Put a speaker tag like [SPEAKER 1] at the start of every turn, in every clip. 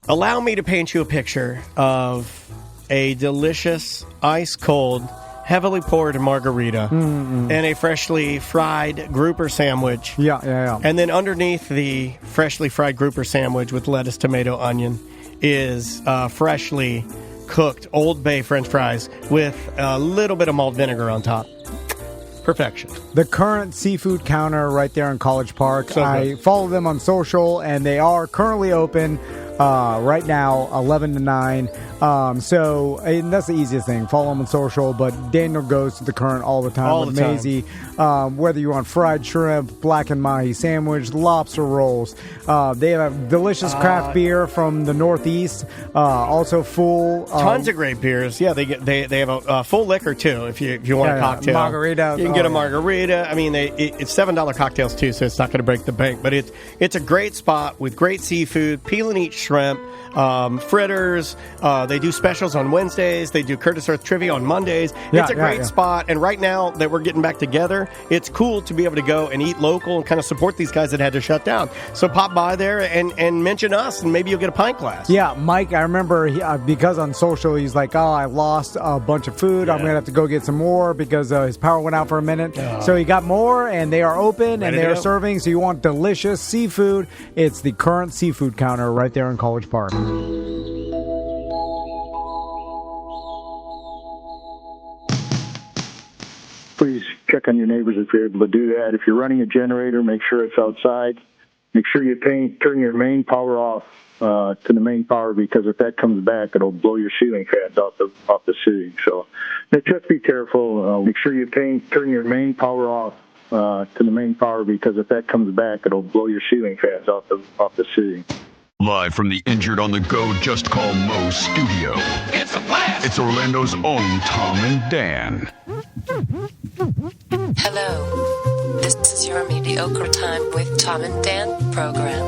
[SPEAKER 1] allow me to paint you a picture of a delicious, ice-cold, heavily poured margarita and a freshly fried grouper sandwich.
[SPEAKER 2] Yeah.
[SPEAKER 1] And then underneath the freshly fried grouper sandwich with lettuce, tomato, onion is freshly cooked Old Bay French fries with a little bit of malt vinegar on top. Perfection.
[SPEAKER 2] The Current Seafood Counter right there in College Park.
[SPEAKER 1] So
[SPEAKER 2] I follow them on social, and they are currently open right now, 11 to 9. And that's the easiest thing. Follow them on social, but Daniel goes to the Current all the time with Maisie. Whether you want fried shrimp, black and mahi sandwich, lobster rolls. They have delicious craft beer from the Northeast. Also full.
[SPEAKER 1] Tons of great beers. Yeah, they have a full liquor too. If you want a cocktail,
[SPEAKER 2] margarita.
[SPEAKER 1] You can get a margarita. I mean, it's $7 cocktails too, so it's not going to break the bank. But it's a great spot with great seafood, peel and eat shrimp, fritters. They do specials on Wednesdays. They do Curtis Earth Trivia on Mondays. It's a great spot. And right now that we're getting back together, it's cool to be able to go and eat local and kind of support these guys that had to shut down. So pop by there and mention us, and maybe you'll get a pint glass.
[SPEAKER 2] Yeah, Mike, I remember because on social he's like, I lost a bunch of food. I'm going to have to go get some more because his power went out for a minute. So he got more, and they are open, and they are serving. So you want delicious seafood, it's the Current Seafood Counter right there in College Park.
[SPEAKER 3] Please check on your neighbors if you're able to do that. If you're running a generator, make sure it's outside. Make sure you turn your main power off to the main power, because if that comes back, it'll blow your ceiling fans off the ceiling. So just be careful. Make sure you turn your main power off to the main power, because if that comes back, it'll blow your ceiling fans off the ceiling.
[SPEAKER 4] Live from the Injured on the Go Just Call Mo studio. It's a blast! It's Orlando's own Tom and Dan.
[SPEAKER 5] Hello. This is your Mediocre Time with Tom and Dan program.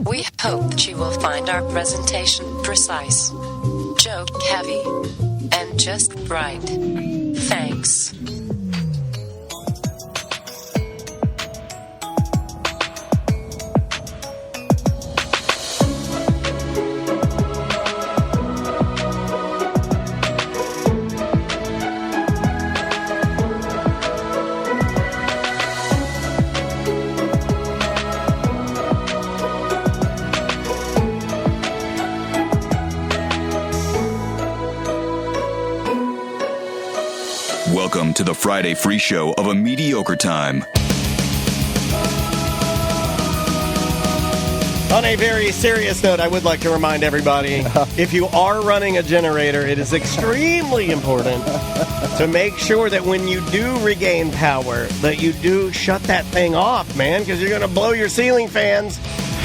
[SPEAKER 5] We hope that you will find our presentation precise, joke heavy, and just right. Thanks.
[SPEAKER 4] Welcome to the Friday free show of A Mediocre Time.
[SPEAKER 1] On a very serious note, I would like to remind everybody, if you are running a generator, it is extremely important to make sure that when you do regain power, that you do shut that thing off, man, because you're going to blow your ceiling fans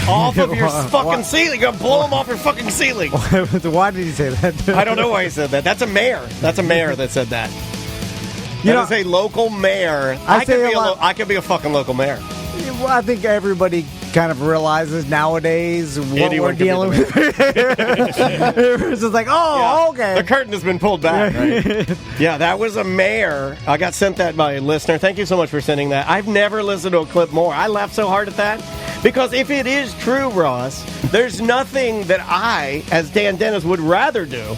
[SPEAKER 1] off of your fucking ceiling. You're going to blow them off your fucking ceiling.
[SPEAKER 2] Why did he say that?
[SPEAKER 1] I don't know why he said that. That's a mayor. That's a mayor that said that. That is a local mayor. I could be a fucking local mayor.
[SPEAKER 2] Well, I think everybody kind of realizes nowadays what we're dealing with. It's just like, okay.
[SPEAKER 1] The curtain has been pulled back, right? Yeah, that was a mayor. I got sent that by a listener. Thank you so much for sending that. I've never listened to a clip more. I laughed so hard at that. Because if it is true, Ross, there's nothing that I, as Dan Dennis, would rather do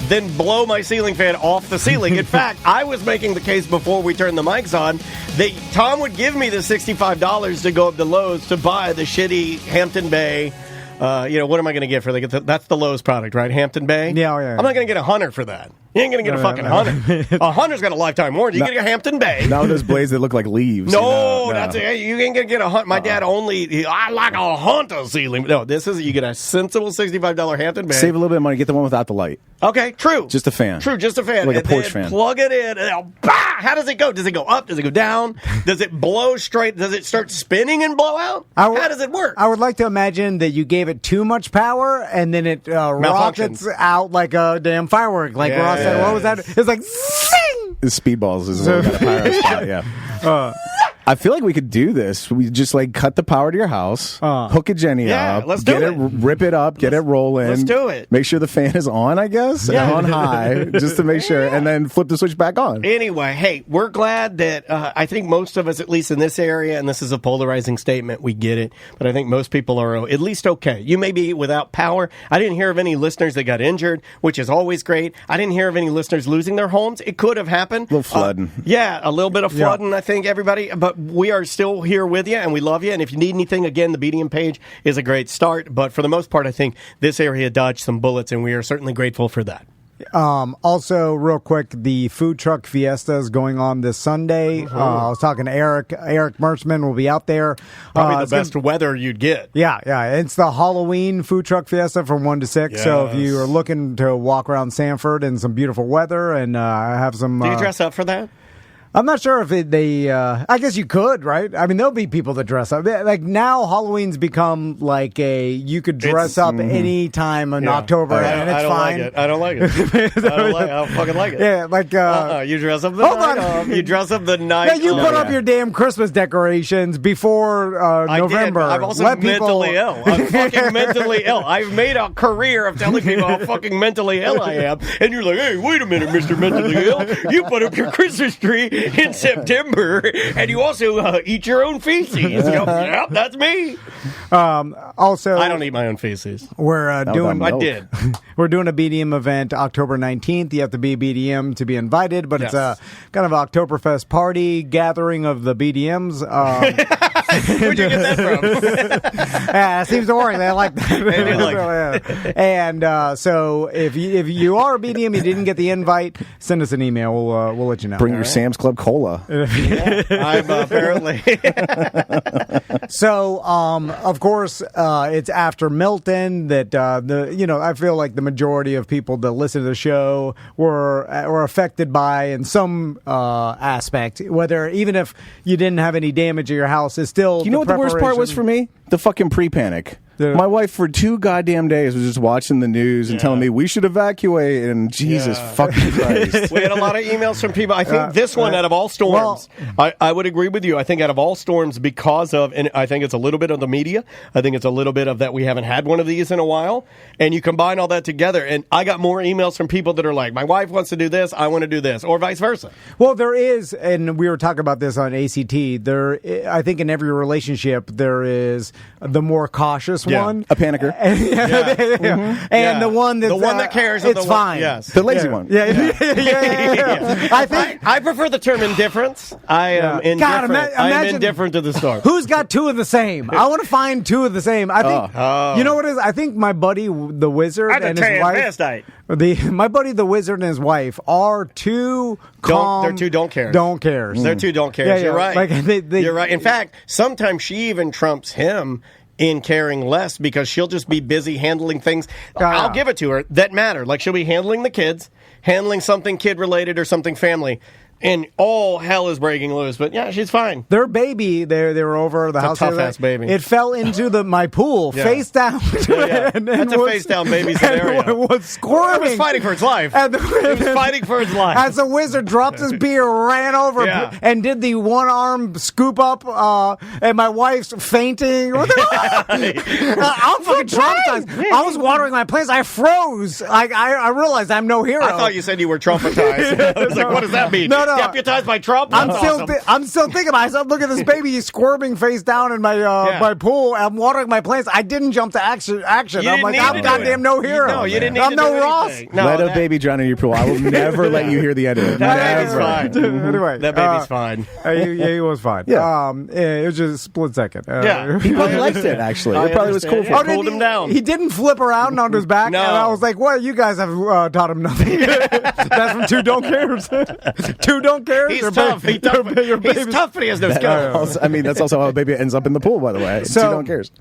[SPEAKER 1] than blow my ceiling fan off the ceiling. In fact, I was making the case before we turned the mics on that Tom would give me the $65 to go up to Lowe's to buy the shitty Hampton Bay. What am I going to get for that's the Lowe's product, right? Hampton Bay?
[SPEAKER 2] Yeah.
[SPEAKER 1] I'm not going to get a Hunter for that. You ain't going to get a fucking Hunter. A Hunter's got a lifetime warranty. You get a Hampton Bay.
[SPEAKER 6] Not with those blades that look like leaves.
[SPEAKER 1] No, that's it. You ain't going to get a Hunter. My dad I like a Hunter ceiling. No, you get a sensible $65 Hampton Bay.
[SPEAKER 6] Save a little bit of money. Get the one without the light.
[SPEAKER 1] Okay, true.
[SPEAKER 6] Just a fan.
[SPEAKER 1] True, just a fan.
[SPEAKER 6] Like a porch fan.
[SPEAKER 1] Plug it in. And how does it go? Does it go up? Does it go down? Does it blow straight? Does it start spinning and blow out? How does it work?
[SPEAKER 2] I would like to imagine that you gave it too much power and then it rockets out like a damn firework. Like Ross said, what was that? It's like, zing!
[SPEAKER 6] The Speedballs is what kind of pyro spot, yeah. I feel like we could do this. We just like cut the power to your house, hook a Jenny up,
[SPEAKER 1] let's do it.
[SPEAKER 6] Rip it up, get it rolling.
[SPEAKER 1] Let's do it.
[SPEAKER 6] Make sure the fan is on, I guess, and on high, just to make sure, and then flip the switch back on.
[SPEAKER 1] Anyway, hey, we're glad that I think most of us, at least in this area, and this is a polarizing statement, we get it, but I think most people are at least okay. You may be without power. I didn't hear of any listeners that got injured, which is always great. I didn't hear of any listeners losing their homes. It could have happened.
[SPEAKER 6] A little flooding.
[SPEAKER 1] A little bit of flooding, I think, everybody. But we are still here with you, and we love you. And if you need anything, again, the BDM page is a great start. But for the most part, I think this area dodged some bullets, and we are certainly grateful for that.
[SPEAKER 2] Also, real quick, the food truck fiesta is going on this Sunday. I was talking to Eric. Eric Merchman will be out there.
[SPEAKER 1] Probably the best weather you'd get.
[SPEAKER 2] Yeah. It's the Halloween food truck fiesta from 1 to 6.
[SPEAKER 1] Yes.
[SPEAKER 2] So if you are looking to walk around Sanford in some beautiful weather and have some...
[SPEAKER 1] Do you dress up for that?
[SPEAKER 2] I'm not sure if I guess you could, right? I mean, there'll be people that dress up. Like now, Halloween's become like you could dress up any time in October, and it's fine.
[SPEAKER 1] I don't like it. I don't fucking like it.
[SPEAKER 2] Yeah, like
[SPEAKER 1] you dress up the night of. You dress up the night.
[SPEAKER 2] Yeah, you put up your damn Christmas decorations before November.
[SPEAKER 1] I'm also mentally ill. I'm fucking mentally ill. I've made a career of telling people how fucking mentally ill I am, and you're like, hey, wait a minute, Mr. Mentally Ill. You put up your Christmas tree in September, and you also eat your own feces. Yep, that's me.
[SPEAKER 2] Also,
[SPEAKER 1] I don't eat my own feces.
[SPEAKER 2] We're doing.
[SPEAKER 1] I did.
[SPEAKER 2] We're doing a BDM event October 19th. You have to be BDM to be invited, but it's a kind of Oktoberfest party gathering of the BDMs.
[SPEAKER 1] Where'd you get that from?
[SPEAKER 2] It seems to work. They like that. And so if you are a BDM, you didn't get the invite, send us an email. We'll let you know.
[SPEAKER 6] Bring your Sam's Club Cola.
[SPEAKER 1] I'm apparently.
[SPEAKER 2] So, of course, it's after Milton that I feel like the majority of people that listen to the show were affected by in some aspect. Whether even if you didn't have any damage at your house, is still.
[SPEAKER 6] You know what the worst part was for me? The fucking pre-panic. My wife for 2 goddamn days was just watching the news and telling me we should evacuate, and Jesus fucking Christ.
[SPEAKER 1] We had a lot of emails from people. I think this one, out of all storms, I would agree with you. I think out of all storms, because of, and I think it's a little bit of the media, I think it's a little bit of that we haven't had one of these in a while, and you combine all that together, and I got more emails from people that are like, my wife wants to do this, I want to do this, or vice versa.
[SPEAKER 2] Well, there is, and we were talking about this on ACT, I think in every relationship, there is the more cautious one.
[SPEAKER 6] A panicker.
[SPEAKER 2] And the one that
[SPEAKER 1] cares.
[SPEAKER 2] It's fine.
[SPEAKER 1] Yes.
[SPEAKER 6] The lazy one.
[SPEAKER 2] I think
[SPEAKER 1] I prefer the term indifference. I am indifferent. I'm indifferent to the storm.
[SPEAKER 2] Who's got 2 of the same? I want to find 2 of the same. I think you know what it is? I think my buddy the wizard and his wife. My buddy the wizard and his wife are 2 calm.
[SPEAKER 1] They're 2 don't cares.
[SPEAKER 2] Don't cares.
[SPEAKER 1] They're 2 don't cares. You're right.
[SPEAKER 2] Like
[SPEAKER 1] You're right. In fact, sometimes she even trumps him in caring less because she'll just be busy handling things. I'll give it to her that matter. Like she'll be handling the kids, handling something kid related or something family. And all hell is breaking loose, but yeah, she's fine.
[SPEAKER 2] Their baby, they were over the house.
[SPEAKER 1] Tough ass baby.
[SPEAKER 2] It fell into my pool, face down.
[SPEAKER 1] That's a face down baby scenario.
[SPEAKER 2] It was squirming.
[SPEAKER 1] It was fighting for its life. It was fighting for its life.
[SPEAKER 2] As the wizard dropped his beer, ran over, and did the one arm scoop up, and my wife's fainting. I'm fucking traumatized. I was watering my plants. I froze. I realized I'm no hero.
[SPEAKER 1] I thought you said you were traumatized. I was like, what does that mean?
[SPEAKER 2] No.
[SPEAKER 1] Deputized by Trump?
[SPEAKER 2] I'm still thinking about myself. Look at this baby. He's squirming face down in my pool. I'm watering my plants. I didn't jump to action. I'm like, I'm goddamn no hero.
[SPEAKER 1] No, you didn't need
[SPEAKER 2] I'm
[SPEAKER 1] to
[SPEAKER 2] no
[SPEAKER 1] do
[SPEAKER 2] Ross.
[SPEAKER 1] No,
[SPEAKER 6] Let a baby drown in your pool. I will never let you hear the end of it.
[SPEAKER 1] That baby's fine.
[SPEAKER 2] Anyway,
[SPEAKER 1] that baby's fine.
[SPEAKER 2] He was fine.
[SPEAKER 6] Yeah.
[SPEAKER 2] It was just a split second.
[SPEAKER 6] He probably liked it, actually. It probably was cool for him.
[SPEAKER 1] Pulled him down.
[SPEAKER 2] He didn't flip around onto his back.
[SPEAKER 1] No.
[SPEAKER 2] And I was like, well, you guys have taught him nothing. That's from 2 don't cares. 2 don't cares.
[SPEAKER 1] He's tough. He's tough, but he has no skill.
[SPEAKER 6] I mean, that's also how a baby ends up in the pool, by the way.
[SPEAKER 2] So,
[SPEAKER 6] 2 don't cares.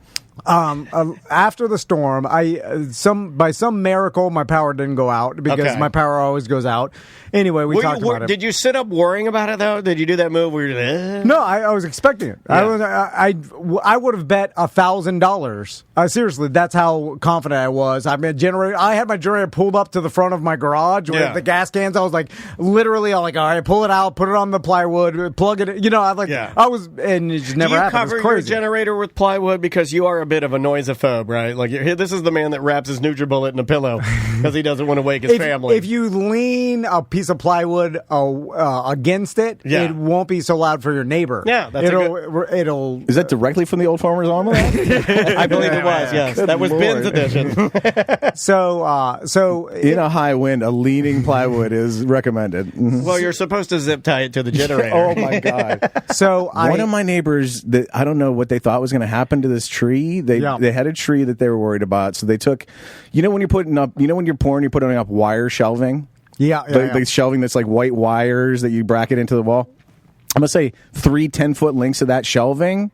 [SPEAKER 2] After the storm, by some miracle, my power didn't go out because my power always goes out. Anyway, we talked about it.
[SPEAKER 1] Did you sit up worrying about it though? Did you do that move where you're
[SPEAKER 2] No, I was expecting it.
[SPEAKER 1] Yeah.
[SPEAKER 2] I would have bet $1,000. Seriously, that's how confident I was. I had my generator pulled up to the front of my garage with the gas cans. I was like, literally, all right, pull it out, put it on the plywood, plug it. I was, and it just never happened.
[SPEAKER 1] Do you cover your generator with plywood because you are a bit of a noisophobe, right? Like this is the man that wraps his NutriBullet in a pillow because he doesn't want to wake his family.
[SPEAKER 2] If you lean a piece of plywood against it, it won't be so loud for your neighbor.
[SPEAKER 1] Yeah,
[SPEAKER 2] it'll.
[SPEAKER 6] Is that directly from the Old Farmer's Almanac?
[SPEAKER 1] I believe it was. Yes, that was Ben's edition.
[SPEAKER 2] So
[SPEAKER 6] in a high wind, a leaning plywood is recommended.
[SPEAKER 1] Well, you're supposed to zip tie it to the generator.
[SPEAKER 6] Oh my God!
[SPEAKER 2] So
[SPEAKER 6] one of my neighbors, I don't know what they thought was going to happen to this tree. They had a tree that they were worried about, so they took. When you're putting up, when you're pouring, you're putting up wire shelving. The shelving that's like white wires that you bracket into the wall. I'm going to say 3 10-foot lengths of that shelving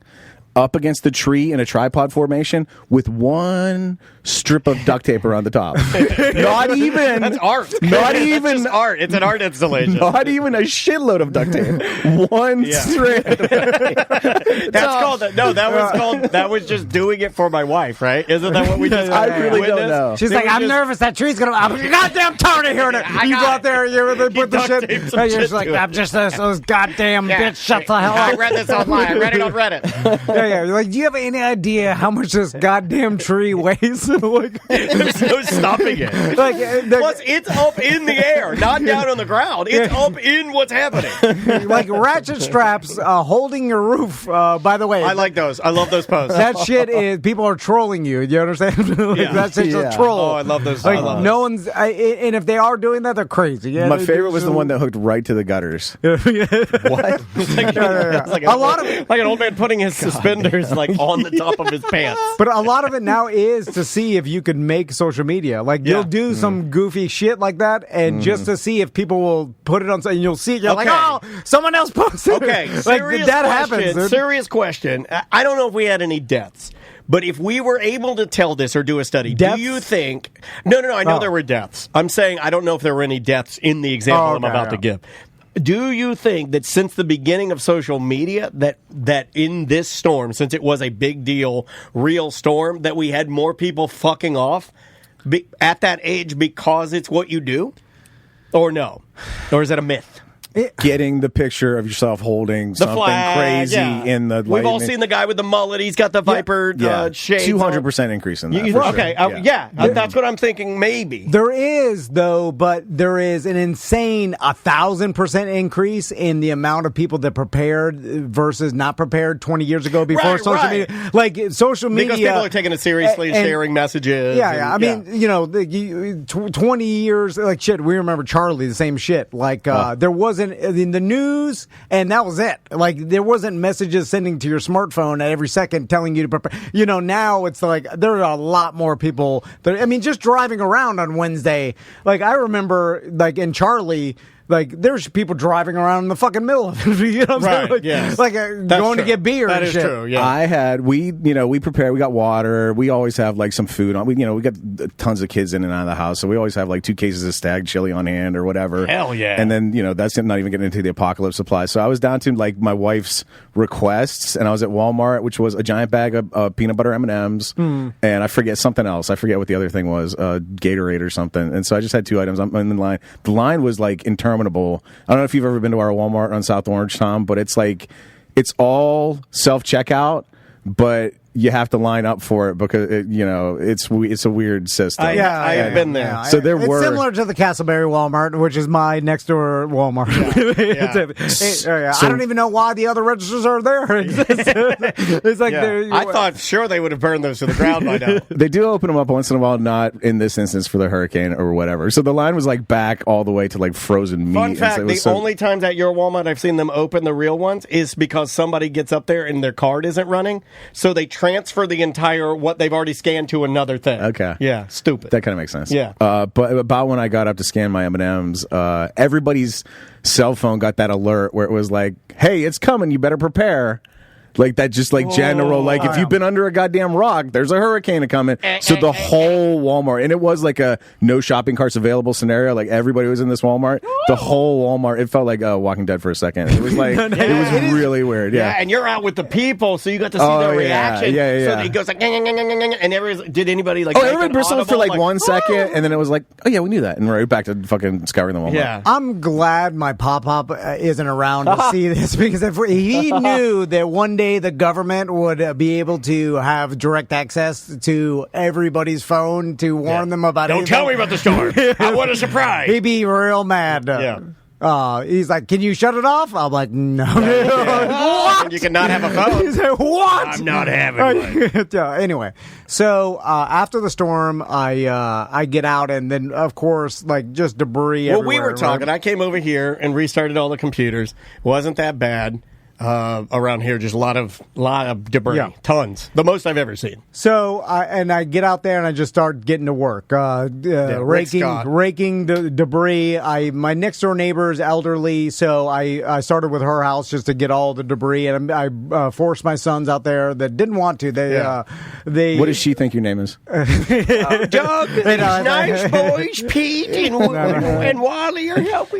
[SPEAKER 6] up against the tree in a tripod formation with one strip of duct tape around the top. Not even.
[SPEAKER 1] That's art.
[SPEAKER 6] Not even.
[SPEAKER 1] That's just art. It's an art installation.
[SPEAKER 6] Not even a shitload of duct tape. One strip.
[SPEAKER 1] That was just doing it for my wife, right? Isn't that what we just
[SPEAKER 6] I really
[SPEAKER 1] witnessed?
[SPEAKER 6] don't know.
[SPEAKER 2] She's like, I'm nervous. That tree's going to. I'm goddamn tired of hearing it. You go out there, you put the shit. You're just like, I'm just this goddamn bitch. Shut the hell up.
[SPEAKER 1] I read this online. I read it on Reddit.
[SPEAKER 2] You're like, do you have any idea how much this goddamn tree weighs?
[SPEAKER 1] There's no stopping it. Plus, it's up in the air, not down on the ground. It's up in what's happening.
[SPEAKER 2] Like ratchet straps holding your roof. By the way,
[SPEAKER 1] I like those. I love those posts.
[SPEAKER 2] That shit is people are trolling you. You understand? That's just a troll.
[SPEAKER 1] Oh, I love those.
[SPEAKER 2] No one's. And if they are doing that, they're crazy. Yeah,
[SPEAKER 6] my favorite was the one that hooked right to the gutters.
[SPEAKER 1] What? It's like an old man putting his suspenders on the top of his pants.
[SPEAKER 2] But a lot of it now is to see if you could make social media. You'll do some goofy shit like that, and just to see if people will put it on. And you'll see it. You're like, oh, someone else posted it.
[SPEAKER 1] Okay, serious question. I don't know if we had any deaths. But if we were able to tell this or do a study, do you think... No, I know there were deaths. I'm saying I don't know if there were any deaths in the example I'm about to give. Do you think that since the beginning of social media, that in this storm, since it was a big deal, real storm, that we had more people fucking off at that age because it's what you do? Or no? Or is that a myth?
[SPEAKER 6] Getting the picture of yourself holding something crazy in the light.
[SPEAKER 1] We've all seen the guy with the mullet. He's got the Viper shades.
[SPEAKER 6] 200% increase in that.
[SPEAKER 1] That's what I'm thinking. Maybe
[SPEAKER 2] there is though, but there is an insane 1,000% increase in the amount of people that prepared versus not prepared 20 years ago before social media. Like social media,
[SPEAKER 1] because people are taking it seriously, sharing messages.
[SPEAKER 2] I mean, 20 years. Like shit, we remember Charlie. The same shit. There wasn't in the news, and that was it. There wasn't messages sending to your smartphone at every second telling you to prepare. Now it's like there are a lot more people. Just driving around on Wednesday. I remember, in Charlie. There's people driving around in the fucking middle of it. You know what I'm saying?
[SPEAKER 1] Yes.
[SPEAKER 2] Going to get beer
[SPEAKER 1] that
[SPEAKER 2] and
[SPEAKER 1] is
[SPEAKER 2] shit.
[SPEAKER 1] True, yeah.
[SPEAKER 6] We prepared. We got water. We always have, some food on. We got tons of kids in and out of the house, so we always have, 2 cases of Stag chili on hand or whatever.
[SPEAKER 1] Hell yeah.
[SPEAKER 6] And then, that's not even getting into the apocalypse supply. So I was down to, my wife's requests, and I was at Walmart, which was a giant bag of peanut butter M&Ms, and I forget something else. I forget what the other thing was, Gatorade or something. And so I just had 2 items. I'm in the line. The line was, interminable. I don't know if you've ever been to our Walmart on South Orange, Tom, but it's it's all self-checkout, but you have to line up for it because it's a weird system.
[SPEAKER 1] I have been there.
[SPEAKER 6] So
[SPEAKER 2] it's similar to the Castleberry Walmart, which is my next door Walmart. I don't even know why the other registers are there. It's
[SPEAKER 1] I thought sure they would have burned those to the ground by now.
[SPEAKER 6] They do open them up once in a while, not in this instance for the hurricane or whatever. So the line was back all the way to frozen meat.
[SPEAKER 1] Fun fact: the only times at your Walmart I've seen them open the real ones is because somebody gets up there and their card isn't running, so they transfer the entire what they've already scanned to another thing.
[SPEAKER 6] Okay.
[SPEAKER 1] Yeah, stupid.
[SPEAKER 6] That kind of makes sense.
[SPEAKER 1] Yeah.
[SPEAKER 6] But about when I got up to scan my M&Ms, everybody's cell phone got that alert where it was like, hey, it's coming, you better prepare. Like that, just like general, like if you've been under a goddamn rock, there's a hurricane coming. So the whole Walmart, and it was like a no shopping carts available scenario. Like everybody was in this Walmart. The whole Walmart, it felt like Walking Dead for a second. It was like, it was really weird. Yeah.
[SPEAKER 1] And you're out with the people, so you got to see their reaction.
[SPEAKER 6] Yeah.
[SPEAKER 1] So it goes like, and did anybody like?
[SPEAKER 6] Everybody bristled for like 1 second, and then it was like, oh yeah, we knew that, and right back to fucking scouring the Walmart.
[SPEAKER 1] Yeah.
[SPEAKER 2] I'm glad my pop isn't around to see this, because if he knew that one day the government would be able to have direct access to everybody's phone to warn them about
[SPEAKER 1] Don't tell me about the storm. I want a surprise.
[SPEAKER 2] He'd be real mad. He's like, can you shut it off? I'm like, no.
[SPEAKER 1] What? You cannot have a phone.
[SPEAKER 2] He's like, what?
[SPEAKER 1] I'm not having one.
[SPEAKER 2] Anyway, so after the storm, I get out, and then, of course, like, just debris
[SPEAKER 1] Well,
[SPEAKER 2] everywhere.
[SPEAKER 1] we were talking. I came over here and restarted all the computers. Wasn't that bad. Around here, just a lot of debris, tons, the most I've ever seen.
[SPEAKER 2] So I get out there and I just start getting to work, raking the debris. My next door neighbor is elderly, so I started with her house just to get all the debris, and I forced my sons out there that didn't want to. They
[SPEAKER 6] What does she think your name is?
[SPEAKER 1] Doug, these nice boys, Pete and Wally are helping.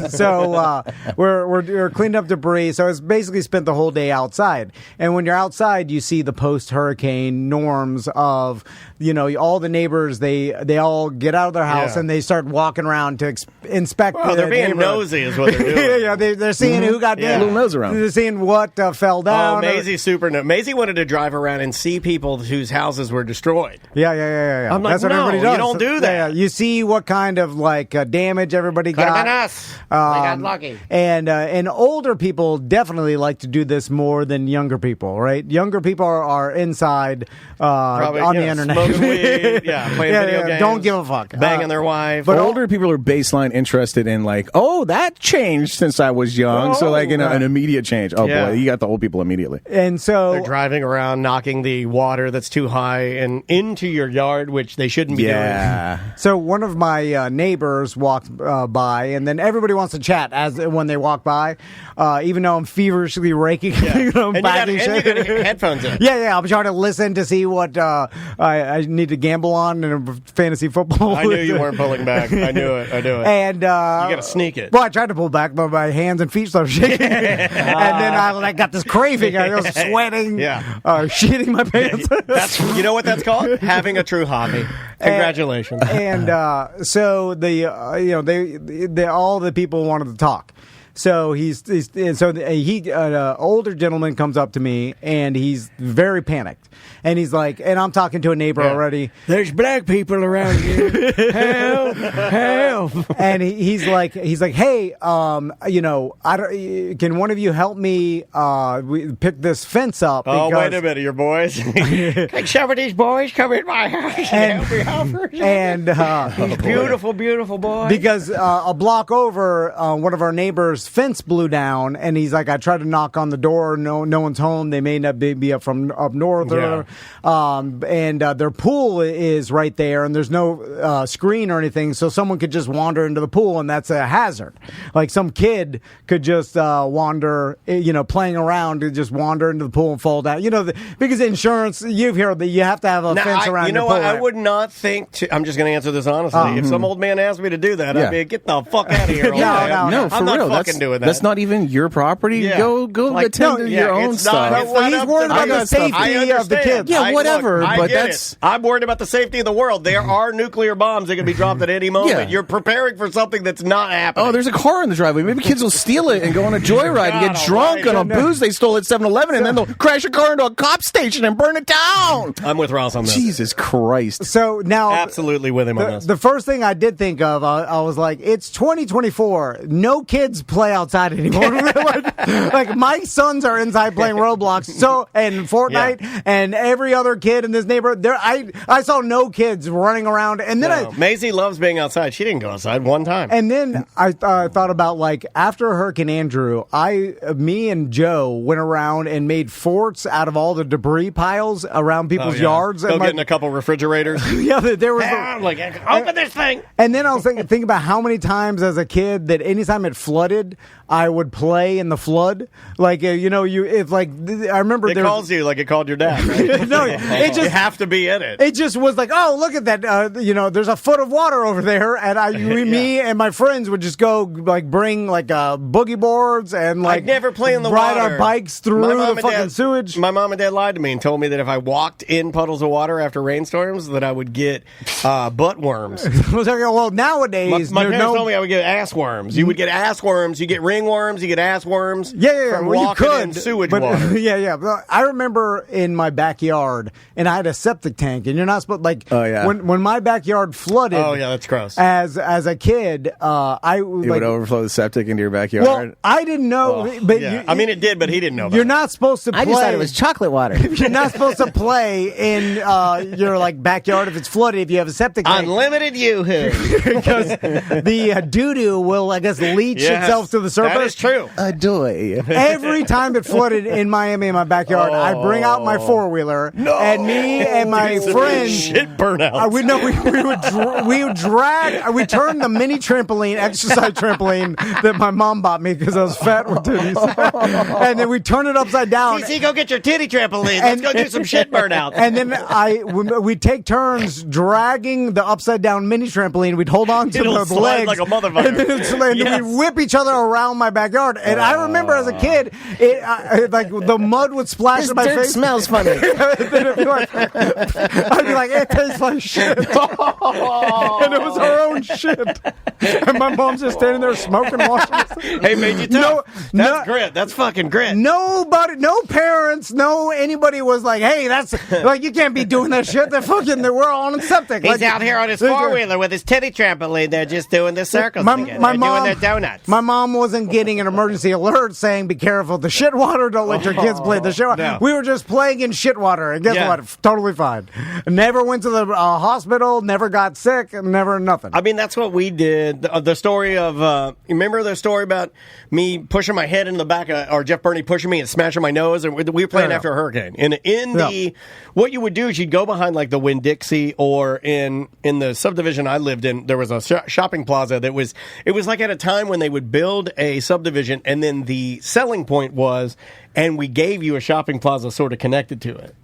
[SPEAKER 2] So we're cleaning up debris. So it's basically spent the whole day outside. And when you're outside, you see the post-hurricane norms of, all the neighbors, they all get out of their house and they start walking around to inspect.
[SPEAKER 1] Well, they're being nosy is what they're doing.
[SPEAKER 2] They're seeing who got down.
[SPEAKER 6] A little nose around.
[SPEAKER 2] They're seeing what fell down.
[SPEAKER 1] Oh, Maisie's Maisie wanted to drive around and see people whose houses were destroyed.
[SPEAKER 2] Yeah.
[SPEAKER 1] I'm like,
[SPEAKER 2] that's what
[SPEAKER 1] no,
[SPEAKER 2] everybody does.
[SPEAKER 1] You don't do that.
[SPEAKER 2] Yeah. You see what kind of damage everybody
[SPEAKER 1] Could
[SPEAKER 2] got.
[SPEAKER 1] have been us. We got lucky.
[SPEAKER 2] And older people definitely like to do this more than younger people, right? Younger people are inside
[SPEAKER 1] Probably,
[SPEAKER 2] on the internet.
[SPEAKER 1] Smoking weed, playing video games.
[SPEAKER 2] Don't give a fuck.
[SPEAKER 1] Banging their wife.
[SPEAKER 6] But older people are baseline interested in like, oh, that changed since I was young. So like an immediate change. Oh boy, you got the old people immediately.
[SPEAKER 2] And so
[SPEAKER 1] they're driving around, knocking the water that's too high and into your yard, which they shouldn't be doing.
[SPEAKER 2] So one of my neighbors walked by, and then everybody wants to chat when they walk by, even though I'm feverishly raking.
[SPEAKER 1] And you got headphones in.
[SPEAKER 2] Yeah. I'm trying to listen to see what I need to gamble on in fantasy football.
[SPEAKER 1] I knew you weren't pulling back. I knew it.
[SPEAKER 2] And you
[SPEAKER 1] got to sneak it.
[SPEAKER 2] Well, I tried to pull back, but my hands and feet started shaking. And then I got this craving. I was sweating, shitting my pants.
[SPEAKER 1] You know what that's called? Having a true hobby. Congratulations.
[SPEAKER 2] And so all the people wanted to talk. So an older gentleman comes up to me, and he's very panicked, and he's like, and I'm talking to a neighbor already.
[SPEAKER 1] There's black people around here. Help!
[SPEAKER 2] And he's like, hey, can one of you help me pick this fence up?
[SPEAKER 1] Oh, wait a minute, your boys. Can some of these boys come in my house and help me out?
[SPEAKER 2] And
[SPEAKER 1] these beautiful, beautiful boys.
[SPEAKER 2] Because a block over, one of our neighbors' fence blew down, and he's like, I tried to knock on the door, no one's home. They may not be up from up north, and their pool is right there, and there's no screen or anything, so someone could just wander into the pool, and that's a hazard. Like some kid could just wander, playing around, and just wander into the pool and fall down. Because insurance, you've heard that you have to have a fence around.
[SPEAKER 1] You know
[SPEAKER 2] your pool,
[SPEAKER 1] what? I would not think. I'm just going to answer this honestly. If some old man asked me to do that, I'd be get the fuck out of here.
[SPEAKER 2] No,
[SPEAKER 6] for
[SPEAKER 1] I'm not
[SPEAKER 6] real.
[SPEAKER 1] fucking doing that.
[SPEAKER 6] That's not even your property.
[SPEAKER 1] Yeah.
[SPEAKER 6] Go attend to your own stuff.
[SPEAKER 2] He's worried about the safety of the kids.
[SPEAKER 6] Yeah, whatever. But
[SPEAKER 1] I'm worried about the safety of the world. There are nuclear bombs that can be dropped at any moment.
[SPEAKER 6] Yeah.
[SPEAKER 1] You're preparing for something that's not happening.
[SPEAKER 6] Oh, there's a car in the driveway. Maybe kids will steal it and go on a joyride and get drunk on a booze they stole at 7-Eleven, and then they'll crash a car into a cop station and burn it down.
[SPEAKER 1] I'm with Ross on this.
[SPEAKER 6] Jesus Christ.
[SPEAKER 2] So now,
[SPEAKER 1] absolutely with him on this.
[SPEAKER 2] The first thing I did think of, I was like, it's 2024. No kids play outside anymore. like my sons are inside playing Roblox, and Fortnite, and every other kid in this neighborhood. I saw no kids running around, and then
[SPEAKER 1] Maisie loves being outside. She didn't go outside one time.
[SPEAKER 2] And then I thought about, like, after Hurricane Andrew, me and Joe went around and made forts out of all the debris piles around people's yards.
[SPEAKER 1] Go get in a couple refrigerators.
[SPEAKER 2] There was
[SPEAKER 1] open this thing.
[SPEAKER 2] And then I was thinking about how many times as a kid that anytime it flooded, kid, I would play in the flood. Like, it's like, I remember
[SPEAKER 1] It calls you like it called your dad, right?
[SPEAKER 2] No, it just...
[SPEAKER 1] You have to be in it.
[SPEAKER 2] It just was like, oh, look at that. There's a foot of water over there. And me and my friends would just go, like, bring, like, boogie boards and, like,
[SPEAKER 1] I'd never play in the
[SPEAKER 2] ride
[SPEAKER 1] water.
[SPEAKER 2] our bikes through the fucking sewage.
[SPEAKER 1] My mom and dad lied to me and told me that if I walked in puddles of water after rainstorms, that I would get butt worms.
[SPEAKER 2] I was like, well, nowadays,
[SPEAKER 1] my parents told me I would get ass worms. You would get ass worms. You get ringworms. You get ass worms.
[SPEAKER 2] Yeah.
[SPEAKER 1] From
[SPEAKER 2] Well,
[SPEAKER 1] walking
[SPEAKER 2] you could,
[SPEAKER 1] in sewage
[SPEAKER 2] but,
[SPEAKER 1] water.
[SPEAKER 2] Yeah. But I remember in my backyard, and I had a septic tank, and you're not supposed when my backyard flooded.
[SPEAKER 1] Oh yeah, that's gross.
[SPEAKER 2] As a kid,
[SPEAKER 6] It would overflow the septic into your backyard.
[SPEAKER 2] Well, I didn't know, but
[SPEAKER 1] Yeah. I mean, it did, but he didn't know.
[SPEAKER 2] You're not supposed to play.
[SPEAKER 7] I just thought it was chocolate water.
[SPEAKER 2] You're not supposed to play in your like backyard if it's flooded. If you have a septic tank,
[SPEAKER 1] Unlimited yoo-hoo.
[SPEAKER 2] because the doo-doo will, I guess, leach
[SPEAKER 1] Yes,
[SPEAKER 2] itself to the surface.
[SPEAKER 1] That is true.
[SPEAKER 7] Adoy.
[SPEAKER 2] Every time it flooded in Miami in my backyard, I bring out my four-wheeler, and me and my friends,
[SPEAKER 1] Shit burnout.
[SPEAKER 2] we would drag, we turned the mini trampoline, exercise trampoline that my mom bought me because I was fat with titties, and then we turn it upside down.
[SPEAKER 1] PC, go get your titty trampoline. Let's go do some shit burnout.
[SPEAKER 2] And then we'd take turns dragging the upside down mini trampoline. We'd hold on to
[SPEAKER 1] It'll
[SPEAKER 2] the
[SPEAKER 1] slide
[SPEAKER 2] legs
[SPEAKER 1] like a motherfucker.
[SPEAKER 2] and then
[SPEAKER 1] Yes.
[SPEAKER 2] we'd whip each other around my backyard. And I remember as a kid, like the mud would splash
[SPEAKER 7] This
[SPEAKER 2] in my
[SPEAKER 7] dirt
[SPEAKER 2] face.
[SPEAKER 7] smells funny.
[SPEAKER 2] Then it'd be like, I'd be like, it tastes like shit. And it was our own shit. And my mom's just standing there smoking, washing.
[SPEAKER 1] Hey, made you tough. That's grit. That's fucking grit.
[SPEAKER 2] Nobody, no parents, no anybody was like, hey, that's like, you can't be doing that shit. We're all on septic.
[SPEAKER 1] He's
[SPEAKER 2] Like,
[SPEAKER 1] out here on his four-wheeler with his titty trampoline. They're just doing the circles again. They're doing their donuts.
[SPEAKER 2] My mom wasn't getting an emergency alert saying, be careful of the shit water. Don't let your kids play the shit water.
[SPEAKER 1] No.
[SPEAKER 2] We were just playing in shit water. And guess
[SPEAKER 1] Yeah.
[SPEAKER 2] what? Totally fine. Never went to the hospital. Never got sick. Never nothing.
[SPEAKER 1] I mean, that's what we did. The story of, you remember the story about me pushing my head in the back of, or Jeff Burney pushing me and smashing my nose? And we were playing after a hurricane. And what you would do is you'd go behind like the Winn-Dixie, or in the subdivision I lived in, there was a shopping plaza it was like at a time when they would build a subdivision, and then the selling point was, and we gave you a shopping plaza sort of connected to it.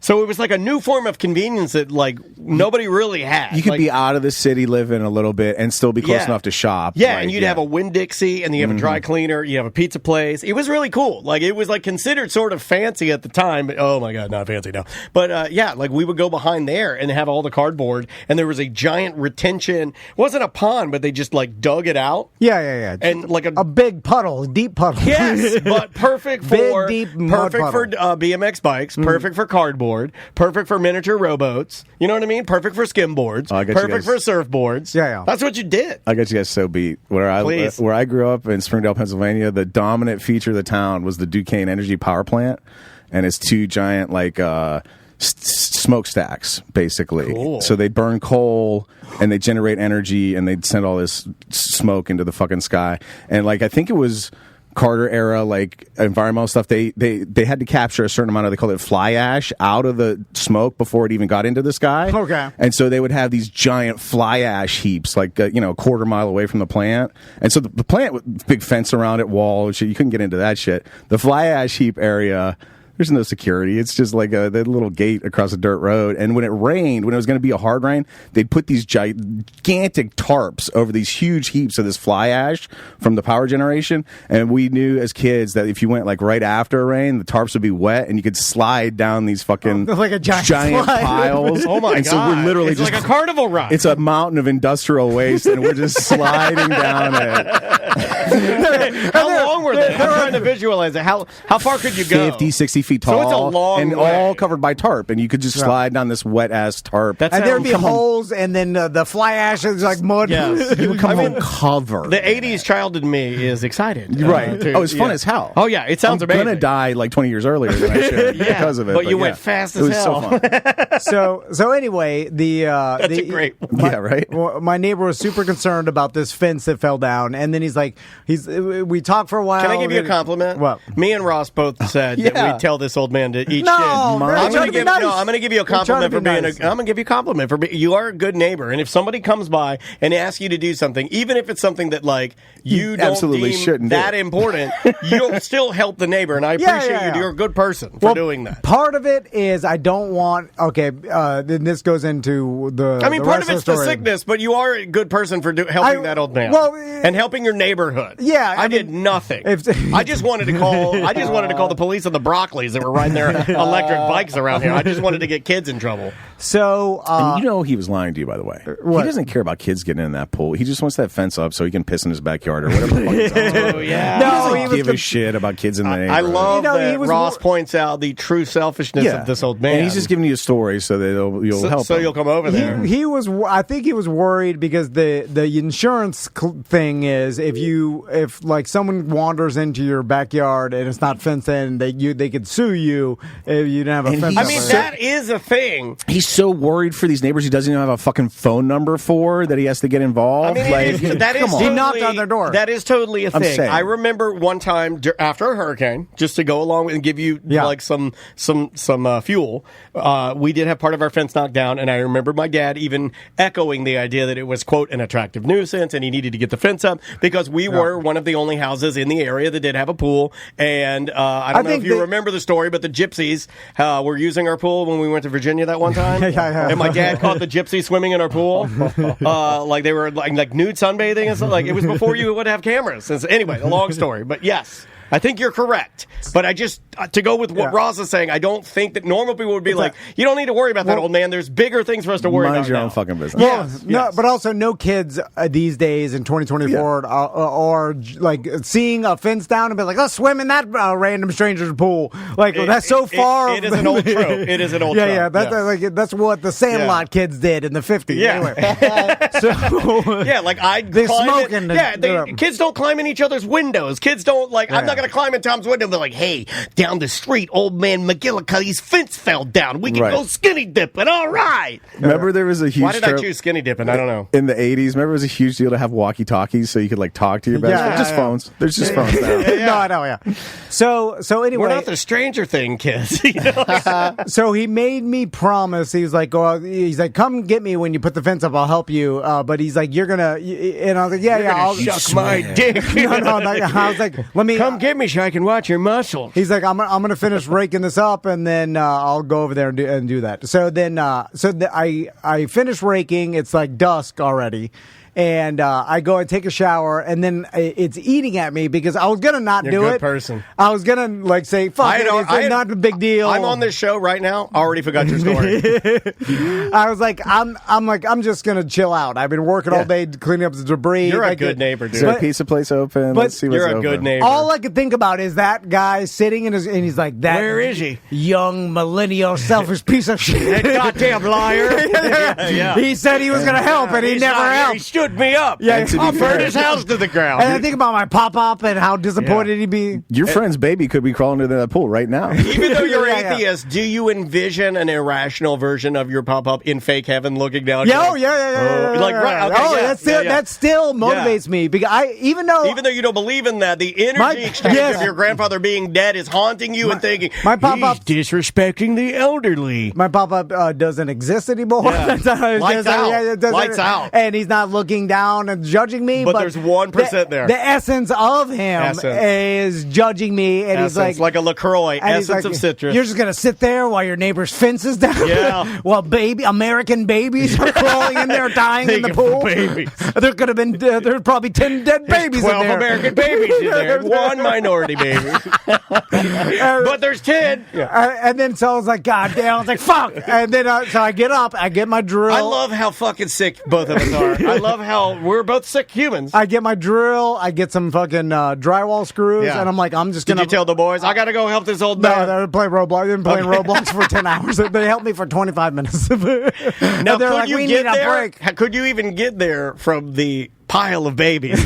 [SPEAKER 1] So it was like a new form of convenience that like nobody really had.
[SPEAKER 6] You could
[SPEAKER 1] like,
[SPEAKER 6] be out of the city living a little bit and still be close enough to shop.
[SPEAKER 1] Yeah,
[SPEAKER 6] Like,
[SPEAKER 1] and you'd have a Winn-Dixie, and you have a dry cleaner, you have a pizza place. It was really cool. Like, it was like considered sort of fancy at the time. But, oh my God, not fancy now. But yeah, like we would go behind there and have all the cardboard, and there was a giant retention. It wasn't a pond, but they just like dug it out.
[SPEAKER 2] Yeah.
[SPEAKER 1] And like
[SPEAKER 2] a big puddle, deep puddle.
[SPEAKER 1] Yes, but perfect
[SPEAKER 2] Big,
[SPEAKER 1] for
[SPEAKER 2] deep mud
[SPEAKER 1] perfect for BMX bikes, perfect for cardboard, perfect for miniature rowboats. You know what I mean? Perfect for skimboards,
[SPEAKER 6] I got you
[SPEAKER 1] perfect for
[SPEAKER 6] guys.
[SPEAKER 1] surfboards.
[SPEAKER 2] Yeah.
[SPEAKER 1] That's what you did.
[SPEAKER 6] I got you guys so beat. Where I grew up in Springdale, Pennsylvania, the dominant feature of the town was the Duquesne Energy Power Plant, and it's two giant like smokestacks, basically.
[SPEAKER 1] Cool.
[SPEAKER 6] So they burn coal and they generate energy, and they'd send all this smoke into the fucking sky. And like I think it was Carter era, like environmental stuff, they had to capture a certain amount of, they call it fly ash, out of the smoke before it even got into the sky.
[SPEAKER 2] Okay.
[SPEAKER 6] And so they would have these giant fly ash heaps, like a quarter mile away from the plant. And so the plant with big fence around it, wall, shit, you couldn't get into that shit. The fly ash heap area, there's no security. It's just like the little gate across a dirt road. And when it rained, when it was going to be a hard rain, they'd put these gigantic tarps over these huge heaps of this fly ash from the power generation. And we knew as kids that if you went like right after a rain, the tarps would be wet, and you could slide down these fucking
[SPEAKER 2] like a giant slide.
[SPEAKER 6] piles.
[SPEAKER 1] Oh my
[SPEAKER 6] and
[SPEAKER 1] God!
[SPEAKER 6] so we're literally
[SPEAKER 1] it's
[SPEAKER 6] just
[SPEAKER 1] like a carnival ride.
[SPEAKER 6] It's a mountain of industrial waste, and we're just sliding down it.
[SPEAKER 1] How long were they? I'm trying to visualize it. How far could you go?
[SPEAKER 6] 50, 60 feet
[SPEAKER 1] So
[SPEAKER 6] tall.
[SPEAKER 1] it's a long
[SPEAKER 6] and
[SPEAKER 1] way.
[SPEAKER 6] all covered by tarp, and you could just slide down this wet ass tarp.
[SPEAKER 2] And there'd be holes, and then the fly ash is like mud.
[SPEAKER 1] Yes.
[SPEAKER 6] You would come home covered.
[SPEAKER 1] The 80s child in me is excited.
[SPEAKER 6] Right.
[SPEAKER 1] To-
[SPEAKER 6] It's fun as hell.
[SPEAKER 1] Oh, yeah. It sounds amazing.
[SPEAKER 6] I'm going to die like 20 years earlier than I should because of it.
[SPEAKER 1] But you went fast as
[SPEAKER 6] it was
[SPEAKER 1] hell.
[SPEAKER 6] so fun.
[SPEAKER 2] So anyway,
[SPEAKER 1] That's a great one.
[SPEAKER 6] Yeah, right?
[SPEAKER 2] Well, my neighbor was super concerned about this fence that fell down, and then we talked for a while.
[SPEAKER 1] Can I give you a compliment?
[SPEAKER 2] What?
[SPEAKER 1] Me and Ross both said that
[SPEAKER 6] Yeah.
[SPEAKER 1] we'd tell this old man to eat
[SPEAKER 2] No,
[SPEAKER 1] shit.
[SPEAKER 2] they're
[SPEAKER 1] I'm
[SPEAKER 2] trying
[SPEAKER 1] going
[SPEAKER 2] to be nice.
[SPEAKER 1] give you a
[SPEAKER 2] They're trying
[SPEAKER 1] compliment
[SPEAKER 2] to
[SPEAKER 1] for
[SPEAKER 2] be
[SPEAKER 1] being.
[SPEAKER 2] nice.
[SPEAKER 1] I'm going to give you a compliment for being. You are a good neighbor, and if somebody comes by and asks you to do something, even if it's something that like you don't
[SPEAKER 6] absolutely
[SPEAKER 1] deem
[SPEAKER 6] shouldn't do.
[SPEAKER 1] that important, you'll still help the neighbor, and I appreciate
[SPEAKER 2] yeah.
[SPEAKER 1] you. You're a good person for doing that.
[SPEAKER 2] Part of it is I don't want. Okay, then this goes into the.
[SPEAKER 1] I mean,
[SPEAKER 2] the
[SPEAKER 1] part
[SPEAKER 2] rest
[SPEAKER 1] of it's the
[SPEAKER 2] story.
[SPEAKER 1] sickness, but you are a good person for helping that old man.
[SPEAKER 2] well,
[SPEAKER 1] and helping your neighborhood.
[SPEAKER 2] Yeah,
[SPEAKER 1] I did nothing. I just wanted to call. I just wanted to call the police on the Broccoli's that were riding their electric bikes around here. I just wanted to get kids in trouble.
[SPEAKER 2] So,
[SPEAKER 6] And you know he was lying to you, by the way.
[SPEAKER 2] What?
[SPEAKER 6] He doesn't care about kids getting in that pool. He just wants that fence up so he can piss in his backyard or whatever the fuck he's on.
[SPEAKER 1] Oh yeah.
[SPEAKER 6] He
[SPEAKER 2] No,
[SPEAKER 6] doesn't
[SPEAKER 2] he was
[SPEAKER 6] give a shit about kids in the neighborhood.
[SPEAKER 1] I love
[SPEAKER 2] You know, he
[SPEAKER 1] that
[SPEAKER 2] was
[SPEAKER 1] Ross
[SPEAKER 2] wor-
[SPEAKER 1] points out the true selfishness of this old man.
[SPEAKER 6] And he's just giving you a story so that you'll help
[SPEAKER 1] so
[SPEAKER 6] him.
[SPEAKER 1] you'll come over there.
[SPEAKER 2] he was. I think he was worried because the insurance thing is if like someone wanders into your backyard and it's not fenced in, they could sue you if you didn't have a
[SPEAKER 6] And
[SPEAKER 2] fence.
[SPEAKER 1] I
[SPEAKER 2] up
[SPEAKER 1] mean,
[SPEAKER 2] there.
[SPEAKER 1] that is a thing.
[SPEAKER 6] He's so worried for these neighbors he doesn't even have a fucking phone number for that he has to get
[SPEAKER 1] I
[SPEAKER 6] involved.
[SPEAKER 1] mean, that is
[SPEAKER 6] come on.
[SPEAKER 2] He knocked on their door.
[SPEAKER 1] That is totally a
[SPEAKER 6] I'm
[SPEAKER 1] thing.
[SPEAKER 6] saying.
[SPEAKER 1] I remember one time after a hurricane, just to go along with and give you like some fuel. We did have part of our fence knocked down, and I remember my dad even echoing the idea that it was quote an attractive nuisance, and he needed to get the fence up because we were one of the only houses in the area that did have a pool. And I don't know if you remember the story, but the gypsies were using our pool when we went to Virginia that one time. And my dad caught the gypsies swimming in our pool, like they were like nude sunbathing and stuff. Like it was before you would have cameras. Anyway, a long story, but yes. I think you're correct, but I just to go with what Ross is saying, I don't think that normal people would be like, you don't need to worry about that old man. There's bigger things for us to worry about.
[SPEAKER 6] Mind your
[SPEAKER 1] now.
[SPEAKER 6] own fucking business.
[SPEAKER 2] Well,
[SPEAKER 1] Yes,
[SPEAKER 2] no,
[SPEAKER 1] yes.
[SPEAKER 2] but also no kids these days in 2024 are like seeing a fence down and be like, let's swim in that random stranger's pool. Like that's so far.
[SPEAKER 1] It is an old trope. It is an old trope.
[SPEAKER 2] Yeah, that's what the Sandlot kids did in the 50s.
[SPEAKER 1] Yeah.
[SPEAKER 2] Anyway. So
[SPEAKER 1] Yeah, like
[SPEAKER 2] They're
[SPEAKER 1] climb
[SPEAKER 2] smoking
[SPEAKER 1] in, kids don't climb in each other's windows. Kids don't like. I'm not going to climb in Tom's window and be like, "Hey, down the street, old man McGillicuddy's fence fell down. We can
[SPEAKER 6] Right.
[SPEAKER 1] go skinny dipping. All right."
[SPEAKER 6] Remember there was a huge
[SPEAKER 1] Why did I
[SPEAKER 6] trope
[SPEAKER 1] choose skinny dipping? I don't know.
[SPEAKER 6] in the 80s? Remember it was a huge deal to have walkie-talkies so you could like talk to your best friend? Just phones. There's just phones now.
[SPEAKER 2] No, I know, yeah. So anyway,
[SPEAKER 1] We're not the Stranger Thing kids. You know?
[SPEAKER 2] so he made me promise. He was like, he's like, come get me when you put the fence up. I'll help you. But he's like, you're gonna, and I was like, yeah, I'll
[SPEAKER 1] Suck my dick.
[SPEAKER 2] no, I was like, let me
[SPEAKER 1] Come get me so I can watch your muscles.
[SPEAKER 2] He's like, I'm gonna finish raking this up, and then I'll go over there and do that. So then, I finish raking. It's like dusk already, and I go and take a shower, and then it's eating at me because I was gonna not
[SPEAKER 1] You're
[SPEAKER 2] do
[SPEAKER 1] a good
[SPEAKER 2] it.
[SPEAKER 1] person.
[SPEAKER 2] I was gonna like say, fuck it, it's not a big deal.
[SPEAKER 1] I'm on this show right now. Already forgot your story.
[SPEAKER 2] I was like, I'm just gonna chill out. I've been working all day cleaning up the debris.
[SPEAKER 1] You're a
[SPEAKER 2] like,
[SPEAKER 1] good neighbor, dude.
[SPEAKER 6] Is there a pizza place open?
[SPEAKER 2] but
[SPEAKER 6] Let's see what's
[SPEAKER 1] You're a
[SPEAKER 6] open.
[SPEAKER 1] good neighbor.
[SPEAKER 2] All I could think about is that guy sitting and he's like, that.
[SPEAKER 1] Where is he?
[SPEAKER 2] Young millennial selfish piece of shit.
[SPEAKER 1] That goddamn liar. Yeah.
[SPEAKER 2] He said he was going to help, and he
[SPEAKER 1] He's
[SPEAKER 2] never
[SPEAKER 1] not here. He
[SPEAKER 2] helped.
[SPEAKER 1] stood me up.
[SPEAKER 2] Yeah,
[SPEAKER 6] And to be
[SPEAKER 1] I'll burn
[SPEAKER 6] fair-
[SPEAKER 1] his house to the ground.
[SPEAKER 2] And I think about my pop-up and how disappointed he'd be.
[SPEAKER 6] Your friend's baby could be crawling into that pool right now.
[SPEAKER 1] Even though you're
[SPEAKER 2] Yeah.
[SPEAKER 1] atheist, do you envision an irrational version of your pop-up in fake heaven looking down?
[SPEAKER 2] Yeah,
[SPEAKER 1] going,
[SPEAKER 2] yeah.
[SPEAKER 1] Like, right, okay, yeah,
[SPEAKER 2] that still motivates me because even though
[SPEAKER 1] you don't believe in that, the energy
[SPEAKER 2] My-
[SPEAKER 1] exchange
[SPEAKER 2] yes.
[SPEAKER 1] of your grandfather being dead is haunting you and thinking,
[SPEAKER 2] my pop-up-
[SPEAKER 1] he's disrespecting the elderly.
[SPEAKER 2] my pop-up doesn't exist anymore.
[SPEAKER 1] Yeah. Lights out.
[SPEAKER 2] it doesn't-
[SPEAKER 1] Lights out.
[SPEAKER 2] And he's not looking down and judging me.
[SPEAKER 1] But there's 1% there.
[SPEAKER 2] The essence of him is judging me, and
[SPEAKER 1] Essence,
[SPEAKER 2] he's
[SPEAKER 1] like a LaCroix,
[SPEAKER 2] and he's
[SPEAKER 1] essence
[SPEAKER 2] like,
[SPEAKER 1] of citrus.
[SPEAKER 2] You're just gonna sit there while your neighbor's fence is down.
[SPEAKER 1] Yeah.
[SPEAKER 2] While American babies are crawling in there, dying in the
[SPEAKER 1] Thinking
[SPEAKER 2] pool.
[SPEAKER 1] babies.
[SPEAKER 2] There could have been. There's probably 10 dead babies
[SPEAKER 1] 12
[SPEAKER 2] in there.
[SPEAKER 1] American babies in there. One minority baby. But there's 10.
[SPEAKER 2] And then so I was like, God damn! I was like, fuck. And then so I get up, I get my drill.
[SPEAKER 1] I love how fucking sick both of us are. I love how we're both sick humans.
[SPEAKER 2] I get my drill. I get some fucking drywall screws,
[SPEAKER 1] Yeah.
[SPEAKER 2] and I'm like, I'm just
[SPEAKER 1] Did
[SPEAKER 2] gonna
[SPEAKER 1] you tell the boys, I got to go help this old
[SPEAKER 2] No,
[SPEAKER 1] man?
[SPEAKER 2] they were playing Roblox. They've been playing Roblox for 10 hours. They helped me for 25 minutes.
[SPEAKER 1] Now,
[SPEAKER 2] And they're
[SPEAKER 1] could
[SPEAKER 2] like,
[SPEAKER 1] you
[SPEAKER 2] we
[SPEAKER 1] get
[SPEAKER 2] need a
[SPEAKER 1] there?
[SPEAKER 2] break.
[SPEAKER 1] Could you even get there from the pile of babies.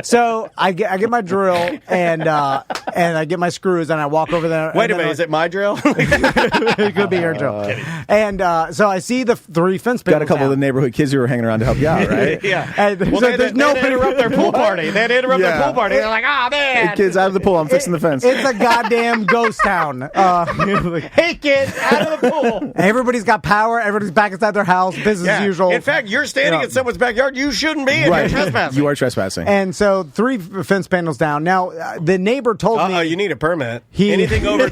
[SPEAKER 2] So I get my drill and I get my screws and I walk over there.
[SPEAKER 1] Wait a minute, is it my drill?
[SPEAKER 2] It could be your drill. And so I see the 3 fence panels.
[SPEAKER 6] Got a couple of the neighborhood kids who were hanging around to help you out, right?
[SPEAKER 1] Yeah.
[SPEAKER 2] And
[SPEAKER 1] Well,
[SPEAKER 2] so
[SPEAKER 1] they'd
[SPEAKER 2] there's no
[SPEAKER 1] interrupt their pool party. They'd interrupt their pool party. They're like, oh, man.
[SPEAKER 6] Hey, kids, out of the pool. I'm fixing the fence.
[SPEAKER 2] It's a goddamn ghost town.
[SPEAKER 1] Hey, kids, out of the pool.
[SPEAKER 2] Everybody's got power. Everybody's back inside their house. Business as usual.
[SPEAKER 1] In fact, you're standing in someone's backyard. You shouldn't be.
[SPEAKER 6] Right.
[SPEAKER 1] You're trespassing.
[SPEAKER 6] You are trespassing.
[SPEAKER 2] And so 3 fence panels down. Now, the neighbor told me...
[SPEAKER 1] you need a permit. Anything over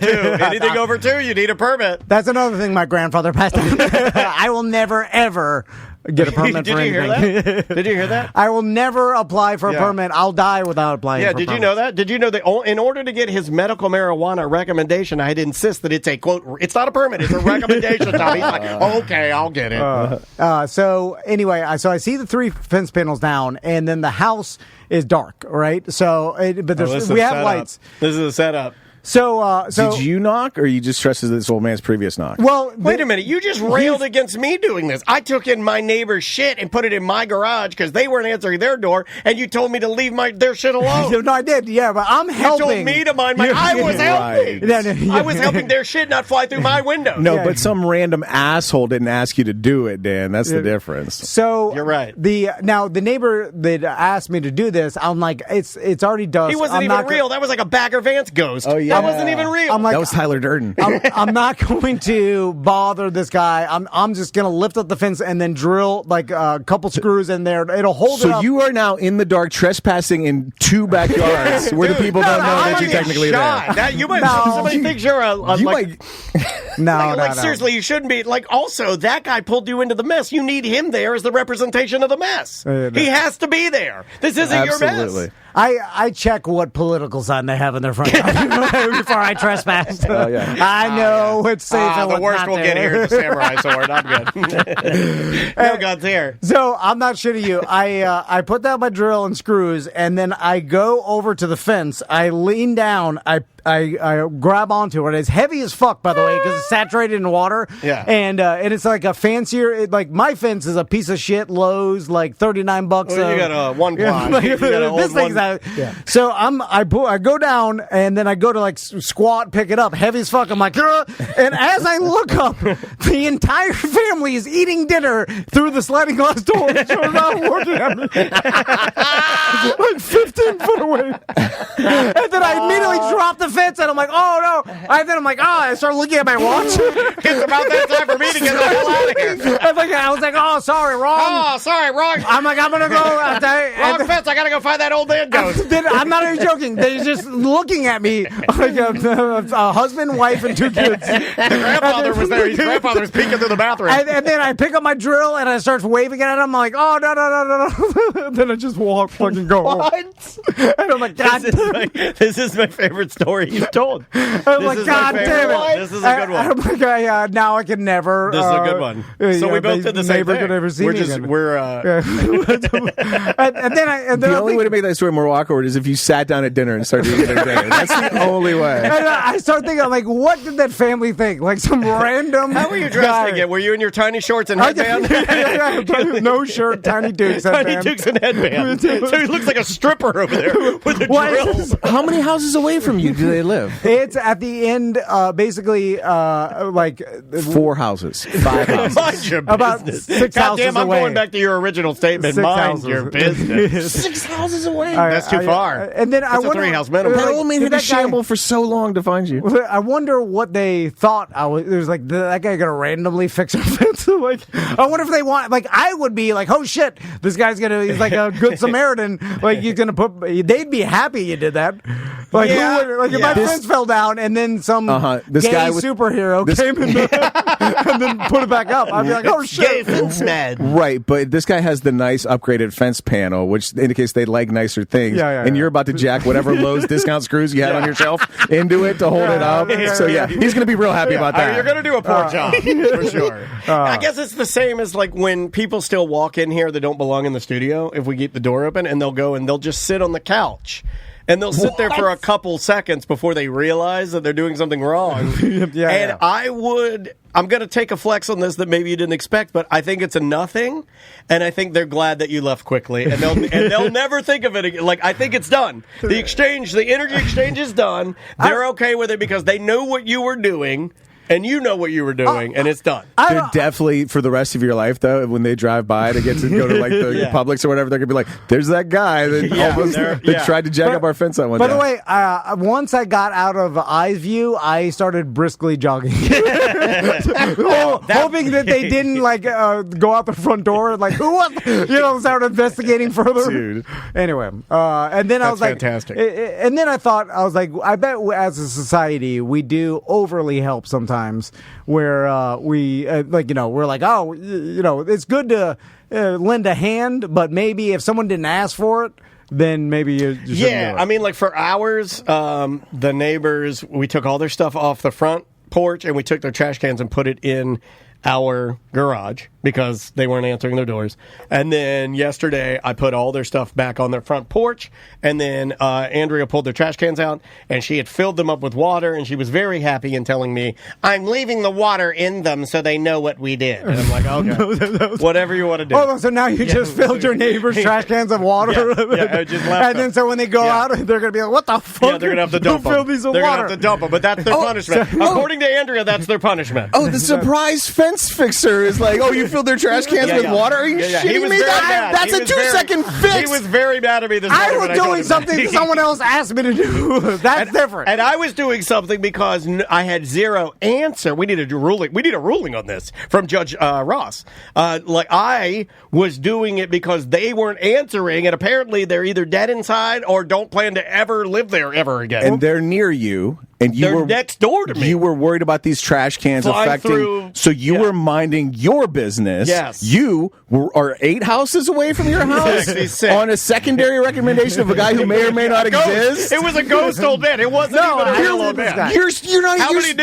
[SPEAKER 1] 2, you need a permit.
[SPEAKER 2] That's another thing my grandfather passed down. I will never, ever get a permit for anything.
[SPEAKER 1] Did you hear that?
[SPEAKER 2] I will never apply for a permit. I'll die without applying for a permit.
[SPEAKER 1] Did you know that? Did you know that in order to get his medical marijuana recommendation, I had to insist that it's a, quote, it's not a permit, it's a recommendation. Tom. He's like, okay, I'll get it.
[SPEAKER 2] So anyway, I see the 3 fence panels down, and then the house is dark, right? So, we have lights.
[SPEAKER 1] This is a setup.
[SPEAKER 2] So
[SPEAKER 6] did you knock, or you just trusted this old man's previous knock?
[SPEAKER 2] Well,
[SPEAKER 1] wait a minute. You just railed against me doing this. I took in my neighbor's shit and put it in my garage because they weren't answering their door, and you told me to leave their shit alone.
[SPEAKER 2] No, I did. Yeah, but I'm helping.
[SPEAKER 1] You told me to mind my. I was helping.
[SPEAKER 2] Right.
[SPEAKER 1] I was helping their shit not fly through my window.
[SPEAKER 6] No, but some random asshole didn't ask you to do it, Dan. That's the difference.
[SPEAKER 2] So
[SPEAKER 1] you're right.
[SPEAKER 2] Now the neighbor that asked me to do this, I'm like, it's already dusk.
[SPEAKER 1] He wasn't even real. That was like a Bagger Vance ghost.
[SPEAKER 6] Oh yeah,
[SPEAKER 1] that wasn't even real.
[SPEAKER 2] I'm like,
[SPEAKER 6] that was Tyler Durden.
[SPEAKER 2] I'm not going to bother this guy. I'm just going to lift up the fence and then drill like a couple screws in there. It'll hold it up.
[SPEAKER 6] So you are now in the dark trespassing in 2 backyards where the people don't know that you're technically there.
[SPEAKER 1] You might somebody thinks you're
[SPEAKER 2] No.
[SPEAKER 1] Seriously, you shouldn't be. Like, also, that guy pulled you into the mess. You need him there as the representation of the mess. He has to be there. This isn't your mess.
[SPEAKER 2] I check what political sign they have in their front yard before I trespass. I know what's safe and what's
[SPEAKER 1] the worst
[SPEAKER 2] not
[SPEAKER 1] we'll
[SPEAKER 2] there.
[SPEAKER 1] get here is the samurai sword. I'm good. No guns here.
[SPEAKER 2] So I'm not shitting you. I put down my drill and screws, and then I go over to the fence. I lean down. I grab onto it. It's heavy as fuck, by the way, because it's saturated in water.
[SPEAKER 1] Yeah.
[SPEAKER 2] And it's like a fancier. Like my fence is a piece of shit. Lowe's, like $39.
[SPEAKER 1] Well, you got a one ply.
[SPEAKER 2] This thing's out. Yeah. So I go down and then I go to like squat, pick it up, heavy as fuck. I'm like, ugh. And as I look up, the entire family is eating dinner through the sliding glass door. So they're not looking at me, like 15 foot away. And then I immediately drop the fence and I'm like, oh no. And then I'm like, I start looking at my watch.
[SPEAKER 1] It's about that time for me to get the hell out of here.
[SPEAKER 2] I was like, oh, sorry, wrong.
[SPEAKER 1] Oh, sorry, wrong.
[SPEAKER 2] I'm like, I'm gonna go.
[SPEAKER 1] Wrong fence. I gotta go find that old man ghost.
[SPEAKER 2] I'm not even joking. They're just looking at me like a husband, wife, and 2 kids.
[SPEAKER 1] Grandfather was there. His grandfather was peeking through the bathroom.
[SPEAKER 2] And then I pick up my drill and I start waving at him. I'm like, oh, no. Then I just walk, fucking go.
[SPEAKER 1] What?
[SPEAKER 2] And I'm like, God damn it.
[SPEAKER 1] This is my favorite story you've told.
[SPEAKER 2] I'm like, God damn it.
[SPEAKER 1] This is a good one.
[SPEAKER 2] I'm like, now I can never.
[SPEAKER 1] This is a good one. So we both did the same thing.
[SPEAKER 2] Could ever see
[SPEAKER 1] we're
[SPEAKER 2] me
[SPEAKER 1] just,
[SPEAKER 2] again.
[SPEAKER 1] we're,
[SPEAKER 6] the only way to make that story more awkward is if you sat down at dinner and started eating their dinner. That's the only way.
[SPEAKER 2] And I start thinking, like, what did that family think? Like some random.
[SPEAKER 1] How were you dressed again? Were you in your tiny shorts and headband?
[SPEAKER 2] No shirt, Tiny Dukes headband.
[SPEAKER 1] Tiny Dukes and headband. So he looks like a stripper over there with the drills.
[SPEAKER 6] How many houses away from you do they live?
[SPEAKER 2] It's at the end, basically, like
[SPEAKER 6] 4 houses, 5 houses.
[SPEAKER 1] Mind your
[SPEAKER 2] about
[SPEAKER 1] business.
[SPEAKER 2] 6
[SPEAKER 1] God
[SPEAKER 2] houses
[SPEAKER 1] damn, I'm
[SPEAKER 2] away.
[SPEAKER 1] going back to your original statement.
[SPEAKER 2] 6
[SPEAKER 1] Mind
[SPEAKER 2] houses.
[SPEAKER 1] your business.
[SPEAKER 6] 6 houses away.
[SPEAKER 1] That's too far.
[SPEAKER 2] And then I
[SPEAKER 1] That's a
[SPEAKER 2] wonder,
[SPEAKER 1] 3-house minimum.
[SPEAKER 6] That old man had to
[SPEAKER 2] that guy-
[SPEAKER 6] shamble for so long to find you.
[SPEAKER 2] I wonder what they thought I was. It was like, that guy gonna randomly fix our fence. Like, I wonder if they want. Like, I would be like, oh shit, this guy's gonna. He's like a good Samaritan. Like, he's gonna put. They'd be happy you did that. Like,
[SPEAKER 1] Yeah.
[SPEAKER 2] who would, like if my fence fell down and then some
[SPEAKER 6] This
[SPEAKER 2] gay
[SPEAKER 6] guy with-
[SPEAKER 2] superhero came in and then put it back up, I'd be like, oh shit.
[SPEAKER 6] Right, but this guy has the nice upgraded fence panel, which indicates they like nicer things. And you're about to jack whatever Lowe's discount screws you had on your shelf into it to hold it up. So yeah, he's going to be real happy about that.
[SPEAKER 1] You're going to do a poor job, for sure. I guess it's the same as like when people still walk in here that don't belong in the studio if we keep the door open, and they'll go and they'll just sit on the couch. and they'll sit there for a couple seconds before they realize that they're doing something wrong.
[SPEAKER 2] Yeah.
[SPEAKER 1] I'm going to take a flex on this that maybe you didn't expect, but I think it's a nothing, and I think they're glad that you left quickly, and they'll never think of it again. Like, I think it's done. The energy exchange is done. They're okay with it because they know what you were doing. And you know what you were doing, and it's done.
[SPEAKER 6] They're definitely, for the rest of your life, though, when they drive by to get to go to like the Publix or whatever, they're going to be like, there's that guy that tried to jack up our fence on one day.
[SPEAKER 2] By the way, once I got out of eye view, I started briskly jogging. Hoping that they didn't go out the front door and who was, start investigating further.
[SPEAKER 6] Dude.
[SPEAKER 2] Anyway, and then I was like,
[SPEAKER 1] fantastic.
[SPEAKER 2] And then I thought, I was like, I bet as a society we do overly help sometimes, where we're like, oh, it's good to lend a hand, but maybe if someone didn't ask for it, then maybe you shouldn't do it.
[SPEAKER 1] I mean, like for ours, the neighbors, we took all their stuff off the front porch and we took their trash cans and put it in our garage because they weren't answering their doors. And then yesterday, I put all their stuff back on their front porch, and then Andrea pulled their trash cans out, and she had filled them up with water, and she was very happy in telling me, I'm leaving the water in them so they know what we did. And I'm like, okay, whatever you want to do.
[SPEAKER 2] Oh, so now you just filled your neighbor's trash cans of water?
[SPEAKER 1] I just left
[SPEAKER 2] and then so when they go out, they're going to be like, what the fuck?
[SPEAKER 1] Yeah, they're going to have to dump them.
[SPEAKER 2] Who filled these with
[SPEAKER 1] they're
[SPEAKER 2] water?
[SPEAKER 1] Going to have to dump them, but that's their punishment. According to Andrea, that's their punishment.
[SPEAKER 6] Oh, the surprise fence fixer is like, oh, you filled their trash cans with water? Are you shitting me? That's a 2-second fix.
[SPEAKER 1] He was very mad at me this morning.
[SPEAKER 2] I was doing something someone else asked me to do. That's different.
[SPEAKER 1] And I was doing something because I had zero answer. We need a ruling. We need a ruling on this from Judge Ross. I was doing it because they weren't answering, and apparently they're either dead inside or don't plan to ever live there ever again.
[SPEAKER 6] And they're near you. And
[SPEAKER 1] they're next door to me.
[SPEAKER 6] You were worried about these trash cans affecting. So you were minding your business.
[SPEAKER 1] Yes.
[SPEAKER 6] You are 8 houses away from your house on a secondary recommendation of a guy who may or may not exist.
[SPEAKER 1] It was a ghost old man. It wasn't even a real old man.
[SPEAKER 6] You're not.
[SPEAKER 1] How many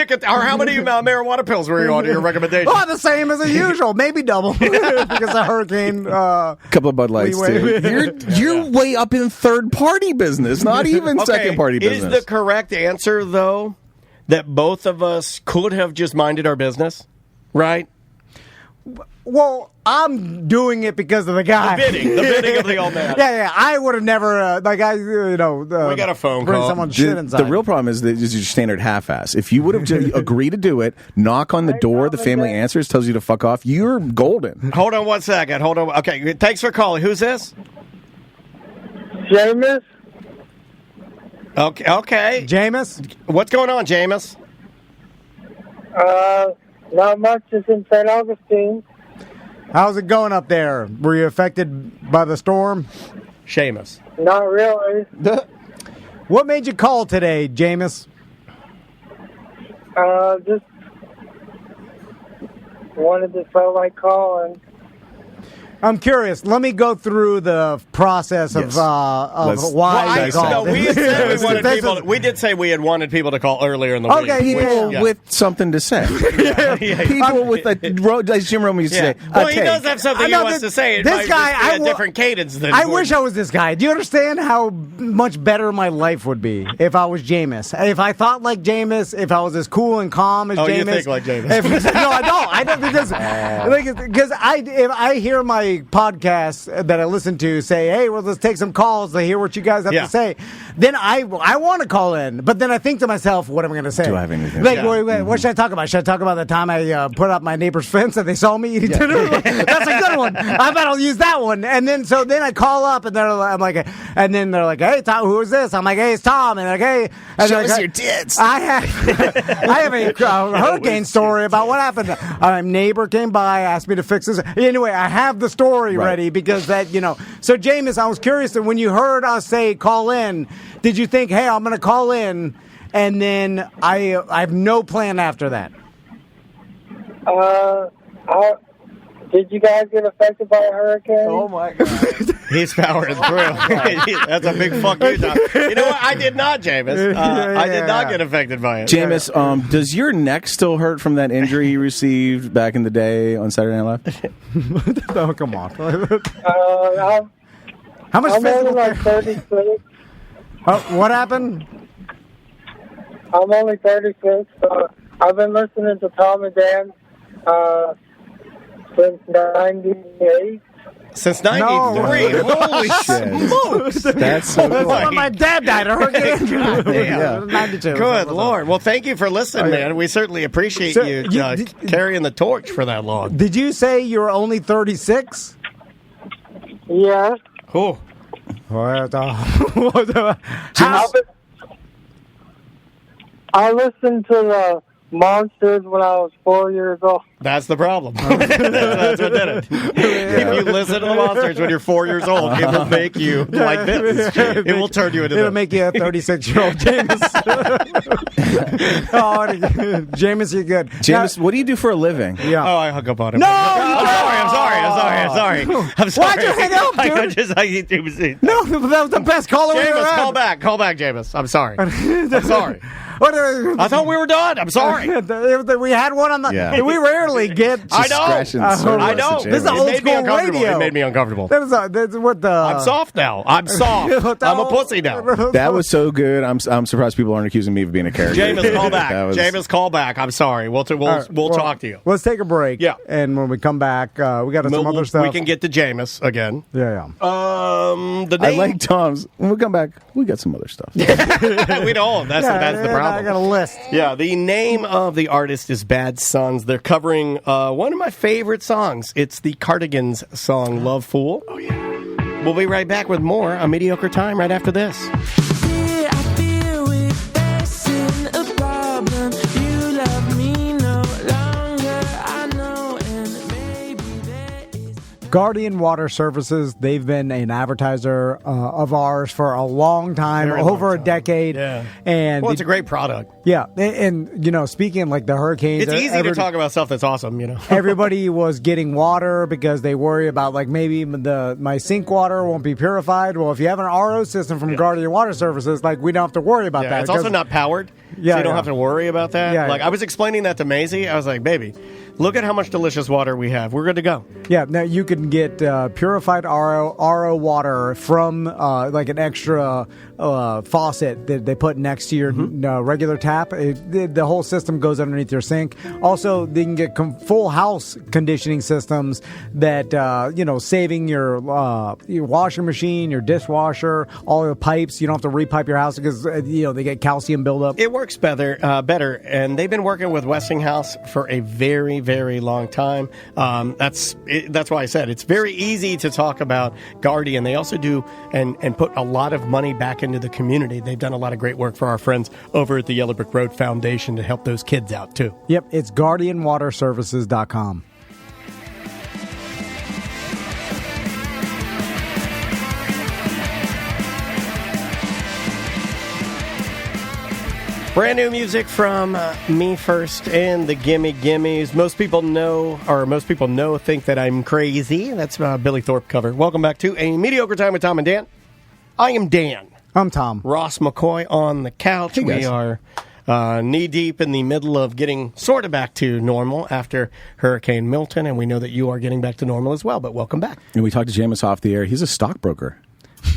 [SPEAKER 1] marijuana pills were you on your recommendation?
[SPEAKER 2] Oh, the same as usual. Maybe double because of hurricane.
[SPEAKER 6] Couple of Bud Lights too. You're way up in third party business, not even second party business.
[SPEAKER 1] Is the correct answer though that both of us could have just minded our business, right?
[SPEAKER 2] Well, I'm doing it because of the guy.
[SPEAKER 1] The bidding of the old man.
[SPEAKER 2] Yeah. I would have never, we got
[SPEAKER 1] a phone
[SPEAKER 2] bring
[SPEAKER 1] call.
[SPEAKER 2] Someone's shit inside.
[SPEAKER 6] The real problem is that it's your standard half-ass. If you would have just agreed to do it, knock on the door, the family answers, tells you to fuck off, you're golden.
[SPEAKER 1] Hold on 1 second. Hold on. Okay, thanks for calling. Who's this?
[SPEAKER 8] Jameis.
[SPEAKER 1] Okay.
[SPEAKER 2] Jameis?
[SPEAKER 1] What's going on, Jameis?
[SPEAKER 8] Not much. Just in St. Augustine.
[SPEAKER 2] How's it going up there? Were you affected by the storm?
[SPEAKER 1] Seamus.
[SPEAKER 8] Not really.
[SPEAKER 2] What made you call today, Jameis?
[SPEAKER 8] Just felt like calling.
[SPEAKER 2] I'm curious. Let me go through the process of why you called.
[SPEAKER 1] We did say we had wanted people to call earlier in the week.
[SPEAKER 2] Okay,
[SPEAKER 6] people with something to say. People with as Jim Rome used to say.
[SPEAKER 1] Well, he does have something he wants to say.
[SPEAKER 2] This guy,
[SPEAKER 1] I a different cadence than.
[SPEAKER 2] I wish I was this guy. Do you understand how much better my life would be if I was Jameis? If I thought like Jameis, if I was as cool and calm as Jameis.
[SPEAKER 1] You think like Jameis?
[SPEAKER 2] No, I don't. I don't because if I hear my podcasts that I listen to say, hey, well, let's take some calls to hear what you guys have to say, then I want to call in. But then I think to myself, what am I going to say?
[SPEAKER 6] Do I have anything?
[SPEAKER 2] What should I talk about? Should I talk about the time I put up my neighbor's fence and they saw me eating dinner? That's a good one. I bet I'll use that one. And then I call up and I'm like, and then they're like, hey, Tom, who is this? I'm like, hey, it's Tom. And they're like, hey,
[SPEAKER 6] show us your tits.
[SPEAKER 2] I have a hurricane story about what happened. A neighbor came by, asked me to fix this. Anyway, I have the story ready because that, So, Jameis, I was curious that when you heard us say call in, did you think, hey, I'm going to call in, and then I have no plan after that?
[SPEAKER 8] Did you guys get affected by a hurricane?
[SPEAKER 2] Oh, my God.
[SPEAKER 1] He's powering through. That's a big fuck you, Tom. You know what? I did not, Jameis. I did not get affected by it.
[SPEAKER 6] Jameis, does your neck still hurt from that injury you received back in the day on Saturday Night Live?
[SPEAKER 2] Oh, come on.
[SPEAKER 8] How
[SPEAKER 2] much
[SPEAKER 8] I'm only like 36.
[SPEAKER 2] What happened?
[SPEAKER 8] I'm only 36. I've been listening to Tom and Dan since 98.
[SPEAKER 1] Since 93. Holy smokes.
[SPEAKER 6] That's so cool.
[SPEAKER 2] When my dad died of hurricane.
[SPEAKER 1] Yeah.
[SPEAKER 2] 92.
[SPEAKER 1] Good Lord. Well, thank you for listening, man. We certainly appreciate
[SPEAKER 2] So,
[SPEAKER 1] you
[SPEAKER 2] you-
[SPEAKER 1] carrying the torch for that long.
[SPEAKER 2] Did you say you were only 36?
[SPEAKER 8] Yeah.
[SPEAKER 1] Oh.
[SPEAKER 2] What
[SPEAKER 8] I listened to the Monsters when I was 4 years old.
[SPEAKER 1] That's the problem. That's what did it. If you listen to the Monsters when you're 4 years old, it will make you like this. It will turn you into
[SPEAKER 2] It'll
[SPEAKER 1] this.
[SPEAKER 2] make you a 36-year-old Jameis. Jameis, you're good.
[SPEAKER 6] Jameis, what do you do for a living?
[SPEAKER 2] Yeah.
[SPEAKER 1] Oh, I hung up on him.
[SPEAKER 2] No!
[SPEAKER 1] I'm sorry. I'm sorry.
[SPEAKER 2] Why'd you hang up, dude?
[SPEAKER 1] No,
[SPEAKER 2] that was the best caller we ever
[SPEAKER 1] Jameis,
[SPEAKER 2] had.
[SPEAKER 1] call back, Jameis. I'm sorry. I'm sorry.
[SPEAKER 2] What,
[SPEAKER 1] I thought we were done. I'm sorry.
[SPEAKER 2] We had one on the.
[SPEAKER 6] Yeah.
[SPEAKER 2] We rarely get.
[SPEAKER 1] I know.
[SPEAKER 6] Scratching the surface
[SPEAKER 1] I know.
[SPEAKER 6] of
[SPEAKER 2] This is
[SPEAKER 6] Jameis.
[SPEAKER 2] old
[SPEAKER 1] It made me
[SPEAKER 2] school
[SPEAKER 1] uncomfortable.
[SPEAKER 2] radio.
[SPEAKER 1] It made me uncomfortable.
[SPEAKER 2] That's what the.
[SPEAKER 1] I'm soft now. I'm soft. I'm a pussy now.
[SPEAKER 6] That was so good. I'm surprised people aren't accusing me of being a character.
[SPEAKER 1] Jameis, call back.
[SPEAKER 6] That was-
[SPEAKER 1] Jameis, call back. I'm sorry. We'll talk to you.
[SPEAKER 2] Let's take a break.
[SPEAKER 1] Yeah.
[SPEAKER 2] And when we come back, we got some other stuff.
[SPEAKER 1] We can get to Jameis again.
[SPEAKER 2] Yeah.
[SPEAKER 1] The
[SPEAKER 6] I
[SPEAKER 1] name.
[SPEAKER 6] like Tom's. When we come back, we got some other stuff.
[SPEAKER 1] we don't. That's the problem.
[SPEAKER 2] I got a list.
[SPEAKER 1] Yeah, the name of the artist is Bad Sons. They're covering one of my favorite songs. It's the Cardigans song, Love Fool. Oh, yeah. We'll be right back with more on Mediocre Time right after this.
[SPEAKER 2] Guardian Water Services, they've been an advertiser of ours for a long time,
[SPEAKER 1] Very long
[SPEAKER 2] over
[SPEAKER 1] time.
[SPEAKER 2] a decade.
[SPEAKER 1] Yeah.
[SPEAKER 2] And
[SPEAKER 1] Well, it's a great product.
[SPEAKER 2] yeah, and speaking like the hurricanes,
[SPEAKER 1] It's easy to talk about stuff that's awesome,
[SPEAKER 2] everybody was getting water because they worry about like maybe my sink water won't be purified. Well, if you have an RO system from Guardian Water Services, like we don't have to worry about
[SPEAKER 1] Yeah,
[SPEAKER 2] that.
[SPEAKER 1] it's also
[SPEAKER 2] 'cause-
[SPEAKER 1] not powered,
[SPEAKER 2] Yeah,
[SPEAKER 1] so you don't
[SPEAKER 2] yeah.
[SPEAKER 1] have to worry about that.
[SPEAKER 2] Yeah,
[SPEAKER 1] like
[SPEAKER 2] yeah.
[SPEAKER 1] I was explaining that to Maisie. I was like, baby, look at how much delicious water we have. We're good to go.
[SPEAKER 2] Yeah, now you can get purified RO water from like an extra faucet that they put next to your regular tap. The whole system goes underneath your sink. Also, they can get full house conditioning systems that saving your washing machine, your dishwasher, all your pipes. You don't have to repipe your house because they get calcium buildup.
[SPEAKER 1] It works better, and they've been working with Westinghouse for a very, very long time. That's why I said it's very easy to talk about Guardian. They also do and put a lot of money back into the community. They've done a lot of great work for our friends over at the Yellow Brick Road Foundation to help those kids out too.
[SPEAKER 2] Yep, it's GuardianWaterServices.com.
[SPEAKER 1] Brand new music from Me First and the Gimme Gimmes. Most people think that I'm crazy. That's a Billy Thorpe cover. Welcome back to A Mediocre Time with Tom and Dan. I am Dan.
[SPEAKER 2] I'm Tom.
[SPEAKER 1] Ross McCoy on the couch.
[SPEAKER 6] Hey, guys.
[SPEAKER 1] We are knee-deep in the middle of getting sort of back to normal after Hurricane Milton, and we know that you are getting back to normal as well, but welcome back.
[SPEAKER 6] And we talked to Jameis off the air. He's a stockbroker.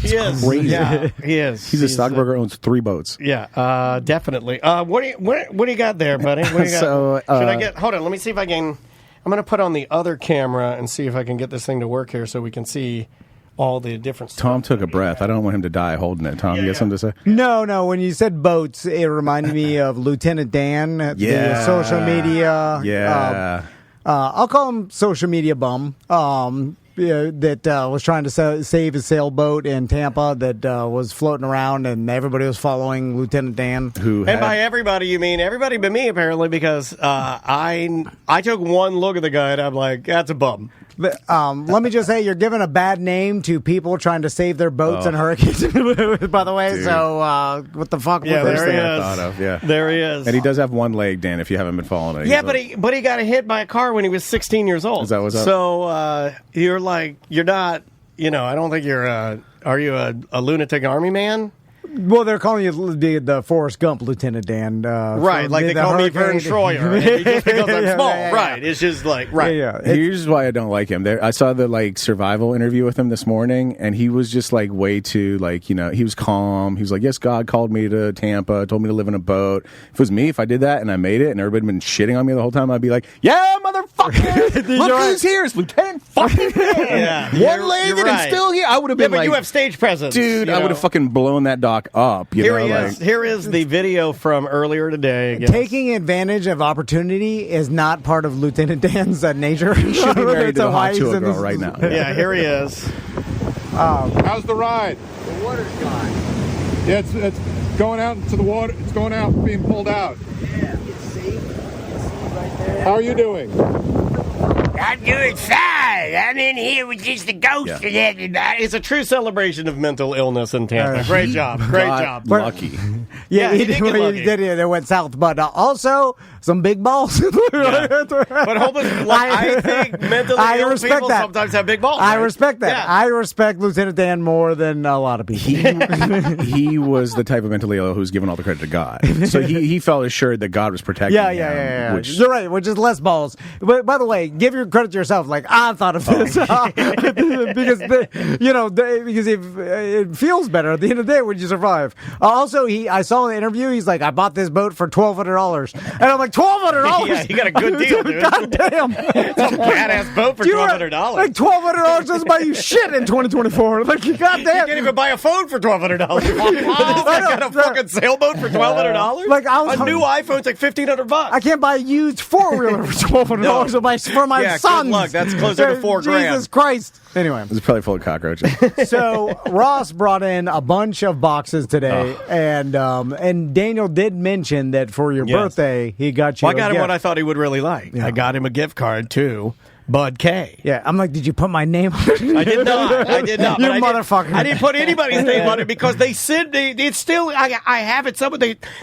[SPEAKER 1] He is.
[SPEAKER 6] crazy.
[SPEAKER 1] Yeah, he is.
[SPEAKER 6] He's a stockbroker, owns 3 boats.
[SPEAKER 1] Yeah, definitely. What do you got there, buddy? What do you got?
[SPEAKER 6] So,
[SPEAKER 1] Should I get? Hold on. Let me see if I can. I'm going to put on the other camera and see if I can get this thing to work here, so we can see all the different stuff.
[SPEAKER 6] Tom took a breath. I don't want him to die holding it. Tom, you got something to say?
[SPEAKER 2] No. When you said boats, it reminded me of Lieutenant Dan.
[SPEAKER 6] Yeah.
[SPEAKER 2] The social media.
[SPEAKER 6] Yeah.
[SPEAKER 2] I'll call him social media bum. That was trying to save his sailboat in Tampa that was floating around, and everybody was following Lieutenant Dan.
[SPEAKER 6] Who
[SPEAKER 1] And by everybody, you mean everybody but me, apparently, because I took one look at the guy and I'm like, that's a bum.
[SPEAKER 2] Let me just say, you're giving a bad name to people trying to save their boats in hurricanes, by the way.
[SPEAKER 6] Dude.
[SPEAKER 2] So, what the fuck?
[SPEAKER 1] Yeah,
[SPEAKER 2] was
[SPEAKER 1] there
[SPEAKER 2] this
[SPEAKER 1] he
[SPEAKER 2] thing?
[SPEAKER 1] is.
[SPEAKER 6] I thought of, yeah.
[SPEAKER 1] There he is.
[SPEAKER 6] And he does have one leg, Dan, if you haven't been following it.
[SPEAKER 1] Yeah,
[SPEAKER 6] He's
[SPEAKER 1] but he got hit by a car when he was 16 years old.
[SPEAKER 6] Is that what's up?
[SPEAKER 1] So you're not, I don't think are you a lunatic army man?
[SPEAKER 2] Well, they're calling you the Forrest Gump, Lieutenant Dan.
[SPEAKER 1] Right, like they call me Vern Troyer. Just because I'm small. Right. It's just like, right.
[SPEAKER 2] Yeah.
[SPEAKER 6] Here's why I don't like him. I saw the like survival interview with him this morning, and he was just like way too like, you know, he was calm. He was like, yes, God called me to Tampa, told me to live in a boat. If it was me, if I did that and I made it, and everybody had been shitting on me the whole time, I'd be like, yeah, motherfucker, look who's here, it's Lieutenant fucking Dan. One-legged and still here. I would have been
[SPEAKER 1] but
[SPEAKER 6] like,
[SPEAKER 1] you have stage presence,
[SPEAKER 6] dude. I would have fucking blown that dock up. You know, like,
[SPEAKER 1] Here is the video from earlier today.
[SPEAKER 2] Taking advantage of opportunity is not part of Lieutenant Dan's nature.
[SPEAKER 6] He should be married to a hot Chua girl right now.
[SPEAKER 1] Yeah, here he is.
[SPEAKER 9] How's the ride?
[SPEAKER 2] The water's gone.
[SPEAKER 9] Yeah, it's going out into the water. It's going out, being pulled out.
[SPEAKER 2] Yeah, it's safe. You can see right there.
[SPEAKER 9] How are you doing?
[SPEAKER 1] I'm doing fine. I'm in here with just the ghost and everybody. It's a true celebration of mental illness in Tampa. Great job. Great job.
[SPEAKER 6] Lucky.
[SPEAKER 2] Yeah,
[SPEAKER 1] he did get lucky.
[SPEAKER 2] They went south, but also some big balls.
[SPEAKER 1] But hold on, I think mentally ill people sometimes have big balls.
[SPEAKER 2] I
[SPEAKER 1] right?
[SPEAKER 2] respect that.
[SPEAKER 1] Yeah.
[SPEAKER 2] I respect Lieutenant Dan more than a lot of people.
[SPEAKER 6] He was the type of mentally ill who's given all the credit to God. So he felt assured that God was protecting him.
[SPEAKER 2] Yeah.
[SPEAKER 6] Which,
[SPEAKER 2] You're right, which is less balls. But by the way, give your credit to yourself. Like, I thought of this. because it feels better at the end of the day when you survive. Also, I saw in the interview, he's like, I bought this boat for $1,200. And I'm like, $1,200?
[SPEAKER 1] Yeah, you got a good deal, dude.
[SPEAKER 2] God damn.
[SPEAKER 1] It's a badass boat for $1,200.
[SPEAKER 2] Like, $1,200 doesn't buy you shit in 2024. Like, you goddamn.
[SPEAKER 1] You can't even buy a phone for $1,200. I got a fucking sailboat for $1,200.
[SPEAKER 2] Like,
[SPEAKER 1] a new iPhone's like $1,500.
[SPEAKER 2] I can't buy a used four-wheeler for $1,200 for my son.
[SPEAKER 1] Good luck. That's closer to $4,000.
[SPEAKER 2] Jesus Christ. Anyway.
[SPEAKER 6] It's probably full of cockroaches.
[SPEAKER 2] So Ross brought in a bunch of boxes today, and Daniel did mention that for your birthday, he got you
[SPEAKER 1] I got him what I thought he would really like.
[SPEAKER 2] Yeah.
[SPEAKER 1] I got him a gift card to Bud K.
[SPEAKER 2] Yeah, I'm like, did you put my name on it?
[SPEAKER 1] I did not.
[SPEAKER 2] You motherfucker.
[SPEAKER 1] I didn't put anybody's name on it because they said it's still. I have it.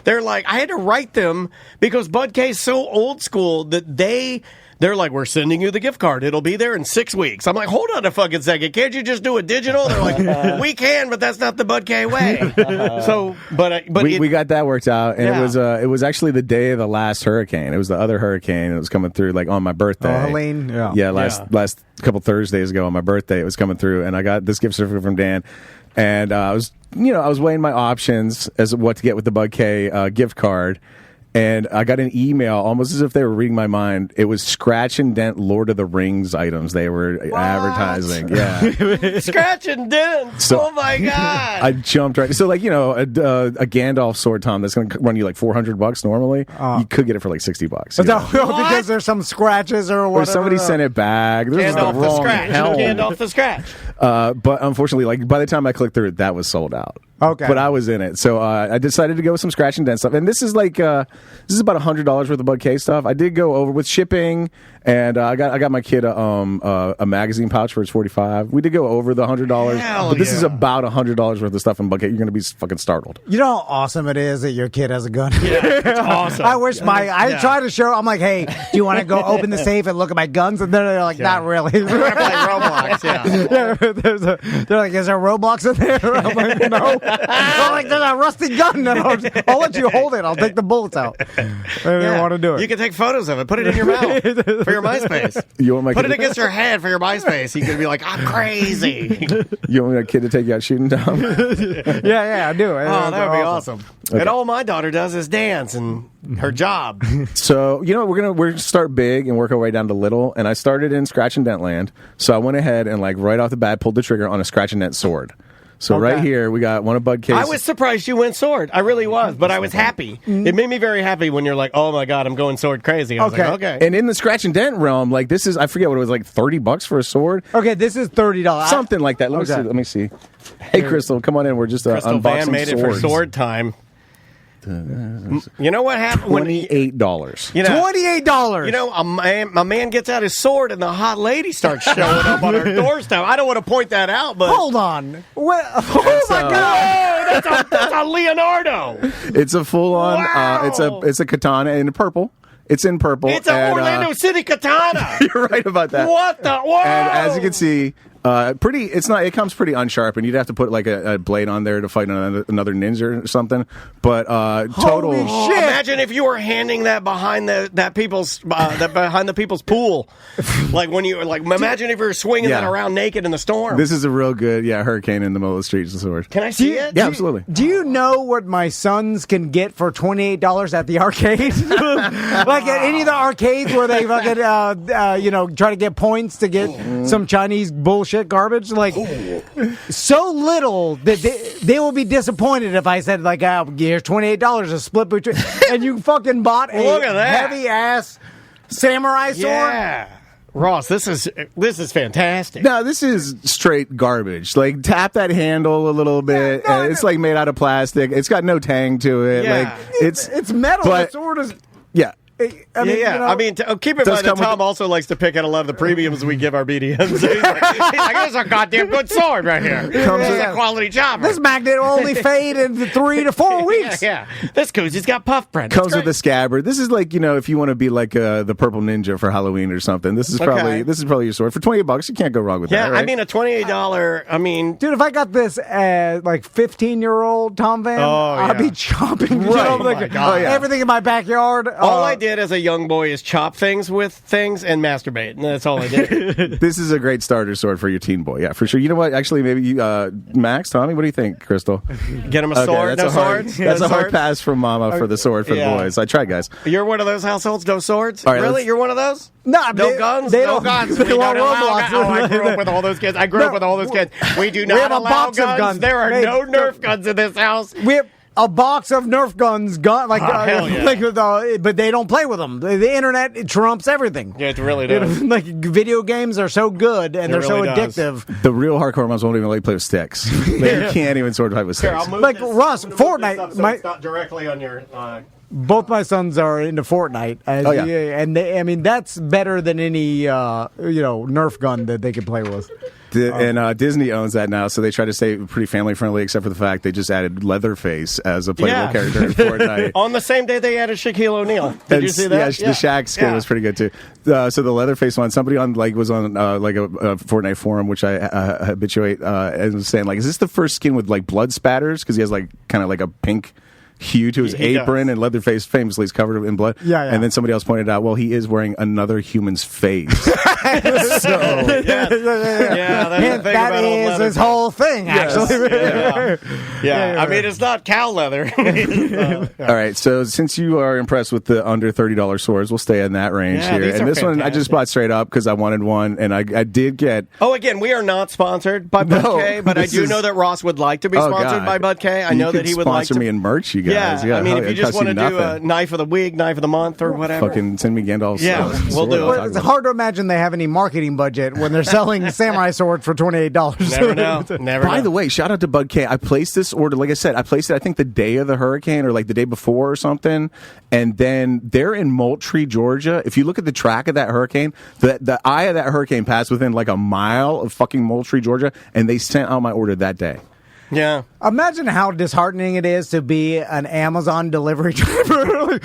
[SPEAKER 1] They're like, I had to write them because Bud K is so old school that they're like, we're sending you the gift card. It'll be there in 6 weeks. I'm like, hold on a fucking second. Can't you just do it digital? They're like, we can, but that's not the Bud K way. So,
[SPEAKER 6] we got that worked out, and it was actually the day of the last hurricane. It was the other hurrine. It was coming through like on my birthday.
[SPEAKER 2] Helene.
[SPEAKER 6] Yeah. Last couple Thursdays ago on my birthday, it was coming through, and I got this gift certificate from Dan, and I was weighing my options as what to get with the Bud K gift card. And I got an email, almost as if they were reading my mind. It was scratch and dent Lord of the Rings items they were advertising. Yeah,
[SPEAKER 1] scratch and dent.
[SPEAKER 6] So,
[SPEAKER 1] oh my god!
[SPEAKER 6] I jumped right. So, like, a Gandalf sword, Tom, that's going to run you like $400 normally. You could get it for like $60.
[SPEAKER 2] Because there's some scratches or whatever.
[SPEAKER 6] Or somebody sent it back.
[SPEAKER 1] Gandalf the scratch. Gandalf the scratch.
[SPEAKER 6] But unfortunately, like by the time I clicked through it, that was sold out.
[SPEAKER 2] Okay.
[SPEAKER 6] But I was in it. So I decided to go with some scratch and dent stuff. And this is like this is about $100 worth of Bud K stuff. I did go over with shipping, and I got my kid a magazine pouch for his 45. We did go over the $100. But this is about $100 worth of stuff in Bud K. You're going to be fucking startled.
[SPEAKER 2] You know how awesome it is that your kid has a gun?
[SPEAKER 1] Yeah, it's awesome.
[SPEAKER 2] I wish I try to show, I'm like, hey, do you want to go open the safe and look at my guns? And they're like, not really.
[SPEAKER 1] We're going to play Roblox,
[SPEAKER 2] They're like, is there Roblox in there? I'm like, no. I'm like, there's a rusty gun. I'll let you hold it. I'll take the bullets out. I didn't want to do it.
[SPEAKER 1] You can take photos of it. Put it in your mouth for your MySpace.
[SPEAKER 6] You want my
[SPEAKER 1] Put it against your head for your MySpace. You can be like, I'm crazy.
[SPEAKER 6] You want my kid to take you out shooting, Tom?
[SPEAKER 2] Yeah, I do.
[SPEAKER 1] Oh, that would be awesome. Okay. And all my daughter does is dance and her job.
[SPEAKER 6] So, we're gonna start big and work our way down to little. And I started in scratch and dent land. So I went ahead and like right off the bat pulled the trigger on a scratch and dent sword. So right here, we got one of Bud K's.
[SPEAKER 1] I was surprised you went sword. I really was, but I was happy. It made me very happy when you're like, oh my God, I'm going sword crazy. I was like, okay.
[SPEAKER 6] And in the scratch and dent realm, like this is, I forget what it was, like $30 for a sword?
[SPEAKER 2] Okay, this is $30.
[SPEAKER 6] Something like that. Let me see. Hey, Crystal, come on in. We're just
[SPEAKER 1] Crystal
[SPEAKER 6] unboxing
[SPEAKER 1] Van made
[SPEAKER 6] swords.
[SPEAKER 1] it for sword time. You know what happened?
[SPEAKER 6] $28.
[SPEAKER 2] $28.
[SPEAKER 1] A man gets out his sword and the hot lady starts showing up on her doorstep. I don't want to point that out, but
[SPEAKER 2] hold on. Oh my God!
[SPEAKER 1] That's a Leonardo.
[SPEAKER 6] It's a full on.
[SPEAKER 1] Wow.
[SPEAKER 6] It's a katana in purple. It's in purple.
[SPEAKER 1] It's an Orlando City katana.
[SPEAKER 6] You're right about that.
[SPEAKER 1] What the? Whoa!
[SPEAKER 6] And as you can see, Pretty. It's not. It comes pretty unsharpened. You'd have to put like a blade on there to fight another ninja or something. But total.
[SPEAKER 1] Holy shit! Imagine if you were handing that behind that people's behind the people's pool, like when you like. Imagine if you were swinging that around naked in the storm.
[SPEAKER 6] This is a real good hurricane in the middle of the street sword.
[SPEAKER 1] Can I see it?
[SPEAKER 6] Yeah, absolutely.
[SPEAKER 2] Do you know what my sons can get for $28 at the arcade? Like at any of the arcades where they fucking try to get points to get some Chinese bullshit garbage, like so little that they will be disappointed if I said like, here's $28 a split between, and you fucking bought a
[SPEAKER 1] Look at that.
[SPEAKER 2] heavy ass samurai sword.
[SPEAKER 1] Yeah. Ross, this is fantastic.
[SPEAKER 6] No, this is straight garbage. Like, tap that handle a little bit. It's like made out of plastic. It's got no tang to it.
[SPEAKER 1] Yeah.
[SPEAKER 6] Like it's
[SPEAKER 2] metal.
[SPEAKER 6] But,
[SPEAKER 2] the sword is.
[SPEAKER 6] Yeah.
[SPEAKER 2] I mean,
[SPEAKER 1] I mean, keep in mind that Tom also likes to pick out a lot of the premiums we give our BDMs. So he's like, this is a goddamn good sword right here. This is a quality chopper.
[SPEAKER 2] This magnet will only fade in 3 to 4 weeks.
[SPEAKER 1] Yeah. This koozy's got puff print.
[SPEAKER 6] Comes with a scabbard. This is like, if you want to be like the purple ninja for Halloween or something. This is probably your sword for $20. You can't go wrong with that.
[SPEAKER 1] Yeah,
[SPEAKER 6] right?
[SPEAKER 1] I mean a $28. I mean,
[SPEAKER 2] dude, if I got this as like 15-year-old Tom Van, I'd be chopping
[SPEAKER 1] my God.
[SPEAKER 2] everything in my backyard.
[SPEAKER 1] All I did as a young boy is chop things with things and masturbate, and that's all I did.
[SPEAKER 6] This is a great starter sword for your teen boy. Yeah, for sure. You know what? Actually, maybe Max, Tommy, what do you think, Crystal?
[SPEAKER 1] Get him a sword.
[SPEAKER 6] That's
[SPEAKER 1] no
[SPEAKER 6] hard,
[SPEAKER 1] swords.
[SPEAKER 6] That's a hard pass from Mama for the sword for the boys. I tried, guys.
[SPEAKER 1] You're one of those households, no swords.
[SPEAKER 6] All right,
[SPEAKER 1] really? You're one of those?
[SPEAKER 2] No
[SPEAKER 1] guns.
[SPEAKER 2] They
[SPEAKER 1] no
[SPEAKER 2] don't,
[SPEAKER 1] guns.
[SPEAKER 2] They
[SPEAKER 1] We don't
[SPEAKER 2] want
[SPEAKER 1] allow
[SPEAKER 2] Roblox.
[SPEAKER 1] guns. Oh, I grew up with all those kids. We do not
[SPEAKER 2] have a
[SPEAKER 1] allow
[SPEAKER 2] box of
[SPEAKER 1] guns.
[SPEAKER 2] guns.
[SPEAKER 1] There are
[SPEAKER 2] Hey,
[SPEAKER 1] no Nerf guns in this house.
[SPEAKER 2] We have a box of Nerf guns,
[SPEAKER 1] hell yeah.
[SPEAKER 2] but they don't play with them. The internet trumps everything.
[SPEAKER 1] Yeah, it really does.
[SPEAKER 2] Like video games are so good and they're so
[SPEAKER 1] really does.
[SPEAKER 2] addictive.
[SPEAKER 6] The real hardcore moms won't even let you play with sticks. They can't even sword fight with sticks.
[SPEAKER 1] Here, I'll move
[SPEAKER 2] Like
[SPEAKER 1] this.
[SPEAKER 2] Ross,
[SPEAKER 1] I'm gonna move
[SPEAKER 2] Fortnite,
[SPEAKER 1] this up so it's not directly on your.
[SPEAKER 2] Both my sons are into Fortnite, and that's better than any Nerf gun that they can play with.
[SPEAKER 6] And Disney owns that now, so they try to stay pretty family friendly, except for the fact they just added Leatherface as a playable character in Fortnite.
[SPEAKER 1] On the same day they added Shaquille O'Neal. Did you see that?
[SPEAKER 6] Yeah, the Shaq skin was pretty good too. So the Leatherface one, somebody was on a Fortnite forum, which I habituate, and was saying like, is this the first skin with like blood spatters? Because he has like kind of like a pink hue to his apron,
[SPEAKER 1] does.
[SPEAKER 6] and Leatherface famously is covered in blood.
[SPEAKER 2] Yeah.
[SPEAKER 6] And then somebody else pointed out, well, he is wearing another human's face. So
[SPEAKER 1] that's the thing
[SPEAKER 2] that
[SPEAKER 1] about old
[SPEAKER 2] is
[SPEAKER 1] leather.
[SPEAKER 2] his whole thing, actually.
[SPEAKER 1] Yeah. I mean, it's not cow leather.
[SPEAKER 6] All right, so since you are impressed with the under $30 swords, we'll stay in that range
[SPEAKER 1] Yeah,
[SPEAKER 6] here.
[SPEAKER 1] these
[SPEAKER 6] And
[SPEAKER 1] are
[SPEAKER 6] this one I just bought straight up because I wanted one, and I did get.
[SPEAKER 1] Oh, again, we are not sponsored by Bud K, but I do know that Ross would like to be sponsored by Bud K. I know that he would like to
[SPEAKER 6] sponsor me in merch, you guys.
[SPEAKER 1] Yeah, I mean, if you just want to do a
[SPEAKER 6] nothing.
[SPEAKER 1] knife of the week, knife of the month, or whatever.
[SPEAKER 6] Fucking send me Gandalf's.
[SPEAKER 1] Yeah, we'll
[SPEAKER 6] sword.
[SPEAKER 1] do it.
[SPEAKER 2] Well, it's hard to imagine they have any marketing budget when they're selling samurai swords for $28.
[SPEAKER 1] Never know. Never
[SPEAKER 6] By
[SPEAKER 1] know.
[SPEAKER 6] the way, shout out to Bud K. I placed this order, like I said, I placed it, I think, the day of the hurricane or like the day before or something. And then they're in Moultrie, Georgia. If you look at the track of that hurricane, the eye of that hurricane passed within like a mile of fucking Moultrie, Georgia. And they sent out my order that day.
[SPEAKER 1] Yeah.
[SPEAKER 2] Imagine how disheartening it is to be an Amazon delivery driver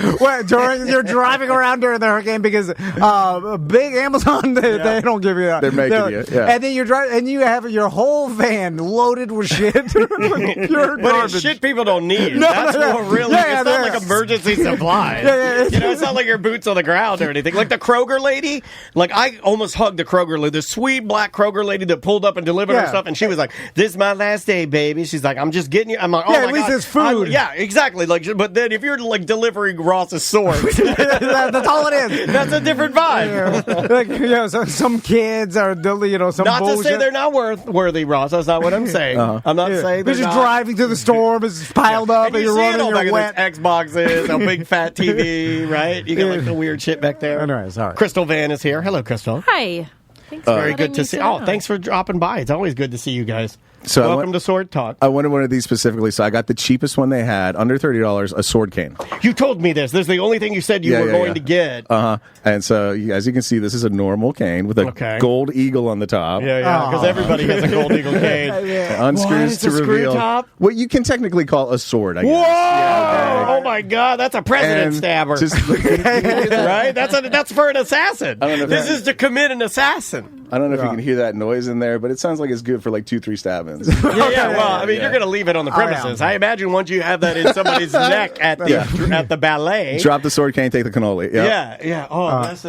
[SPEAKER 2] you're driving around during the hurricane because big Amazon they don't give you that.
[SPEAKER 6] They're making you, yeah.
[SPEAKER 2] And then you're driving and you have your whole van loaded with shit. Pure
[SPEAKER 1] But
[SPEAKER 2] garbage.
[SPEAKER 1] it's shit people don't need.
[SPEAKER 2] No,
[SPEAKER 1] That's
[SPEAKER 2] no,
[SPEAKER 1] what really.
[SPEAKER 2] yeah,
[SPEAKER 1] it's not
[SPEAKER 2] yeah.
[SPEAKER 1] like emergency supplies. It's not like your boots on the ground or anything. Like the Kroger lady. Like I almost hugged the Kroger lady, the sweet black Kroger lady that pulled up and delivered her stuff, and she was like, "This is my last day, baby." She's like, "I'm just getting you." I'm like, "Oh my
[SPEAKER 2] at least
[SPEAKER 1] God.
[SPEAKER 2] it's food.
[SPEAKER 1] Yeah, exactly. Like, but then if you're like delivering Ross's sword,
[SPEAKER 2] That's all it is.
[SPEAKER 1] that's a different vibe.
[SPEAKER 2] Like, some kids are, some
[SPEAKER 1] Not
[SPEAKER 2] bullshit.
[SPEAKER 1] to say they're not worthy, Ross. That's not what I'm saying. I'm not saying
[SPEAKER 2] They're
[SPEAKER 1] they're
[SPEAKER 2] just
[SPEAKER 1] not.
[SPEAKER 2] driving through the storm. It's piled up,
[SPEAKER 1] And
[SPEAKER 2] and
[SPEAKER 1] you
[SPEAKER 2] you're
[SPEAKER 1] see it
[SPEAKER 2] running.
[SPEAKER 1] all back
[SPEAKER 2] You're
[SPEAKER 1] in
[SPEAKER 2] wet.
[SPEAKER 1] those Xboxes, a big fat TV, right? You got like the weird shit back there.
[SPEAKER 2] Anyway, sorry.
[SPEAKER 1] Crystal Van is here. Hello, Crystal.
[SPEAKER 10] Hi. Thanks for
[SPEAKER 1] Very
[SPEAKER 10] letting
[SPEAKER 1] good to
[SPEAKER 10] me
[SPEAKER 1] see.
[SPEAKER 10] sit
[SPEAKER 1] Oh,
[SPEAKER 10] down.
[SPEAKER 1] thanks for dropping by. It's always good to see you guys.
[SPEAKER 6] So
[SPEAKER 1] welcome to Sword Talk.
[SPEAKER 6] I wanted one of these specifically, so I got the cheapest one they had, under $30, a sword cane.
[SPEAKER 1] You told me this. This is the only thing you said you were going to get.
[SPEAKER 6] And so, as you can see, this is a normal cane with a gold eagle on the top.
[SPEAKER 1] Yeah, because everybody has a gold eagle cane.
[SPEAKER 6] Unscrews
[SPEAKER 1] What?
[SPEAKER 6] to
[SPEAKER 1] It's a screw
[SPEAKER 6] reveal
[SPEAKER 1] top?
[SPEAKER 6] what you can technically call a sword, I
[SPEAKER 1] Whoa!
[SPEAKER 6] guess.
[SPEAKER 1] Oh my God, that's a president
[SPEAKER 6] And
[SPEAKER 1] stabber,
[SPEAKER 6] just-
[SPEAKER 1] right? That's for an assassin.
[SPEAKER 6] I don't know if
[SPEAKER 1] This
[SPEAKER 6] that-
[SPEAKER 1] is to commit an assassin. assassin.
[SPEAKER 6] I don't know if you can hear that noise in there, but it sounds like it's good for like 2-3 stabbings.
[SPEAKER 1] Yeah. Well, I mean, you're going to leave it on the premises. I imagine once you have that in somebody's neck at the ballet.
[SPEAKER 6] Drop the sword, can't take the cannoli. Yep.
[SPEAKER 1] Yeah. Oh, it's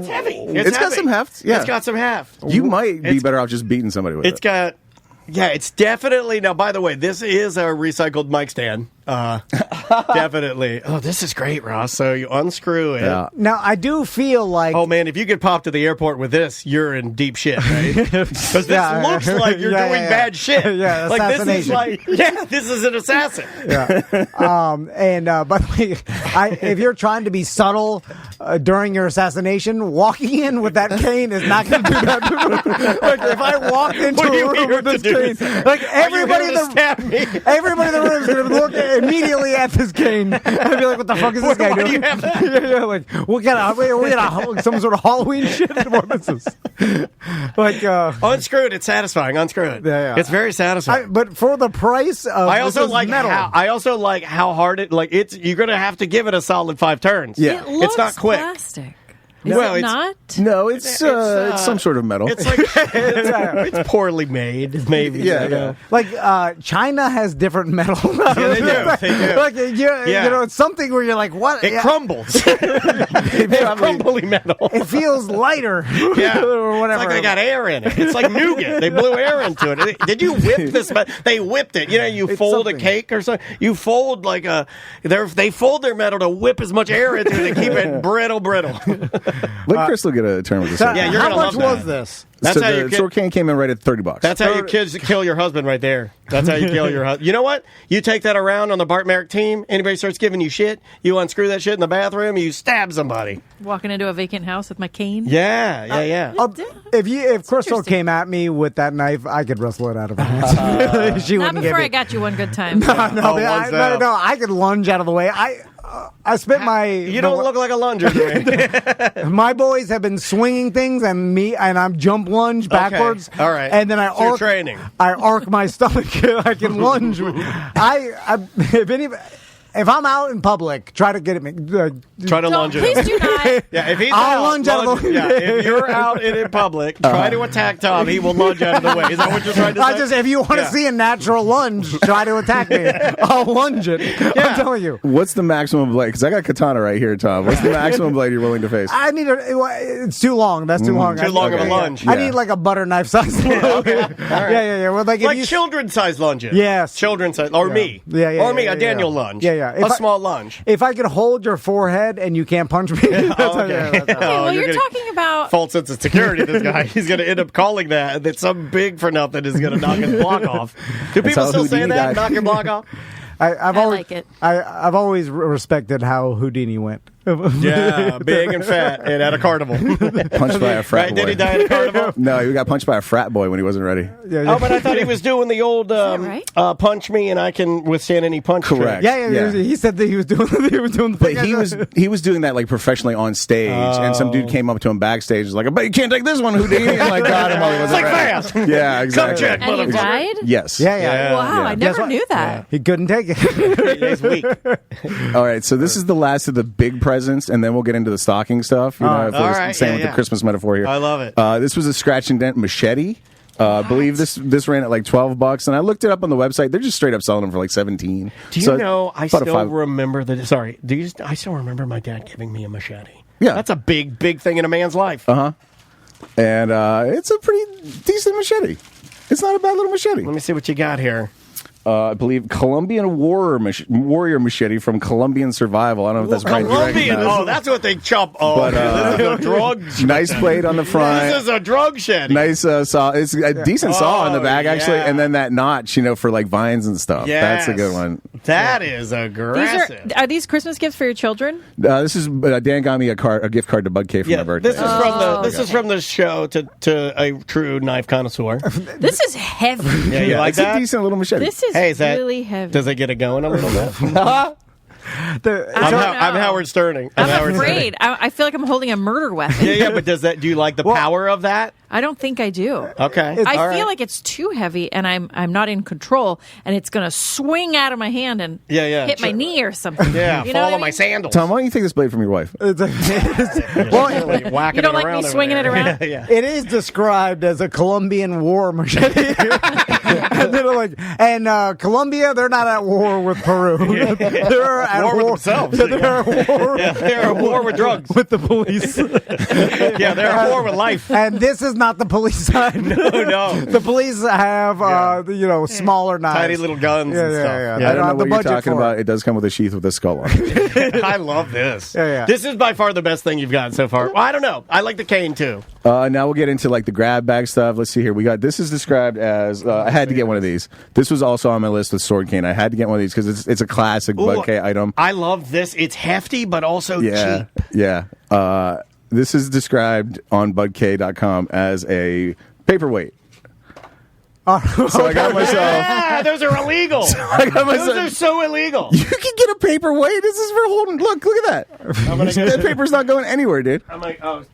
[SPEAKER 1] heavy.
[SPEAKER 6] It's got some heft. Yeah.
[SPEAKER 1] It's got some heft.
[SPEAKER 6] You might be better off just beating somebody with it.
[SPEAKER 1] It's got. Yeah, it's definitely. Now, by the way, this is a recycled mic stand. Definitely. Oh, this is great, Ross. So you unscrew it.
[SPEAKER 6] Yeah.
[SPEAKER 2] Now, I do feel like...
[SPEAKER 1] Oh, man, if you get popped to the airport with this, you're in deep shit, right? Because this looks like you're doing bad shit.
[SPEAKER 2] Yeah,
[SPEAKER 1] like
[SPEAKER 2] assassination.
[SPEAKER 1] This is an assassin.
[SPEAKER 2] Yeah. By the way, if you're trying to be subtle during your assassination, walking in with that cane is not going to do that. Like, if I walked into a room with this cane, like everybody in the room is going to look immediately at this cane and be like, "What the fuck is this guy doing?"
[SPEAKER 1] Do you have that?
[SPEAKER 2] Like, what kind of some sort of Halloween shit? What is this? Like,
[SPEAKER 1] unscrew it. It's satisfying. Unscrew it.
[SPEAKER 2] Yeah.
[SPEAKER 1] It's very satisfying.
[SPEAKER 2] But for the price of
[SPEAKER 1] I also like
[SPEAKER 2] metal.
[SPEAKER 1] I also like how hard it. Like you're going to have to give it a solid 5 turns.
[SPEAKER 6] Yeah.
[SPEAKER 1] It's not quick.
[SPEAKER 10] Plastic.
[SPEAKER 1] Well,
[SPEAKER 10] Is it
[SPEAKER 1] it's
[SPEAKER 10] not?
[SPEAKER 6] No, it's some sort of metal.
[SPEAKER 1] It's like it's poorly made, maybe.
[SPEAKER 6] Yeah.
[SPEAKER 2] Like China has different metal.
[SPEAKER 1] Yeah, they do. They do.
[SPEAKER 2] Like you know, it's something where you're like, what?
[SPEAKER 1] It crumbles. It's crumbly metal.
[SPEAKER 2] It feels lighter.
[SPEAKER 1] Yeah,
[SPEAKER 2] or whatever.
[SPEAKER 1] It's like they got air in it. It's like nougat. They blew air into it. Did you whip this? They whipped it. You know, you fold
[SPEAKER 2] something.
[SPEAKER 1] a cake or something. You fold like they fold their metal to whip as much air into it to keep it brittle.
[SPEAKER 6] Let Crystal get a turn with this.
[SPEAKER 1] Yeah, you're
[SPEAKER 2] how
[SPEAKER 1] gonna
[SPEAKER 2] much
[SPEAKER 1] love
[SPEAKER 2] was
[SPEAKER 1] that.
[SPEAKER 2] this?
[SPEAKER 1] That's
[SPEAKER 6] so
[SPEAKER 1] how
[SPEAKER 6] the
[SPEAKER 1] your
[SPEAKER 6] sword cane came in right at $30.
[SPEAKER 1] That's how your kids kill your husband right there. That's how you kill your husband. You know what? You take that around on the Bart Merrick team. Anybody starts giving you shit, you unscrew that shit in the bathroom, you stab somebody.
[SPEAKER 10] Walking into a vacant house with my cane.
[SPEAKER 1] Yeah.
[SPEAKER 2] If Crystal came at me with that knife, I could wrestle it out of her hands. She
[SPEAKER 10] Not
[SPEAKER 2] wouldn't
[SPEAKER 10] before
[SPEAKER 2] give
[SPEAKER 10] I got you one good time.
[SPEAKER 2] No, I could lunge out of the way. I spent
[SPEAKER 1] You don't look like a lunger to me.
[SPEAKER 2] My boys have been swinging things and I'm jump lunge backwards.
[SPEAKER 1] Okay. All right.
[SPEAKER 2] And then
[SPEAKER 1] So you're training.
[SPEAKER 2] I arc my stomach. I can lunge. If I'm out in public, try to get it.
[SPEAKER 1] Try to lunge it.
[SPEAKER 10] Please do not.
[SPEAKER 1] Yeah, if he's
[SPEAKER 2] I'll
[SPEAKER 1] out,
[SPEAKER 2] lunge out of the way.
[SPEAKER 1] Yeah, if you're out in public, try to attack Tom. He will lunge out of the way. Is that what you're trying to say?
[SPEAKER 2] If you want to see a natural lunge, try to attack me. I'll lunge it. I'm telling you.
[SPEAKER 6] What's the maximum blade? Because I got a katana right here, Tom. What's the maximum blade you're willing to face?
[SPEAKER 2] I need it's too long. That's too long.
[SPEAKER 1] Too long of a lunge.
[SPEAKER 2] I need like a butter knife size.
[SPEAKER 1] Okay. All right.
[SPEAKER 2] Yeah. Well,
[SPEAKER 1] like children's-sized lunges.
[SPEAKER 2] Yes.
[SPEAKER 1] Children's-sized. Or me.
[SPEAKER 2] Or
[SPEAKER 1] me, a Daniel lunge.
[SPEAKER 2] Yeah.
[SPEAKER 1] A small lunge.
[SPEAKER 2] If I could hold your forehead and you can't punch me,
[SPEAKER 10] Okay, well, you're talking about
[SPEAKER 1] false sense of security. This guy, he's going to end up calling that some big for nothing is going to knock his block off. Do people still say that? Knock your block off.
[SPEAKER 2] I've always
[SPEAKER 10] like it.
[SPEAKER 2] I've always respected how Houdini went.
[SPEAKER 1] Yeah, big and fat and at a carnival.
[SPEAKER 6] Punched by a frat boy.
[SPEAKER 1] Did he die at a carnival?
[SPEAKER 6] No, he got punched by a frat boy when he wasn't ready.
[SPEAKER 1] Oh, but I thought he was doing the old punch me and I can withstand any punch.
[SPEAKER 6] Correct.
[SPEAKER 2] Yeah. He said that he was doing the.
[SPEAKER 6] But he was doing that like professionally on stage, and some dude came up to him backstage, was like, "I bet you can't take this one, Houdini," and like got him while he wasn't ready.
[SPEAKER 1] Fast.
[SPEAKER 6] Yeah, exactly.
[SPEAKER 1] Come check,
[SPEAKER 10] and he died?
[SPEAKER 6] Yes.
[SPEAKER 2] Yeah.
[SPEAKER 10] Wow, I never knew that.
[SPEAKER 2] He couldn't take it.
[SPEAKER 1] He's weak.
[SPEAKER 6] All right, so this is the last of the big presents, and then we'll get into the stocking stuff. You know, if
[SPEAKER 1] all
[SPEAKER 6] we're
[SPEAKER 1] right.
[SPEAKER 6] staying with the Christmas metaphor here.
[SPEAKER 1] I love it.
[SPEAKER 6] This was a scratch and dent machete. I believe this ran at like $12, and I looked it up on the website. They're just straight up selling them for like $17.
[SPEAKER 1] Do you know? I still remember that. Sorry, I still remember my dad giving me a machete.
[SPEAKER 6] Yeah,
[SPEAKER 1] that's a big thing in a man's life.
[SPEAKER 6] And it's a pretty decent machete. It's not a bad little machete.
[SPEAKER 1] Let me see what you got here.
[SPEAKER 6] I believe Colombian warrior machete from Colombian Survival. I don't know if that's right.
[SPEAKER 1] Colombian. Oh, that's what they chop. Oh, but, this is a drug.
[SPEAKER 6] Nice blade on the front.
[SPEAKER 1] This is a drug shed.
[SPEAKER 6] Nice saw. It's a decent saw in the back actually, and then that notch, for like vines and stuff.
[SPEAKER 1] Yes.
[SPEAKER 6] That's a good one.
[SPEAKER 1] That is aggressive.
[SPEAKER 10] Are these Christmas gifts for your children?
[SPEAKER 6] This is Dan got me a gift card to Bug Cave for my birthday.
[SPEAKER 1] This is from the show to a true knife connoisseur.
[SPEAKER 10] This is heavy.
[SPEAKER 1] Yeah, you like
[SPEAKER 6] it's
[SPEAKER 1] that?
[SPEAKER 6] a decent little machete.
[SPEAKER 10] This is really heavy.
[SPEAKER 1] Does it get it going a little bit? I'm Howard Sterning.
[SPEAKER 10] I'm afraid. I feel like I'm holding a murder weapon.
[SPEAKER 1] Yeah, but do you like the power of that?
[SPEAKER 10] I don't think I do.
[SPEAKER 1] Okay.
[SPEAKER 10] I feel like it's too heavy, and I'm not in control, and it's going to swing out of my hand and hit my knee or something.
[SPEAKER 1] Yeah,
[SPEAKER 10] you
[SPEAKER 1] fall
[SPEAKER 10] know
[SPEAKER 1] on my sandals.
[SPEAKER 6] Tom, why don't you take this blade from your wife?
[SPEAKER 10] You don't like me swinging it around?
[SPEAKER 2] It is described as a Colombian war machete. and Colombia, they're not at war with Peru. They're at
[SPEAKER 1] war with themselves.
[SPEAKER 2] They're at war.
[SPEAKER 1] They're at war with drugs.
[SPEAKER 2] With the police.
[SPEAKER 1] They're at war with life.
[SPEAKER 2] And this is not the police side.
[SPEAKER 1] No.
[SPEAKER 2] The police have, smaller knives.
[SPEAKER 1] Tiny little guns and stuff.
[SPEAKER 6] I don't know what you're talking about. It does come with a sheath with a skull on it.
[SPEAKER 1] I love this.
[SPEAKER 2] Yeah.
[SPEAKER 1] This is by far the best thing you've got so far. Well, I don't know. I like the cane, too.
[SPEAKER 6] Now we'll get into like the grab bag stuff. Let's see here. This is described as I had to get one of these. This was also on my list with sword cane. I had to get one of these because it's a classic Bud K item.
[SPEAKER 1] I love this. It's hefty, but also cheap.
[SPEAKER 6] Yeah. This is described on budk.com as a paperweight. So I got myself.
[SPEAKER 1] Yeah, those are illegal. Those are so illegal.
[SPEAKER 6] You can get a paperweight. This is for holding. Look at that. That paper's not going anywhere, dude.
[SPEAKER 1] I'm like, hold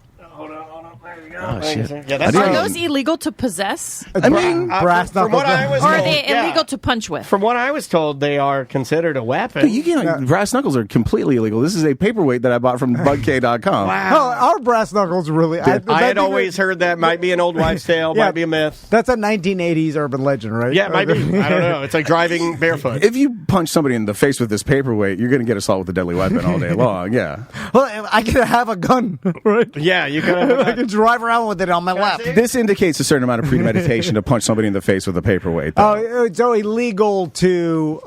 [SPEAKER 1] on. There you go.
[SPEAKER 6] Oh, shit.
[SPEAKER 1] Yeah, that's
[SPEAKER 10] Are those illegal to possess?
[SPEAKER 6] I mean,
[SPEAKER 2] brass
[SPEAKER 1] from what I was
[SPEAKER 10] or
[SPEAKER 1] told,
[SPEAKER 10] are they illegal to punch with?
[SPEAKER 1] From what I was told, they are considered a weapon.
[SPEAKER 6] You can't. Brass knuckles are completely illegal. This is a paperweight that I bought from budk.com.
[SPEAKER 1] Wow.
[SPEAKER 2] Our brass knuckles really.
[SPEAKER 1] I had always heard that might be an old wives' tale, might be a myth.
[SPEAKER 2] That's a 1980s urban legend, right?
[SPEAKER 1] Yeah, it might be. I don't know. It's like driving barefoot.
[SPEAKER 6] If you punch somebody in the face with this paperweight, you're going to get assault with a deadly weapon all day long. Yeah.
[SPEAKER 2] Well, I could have a gun, right?
[SPEAKER 1] Yeah, you could.
[SPEAKER 2] I could drive around with it on my lap.
[SPEAKER 6] This indicates a certain amount of premeditation to punch somebody in the face with a paperweight.
[SPEAKER 2] Oh, it's so illegal to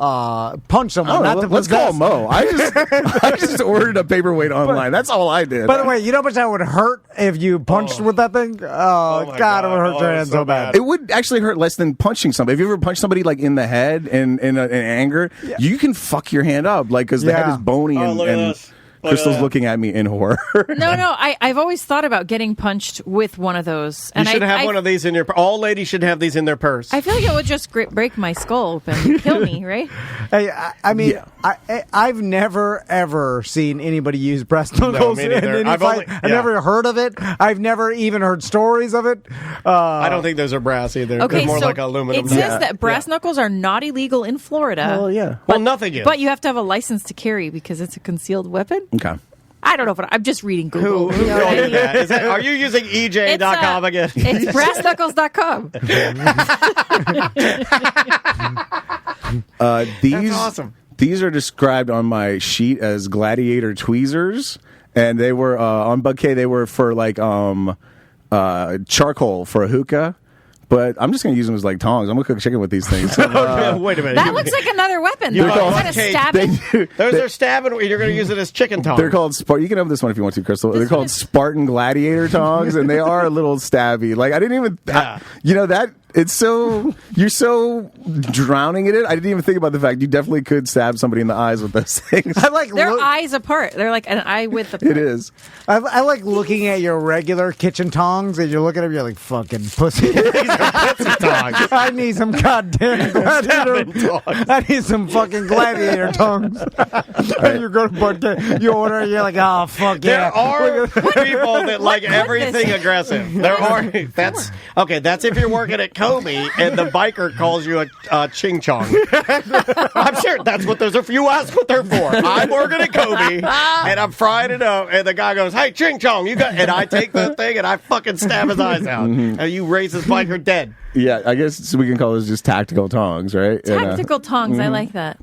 [SPEAKER 2] punch someone. Not to
[SPEAKER 6] let's call Mo. I just ordered a paperweight online. That's all I did.
[SPEAKER 2] By the way, you know how much that would hurt if you punched with that thing? Oh, God, it would hurt your hand so bad.
[SPEAKER 6] It would actually hurt less than punching somebody. If you ever punch somebody like in the head in anger, you can fuck your hand up because the head is bony and Crystal's looking at me in horror.
[SPEAKER 10] No, I've always thought about getting punched with one of those.
[SPEAKER 1] And you should have one of these in your purse. All ladies should have these in their purse.
[SPEAKER 10] I feel like it would just break my skull open and kill me, right?
[SPEAKER 2] Hey, I mean, I've never, ever seen anybody use brass knuckles in any fight. I've never heard of it. I've never even heard stories of it.
[SPEAKER 1] I don't think those are brass either.
[SPEAKER 10] Okay,
[SPEAKER 1] They're more
[SPEAKER 10] so
[SPEAKER 1] like aluminum.
[SPEAKER 10] It says that brass knuckles are not illegal in Florida.
[SPEAKER 6] Well, yeah.
[SPEAKER 1] Well, nothing is.
[SPEAKER 10] But you have to have a license to carry because it's a concealed weapon.
[SPEAKER 6] Okay.
[SPEAKER 10] I don't know, but I'm just reading Google.
[SPEAKER 1] Who told you that? Are you using EJ.com again?
[SPEAKER 10] It's brassknuckles.com.
[SPEAKER 6] These,
[SPEAKER 1] That's awesome.
[SPEAKER 6] These are described on my sheet as gladiator tweezers, and they were on Bud K. They were for like charcoal for a hookah. But I'm just going to use them as like tongs. I'm going to cook chicken with these things. So,
[SPEAKER 1] wait a minute.
[SPEAKER 10] That looks like another weapon.
[SPEAKER 1] They're
[SPEAKER 10] Is that a stabbing?
[SPEAKER 1] Those are stabbing. You're going to use it as chicken tongs.
[SPEAKER 6] They're called You can have this one if you want to, Crystal. They're called Spartan gladiator tongs, and they are a little stabby. Like I didn't even, that. It's so you're so drowning in it. I didn't even think about the fact you definitely could stab somebody in the eyes with those things.
[SPEAKER 2] I like
[SPEAKER 10] their eyes apart. They're like an eye width apart.
[SPEAKER 6] It is.
[SPEAKER 2] I like looking at your regular kitchen tongs, and you're looking at them. You're like fucking pussy. I need some goddamn gladiator. I need some fucking gladiator tongs. And you go to Bud K, you order, you're like, oh fuck yeah.
[SPEAKER 1] There are people that like everything aggressive. There are. That's okay. That's if you're working at Kobe and the biker calls you a ching chong. I'm sure that's what those are for. You ask what they're for. I'm working at Kobe and I'm frying it up, and the guy goes, "Hey, ching chong, you got?" And I take the thing and I fucking stab his eyes out, and you raise this biker dead.
[SPEAKER 6] Yeah, I guess we can call those just tactical tongs, right?
[SPEAKER 10] Tactical tongs. I like that.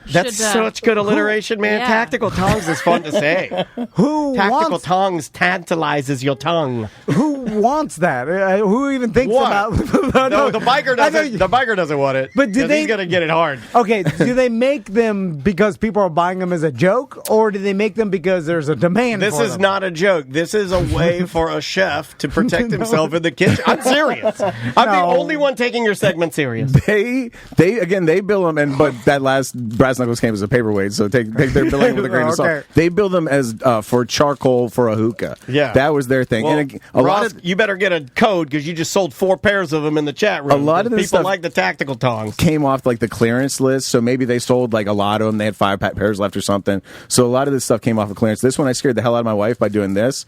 [SPEAKER 1] That's such good alliteration, man.
[SPEAKER 10] Yeah.
[SPEAKER 1] Tactical tongs is fun to say. Tactical tongs tantalizes your tongue.
[SPEAKER 2] Who wants that? Who even thinks about?
[SPEAKER 1] No, the biker doesn't. The biker doesn't want it.
[SPEAKER 2] But
[SPEAKER 1] he's gonna get it hard.
[SPEAKER 2] Okay, do they make them because people are buying them as a joke, or do they make them because there's a demand?
[SPEAKER 1] This
[SPEAKER 2] for
[SPEAKER 1] is
[SPEAKER 2] them?
[SPEAKER 1] not a joke. This is a way for a chef to protect himself in the kitchen. I'm serious. I'm the only one taking your segment serious.
[SPEAKER 6] They bill them, but that last brass knuckles came as a paperweight, so take their billing with a grain of salt. They bill them as for charcoal for a hookah.
[SPEAKER 1] Yeah,
[SPEAKER 6] that was their thing.
[SPEAKER 1] Well,
[SPEAKER 6] and
[SPEAKER 1] Ross, you better get a code because you just sold 4 pairs of them in the chat room.
[SPEAKER 6] A lot of this
[SPEAKER 1] people
[SPEAKER 6] stuff
[SPEAKER 1] like the tactical tongs.
[SPEAKER 6] Came off like the clearance list, so maybe they sold like a lot of them. They had 5 pairs left or something. So a lot of this stuff came off of clearance. This one I scared the hell out of my wife by doing this.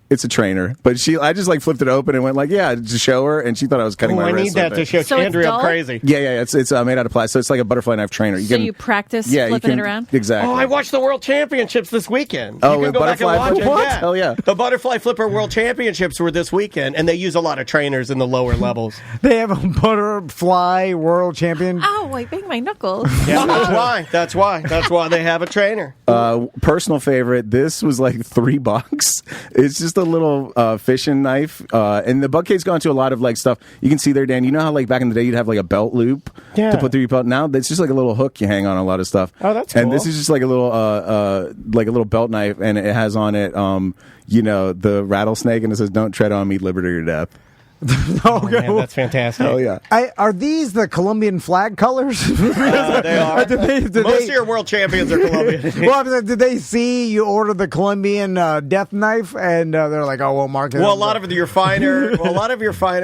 [SPEAKER 6] It's a trainer, but I just like flipped it open and went like, yeah, to show her, and she thought I was cutting my wrist.
[SPEAKER 1] I need that to show
[SPEAKER 10] So
[SPEAKER 1] Andrea I'm crazy.
[SPEAKER 6] Yeah, it's made out of plastic, so it's like a butterfly knife trainer.
[SPEAKER 10] You practice flipping it around?
[SPEAKER 6] Exactly.
[SPEAKER 1] Oh, I watched the World Championships this weekend.
[SPEAKER 6] Oh,
[SPEAKER 1] you can go back and watch it.
[SPEAKER 6] What?
[SPEAKER 1] Yeah.
[SPEAKER 6] Hell yeah.
[SPEAKER 1] The Butterfly Flipper World Championships were this weekend, and they use a lot of trainers in the lower levels.
[SPEAKER 2] They have a butterfly world champion.
[SPEAKER 10] Ow, I banged my knuckles.
[SPEAKER 1] Yeah, that's why they have a trainer.
[SPEAKER 6] Personal favorite, this was like $3. It's just a little fishing knife. And the Buckcade's gone to a lot of like stuff. You can see there, Dan, you know how like back in the day you'd have like a belt loop to put through your belt? Now it's just like a little hook you hang on a lot of stuff.
[SPEAKER 1] Oh, that's cool.
[SPEAKER 6] And this is just like a little belt knife, and it has on it the rattlesnake, and it says, "Don't tread on me, liberty or death."
[SPEAKER 1] Oh, man, that's fantastic.
[SPEAKER 6] Oh yeah.
[SPEAKER 2] Are these the Colombian flag colors?
[SPEAKER 1] They are. Most of your world champions are Colombian.
[SPEAKER 2] Well, did they see you order the Colombian death knife, and they're like, "Oh, well, Mark."
[SPEAKER 1] Well, a lot of your finer,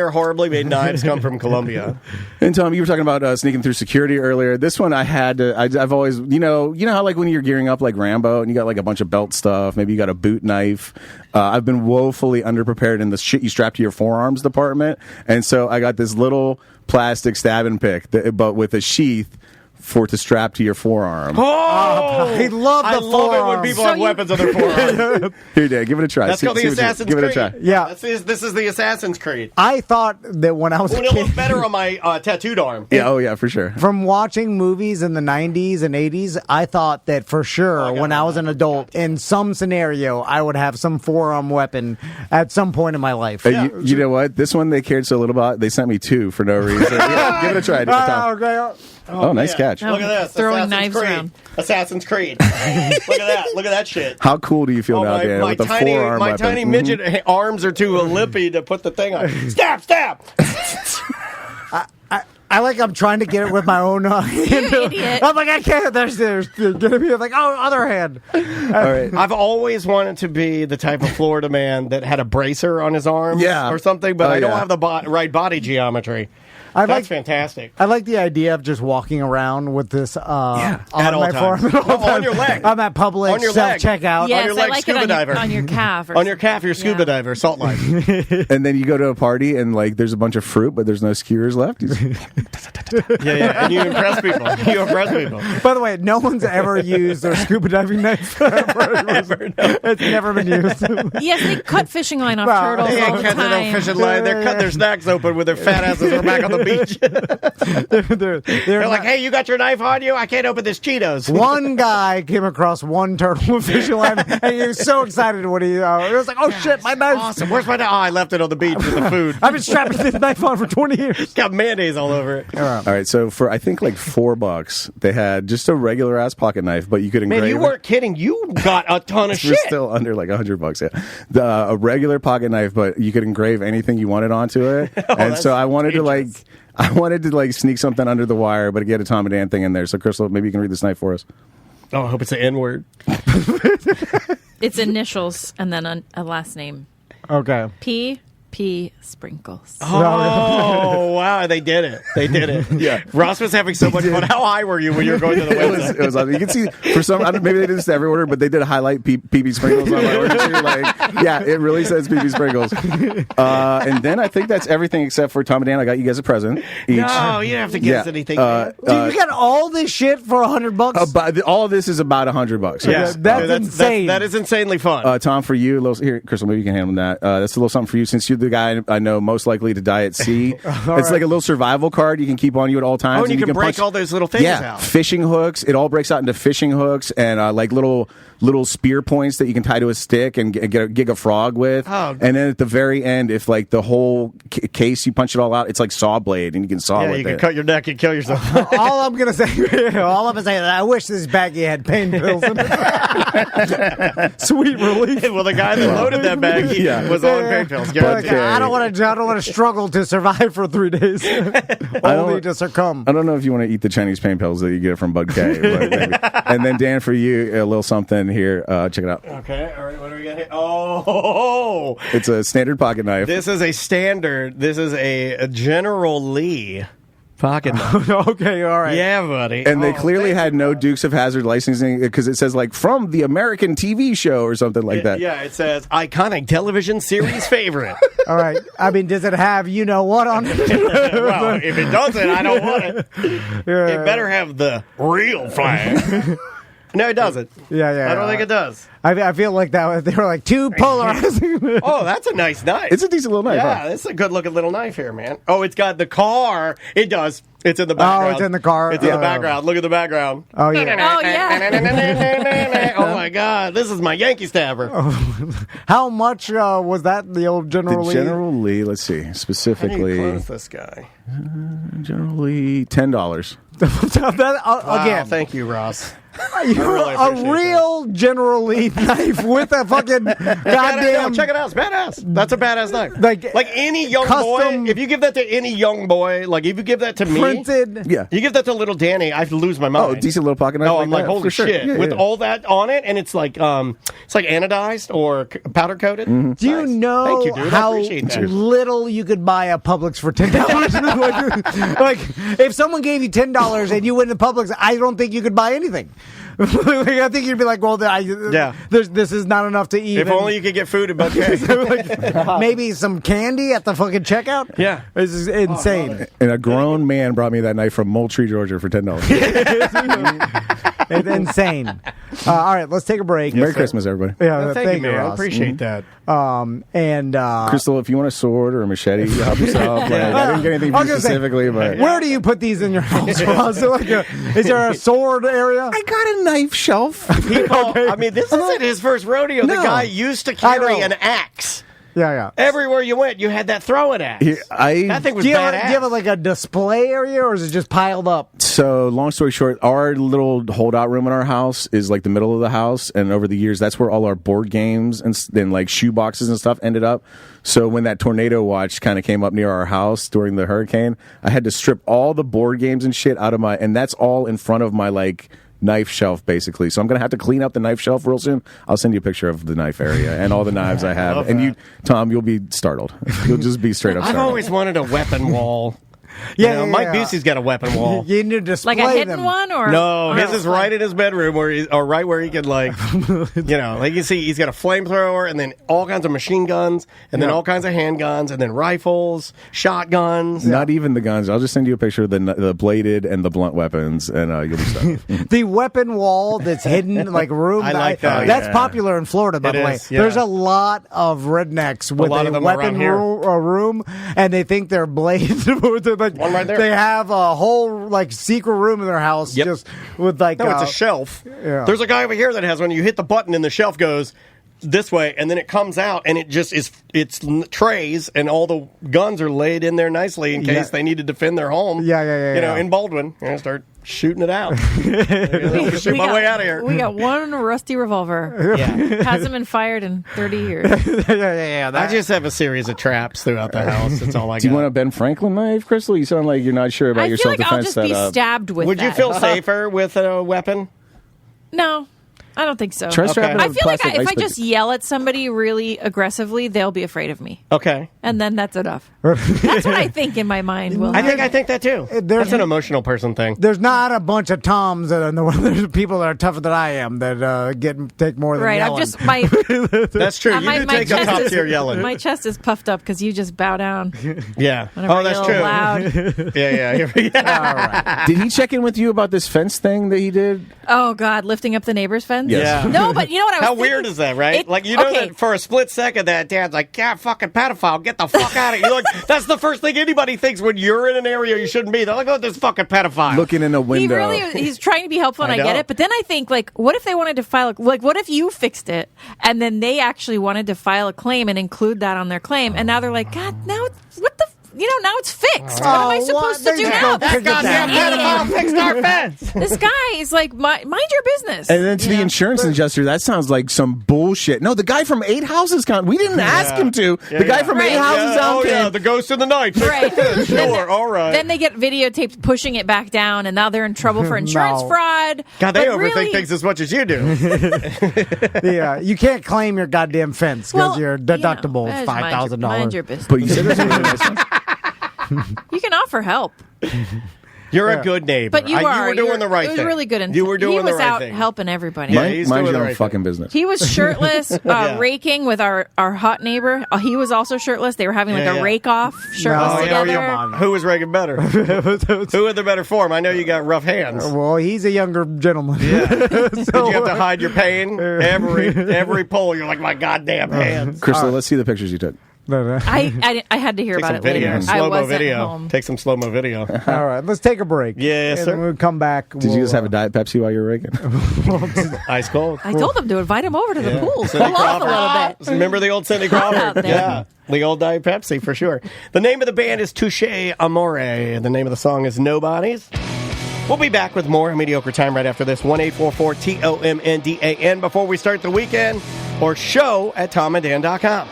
[SPEAKER 1] horribly made knives come from Colombia.
[SPEAKER 6] And Tom, you were talking about sneaking through security earlier. This one I had to. I've always, you know how like when you're gearing up like Rambo and you got like a bunch of belt stuff, maybe you got a boot knife. I've been woefully underprepared in the shit you strap to your forearms department, and so I got this little plastic stabbing pick, but with a sheath to strap to your forearm.
[SPEAKER 1] Oh,
[SPEAKER 2] I love
[SPEAKER 1] it when people have weapons on their forearm.
[SPEAKER 6] Here, Dan, give it a try.
[SPEAKER 1] That's called the Assassin's Creed.
[SPEAKER 6] Give it a try.
[SPEAKER 2] Yeah,
[SPEAKER 1] this is the Assassin's Creed.
[SPEAKER 2] I thought that when I was a
[SPEAKER 1] it'll
[SPEAKER 2] kid,
[SPEAKER 1] look better on my tattooed arm.
[SPEAKER 6] Yeah, oh yeah, for sure.
[SPEAKER 2] From watching movies in the 90s and 80s, I thought that for sure when I was an adult, in some scenario, I would have some forearm weapon at some point in my life.
[SPEAKER 6] You know what? This one they cared so little about, they sent me 2 for no reason. Yeah, give it a try. Tom.
[SPEAKER 2] Okay.
[SPEAKER 6] Oh, nice catch.
[SPEAKER 1] Look at this.
[SPEAKER 10] Throwing
[SPEAKER 1] Assassin's
[SPEAKER 10] knives
[SPEAKER 1] Creed.
[SPEAKER 10] around.
[SPEAKER 1] Assassin's Creed. Look at that. Look at that shit.
[SPEAKER 6] How cool do you feel now, Dan, with the forearm
[SPEAKER 1] my
[SPEAKER 6] weapon?
[SPEAKER 1] tiny midget arms are too lippy to put the thing on. Stab!
[SPEAKER 2] I'm trying to get it with my own hand.
[SPEAKER 10] You idiot.
[SPEAKER 2] I'm like, I can't. There's gonna be like, oh, other hand.
[SPEAKER 6] All right.
[SPEAKER 1] I've always wanted to be the type of Florida man that had a bracer on his arm or something, but I don't have the right body geometry. That's fantastic.
[SPEAKER 2] I like the idea of just walking around with this on my forearm.
[SPEAKER 1] On your leg.
[SPEAKER 2] On that public self-checkout.
[SPEAKER 10] Yes,
[SPEAKER 1] on your leg,
[SPEAKER 10] I like
[SPEAKER 1] scuba
[SPEAKER 10] it
[SPEAKER 1] diver.
[SPEAKER 10] on your calf.
[SPEAKER 1] On your calf, your scuba diver, salt life.
[SPEAKER 6] And then you go to a party and like there's a bunch of fruit, but there's no skewers left.
[SPEAKER 1] Yeah, and you impress people.
[SPEAKER 2] By the way, no one's ever used their scuba diving knife. It's never been used.
[SPEAKER 10] Yes, they cut fishing line off turtles
[SPEAKER 1] They
[SPEAKER 10] all
[SPEAKER 1] ain't
[SPEAKER 10] the
[SPEAKER 1] cutting no
[SPEAKER 10] time.
[SPEAKER 1] fishing line. They're cutting their snacks open with their fat asses are back on the beach. They're like, hey, you got your knife on you? I can't open this Cheetos.
[SPEAKER 2] One guy came across one turtle with fishing line, and he was so excited when he was like, oh shit, my knife.
[SPEAKER 1] Awesome. Where's my knife? Oh, I left it on the beach with the food.
[SPEAKER 2] I've been strapping this knife on for 20 years.
[SPEAKER 1] Got mayonnaise all over it.
[SPEAKER 6] All right, so for I think like $4, they had just a regular ass pocket knife, but you could engrave.
[SPEAKER 1] Man, you weren't kidding. You got a ton of shit.
[SPEAKER 6] Still under like $100. Yeah, a regular pocket knife, but you could engrave anything you wanted onto it. And so I wanted to sneak something under the wire, but get a Tom and Dan thing in there. So Crystal, maybe you can read this knife for us.
[SPEAKER 1] Oh, I hope it's an N-word.
[SPEAKER 10] It's initials and then a last name.
[SPEAKER 2] Okay.
[SPEAKER 10] P. Sprinkles.
[SPEAKER 1] Oh, wow. They did it.
[SPEAKER 6] Yeah.
[SPEAKER 1] Ross was having so much fun. How high were you when you were going to the website?
[SPEAKER 6] It was awesome. You can see, for some, maybe they did this to every order, but they did highlight PB Sprinkles on my order too. Yeah, it really says PB Sprinkles. And then I think that's everything except for Tom and Dan. I got you guys a present each.
[SPEAKER 1] No, you don't have to get us anything.
[SPEAKER 2] Dude, you got all this shit for $100?
[SPEAKER 6] All of this is about $100.
[SPEAKER 1] Yeah,
[SPEAKER 2] that's insane.
[SPEAKER 1] That is insanely fun.
[SPEAKER 6] Tom, for you, here, Crystal, maybe you can handle that. That's a little something for you, since you're the guy I know most likely to die at sea. It's like a little survival card you can keep on you at all times.
[SPEAKER 1] Oh, and you can break all those little things out.
[SPEAKER 6] Fishing hooks. It all breaks out into fishing hooks and like little spear points that you can tie to a stick and get a frog with.
[SPEAKER 1] Oh.
[SPEAKER 6] And then at the very end, if like the whole case, you punch it all out, it's like saw blade, and you can saw with it.
[SPEAKER 1] Yeah, you can cut your neck and kill yourself.
[SPEAKER 2] All I'm going to say is I wish this baggie had pain pills in it. Sweet relief.
[SPEAKER 1] Well, the guy that loaded that baggie was on pain pills.
[SPEAKER 2] But
[SPEAKER 6] Okay.
[SPEAKER 2] I don't want to struggle to survive for 3 days. Only to succumb.
[SPEAKER 6] I don't know if you want to eat the Chinese pain pills that you get from Bud K. But maybe. And then Dan, for you, a little something here. Check it out.
[SPEAKER 1] Okay. All right. What do we got here? Oh,
[SPEAKER 6] it's a standard pocket knife.
[SPEAKER 1] This is a standard. This is a General Lee pocket knife.
[SPEAKER 2] Okay, all right.
[SPEAKER 1] Yeah, buddy.
[SPEAKER 6] And they clearly had no Dukes of Hazzard licensing because it says like from the American TV show or something like that.
[SPEAKER 1] Yeah, it says iconic television series favorite.
[SPEAKER 2] All right. I mean, does it have you know what on it?
[SPEAKER 1] Well, if it doesn't, I don't want it. It better have the real flag. No, it doesn't.
[SPEAKER 2] Yeah.
[SPEAKER 1] I don't think it does.
[SPEAKER 2] I feel like that they were like too polarizing.
[SPEAKER 1] Oh, that's a nice knife.
[SPEAKER 6] It's a decent little knife.
[SPEAKER 1] Yeah, it's a good looking little knife here, man. Oh, it's got the car. It does. It's in the background.
[SPEAKER 2] Oh, it's in the car.
[SPEAKER 1] It's in the background. Look at the background.
[SPEAKER 2] Oh, yeah.
[SPEAKER 10] Oh, yeah.
[SPEAKER 1] Oh, my God. This is my Yankee stabber.
[SPEAKER 2] How much was that, the old General Lee?
[SPEAKER 6] General Lee, let's see,
[SPEAKER 1] How do
[SPEAKER 6] specifically.
[SPEAKER 1] you close this guy?
[SPEAKER 6] General Lee, $10.
[SPEAKER 1] Wow, thank you, Ross.
[SPEAKER 2] You're
[SPEAKER 1] really
[SPEAKER 2] a real General Lee knife with a fucking goddamn...
[SPEAKER 1] Check it out. It's badass. That's a badass knife. Like any young
[SPEAKER 2] custom
[SPEAKER 1] boy, if you give that to any young boy, like if you give that to me,
[SPEAKER 2] printed...
[SPEAKER 6] Yeah.
[SPEAKER 1] You give that to little Danny, I lose my mind.
[SPEAKER 6] Oh, decent little pocket knife.
[SPEAKER 1] Oh, I'm like,
[SPEAKER 6] that,
[SPEAKER 1] holy
[SPEAKER 6] for sure.
[SPEAKER 1] shit!
[SPEAKER 6] Yeah,
[SPEAKER 1] With
[SPEAKER 6] yeah.
[SPEAKER 1] all that on it, and it's like anodized or powder coated.
[SPEAKER 6] Mm-hmm.
[SPEAKER 2] Do you know
[SPEAKER 1] Thank you, dude. I
[SPEAKER 2] how
[SPEAKER 1] appreciate that.
[SPEAKER 2] little you could buy a Publix for $10? like, if someone gave you $10 and you went to Publix, I don't think you could buy anything. I think you'd be like, well, this is not enough to eat.
[SPEAKER 1] If only you could get food at Bud K.
[SPEAKER 2] Maybe some candy at the fucking checkout.
[SPEAKER 1] Yeah,
[SPEAKER 2] this is insane.
[SPEAKER 6] And a grown man brought me that knife from Moultrie, Georgia for $10.
[SPEAKER 2] It's insane. All right, let's take a break.
[SPEAKER 6] Merry Christmas, everybody.
[SPEAKER 2] Yeah,
[SPEAKER 1] thank you, man.
[SPEAKER 2] Ross.
[SPEAKER 1] I appreciate that.
[SPEAKER 2] And
[SPEAKER 6] Crystal, if you want a sword or a machete, help yourself. Like, I didn't get anything from you specifically, but
[SPEAKER 2] where do you put these in your house, Ross? Is there a sword area?
[SPEAKER 6] I got a knife shelf.
[SPEAKER 1] I mean, this isn't his first rodeo. The guy used to carry an axe.
[SPEAKER 2] Yeah.
[SPEAKER 1] Everywhere you went, you had that throwing axe. That thing was
[SPEAKER 2] do you
[SPEAKER 1] badass.
[SPEAKER 2] have like a display area, or is it just piled up?
[SPEAKER 6] So, long story short, our little holdout room in our house is like the middle of the house, and over the years, that's where all our board games and then like shoe boxes and stuff ended up. So when that tornado watch kind of came up near our house during the hurricane, I had to strip all the board games and shit out of and that's all in front of my like knife shelf, basically. So I'm going to have to clean up the knife shelf real soon. I'll send you a picture of the knife area and all the knives I have. And you, Tom, you'll be startled. You'll just be straight up
[SPEAKER 1] I've
[SPEAKER 6] startled.
[SPEAKER 1] always wanted a weapon wall. Mike Busey's got a weapon wall.
[SPEAKER 2] You need to display
[SPEAKER 10] Like a hidden
[SPEAKER 2] them.
[SPEAKER 10] one, or
[SPEAKER 1] No, his is right in his bedroom, or right where he could like you see, he's got a flamethrower, and then all kinds of machine guns, and then all kinds of handguns, and then rifles, shotguns.
[SPEAKER 6] Not even the guns. I'll just send you a picture of the bladed and the blunt weapons, and you'll be stuck.
[SPEAKER 2] The weapon wall that's hidden, like room.
[SPEAKER 1] I like that.
[SPEAKER 2] That's popular in Florida, by
[SPEAKER 1] It
[SPEAKER 2] the way.
[SPEAKER 1] is, yeah.
[SPEAKER 2] There's a lot of rednecks with
[SPEAKER 1] lot
[SPEAKER 2] a
[SPEAKER 1] of them
[SPEAKER 2] weapon
[SPEAKER 1] around here.
[SPEAKER 2] room, and they think they're blades. Like,
[SPEAKER 1] one right there.
[SPEAKER 2] They have a whole like secret room in their house, just with like.
[SPEAKER 1] No, it's a shelf.
[SPEAKER 2] Yeah.
[SPEAKER 1] There's a guy over here that has one. You hit the button, and the shelf goes this way, and then it comes out, and it just is. It's trays, and all the guns are laid in there nicely in case they need to defend their home.
[SPEAKER 2] Yeah.
[SPEAKER 1] In Baldwin, you're gonna start shooting it out. Shoot my way out of here.
[SPEAKER 10] We got one rusty revolver.
[SPEAKER 1] Yeah.
[SPEAKER 10] Hasn't been fired in 30 years.
[SPEAKER 1] I just have a series of traps throughout the house. That's all I got.
[SPEAKER 6] Do you want a Ben Franklin knife, Crystal? You sound like you're not sure about
[SPEAKER 10] I
[SPEAKER 6] your
[SPEAKER 10] feel like I'll
[SPEAKER 6] self-defense
[SPEAKER 10] just be
[SPEAKER 6] setup.
[SPEAKER 10] stabbed with
[SPEAKER 1] Would you
[SPEAKER 10] that.
[SPEAKER 1] feel safer with a weapon?
[SPEAKER 10] No. I don't think so.
[SPEAKER 6] Try strapping
[SPEAKER 10] I
[SPEAKER 6] a
[SPEAKER 10] feel like
[SPEAKER 6] plastic
[SPEAKER 10] if
[SPEAKER 6] ice
[SPEAKER 10] I just yell at somebody really aggressively, they'll be afraid of me.
[SPEAKER 1] Okay.
[SPEAKER 10] And then that's enough. That's what I think in my mind. Will
[SPEAKER 1] I think that too. That's an emotional person thing.
[SPEAKER 2] There's not a bunch of Toms and there's people that are tougher than I am that take more than
[SPEAKER 10] right.
[SPEAKER 2] yelling.
[SPEAKER 10] I'm just my.
[SPEAKER 1] That's true. You do take a top tier yelling.
[SPEAKER 10] My chest is puffed up because you just bow down.
[SPEAKER 1] Yeah.
[SPEAKER 10] Whenever I
[SPEAKER 1] that's
[SPEAKER 10] get
[SPEAKER 1] true.
[SPEAKER 10] Loud.
[SPEAKER 1] Yeah.
[SPEAKER 6] Did he check in with you about this fence thing that he did?
[SPEAKER 10] Oh God, lifting up the neighbor's fence.
[SPEAKER 1] Yes.
[SPEAKER 10] Yeah. No, but you know what I was
[SPEAKER 1] How
[SPEAKER 10] thinking?
[SPEAKER 1] weird is that, right? That for a split second that dad's like, yeah, fucking pedophile, get the fuck out of here. You're like, that's the first thing anybody thinks when you're in an area you shouldn't be. They're like, oh, this fucking pedophile.
[SPEAKER 6] Looking in a window.
[SPEAKER 10] He's trying to be helpful, and I get
[SPEAKER 1] know.
[SPEAKER 10] it. But then I think, like, what if they wanted to file, what if you fixed it, and then they actually wanted to file a claim and include that on their claim, and now they're like, God, now it's, now it's fixed. fixed. What am I supposed to do now?
[SPEAKER 1] That goddamn pedophile fixed our fence.
[SPEAKER 10] This guy is like, mind your business.
[SPEAKER 6] And then to the insurance adjuster, that sounds like some bullshit. No, the guy from 8 Houses we didn't ask him to. The guy from 8 Houses down came.
[SPEAKER 1] The ghost in the night.
[SPEAKER 10] Right.
[SPEAKER 1] Sure, all right.
[SPEAKER 10] Then they get videotaped pushing it back down, and now they're in trouble for insurance fraud.
[SPEAKER 1] God, they overthink things as much as you do.
[SPEAKER 2] Yeah, you can't claim your goddamn fence because your deductible is $5,000.
[SPEAKER 10] Mind your business.
[SPEAKER 6] But you said there's a really nice one.
[SPEAKER 10] You can offer help.
[SPEAKER 1] You're a good neighbor.
[SPEAKER 10] But you
[SPEAKER 1] were doing the right thing.
[SPEAKER 10] It was really good.
[SPEAKER 1] You were doing the right
[SPEAKER 10] thing. He was
[SPEAKER 1] thing.
[SPEAKER 10] out helping everybody.
[SPEAKER 1] Yeah, he's
[SPEAKER 6] mind
[SPEAKER 1] doing
[SPEAKER 6] your
[SPEAKER 1] the
[SPEAKER 6] own
[SPEAKER 1] right
[SPEAKER 6] fucking
[SPEAKER 1] thing.
[SPEAKER 6] business.
[SPEAKER 10] He was shirtless, raking with our hot neighbor. He was also shirtless. They were having a rake-off shirtless together.
[SPEAKER 1] Who was raking better? Who had the better form? I know you got rough hands.
[SPEAKER 2] Well, he's a younger gentleman.
[SPEAKER 1] Yeah. Did you have to hide your pain? Every pull, you're like, my goddamn hands.
[SPEAKER 6] Crystal, let's see the pictures you took.
[SPEAKER 10] I had to hear about it later. I wasn't home.
[SPEAKER 1] Take some slow-mo video.
[SPEAKER 2] All right, let's take a break.
[SPEAKER 1] Yes, sir.
[SPEAKER 2] And we'll come back.
[SPEAKER 6] Did you just have a Diet Pepsi while you were raking?
[SPEAKER 1] Ice cold.
[SPEAKER 10] I told them to invite him over to the pool. Cool off a little bit.
[SPEAKER 1] Remember the old Cindy Crawford? Yeah. The old Diet Pepsi, for sure. The name of the band is Touche Amore. The name of the song is Nobodies. We'll be back with more Mediocre Time right after this. 1-844-TOMNDAN before we start the weekend, or show at TomandDan.com.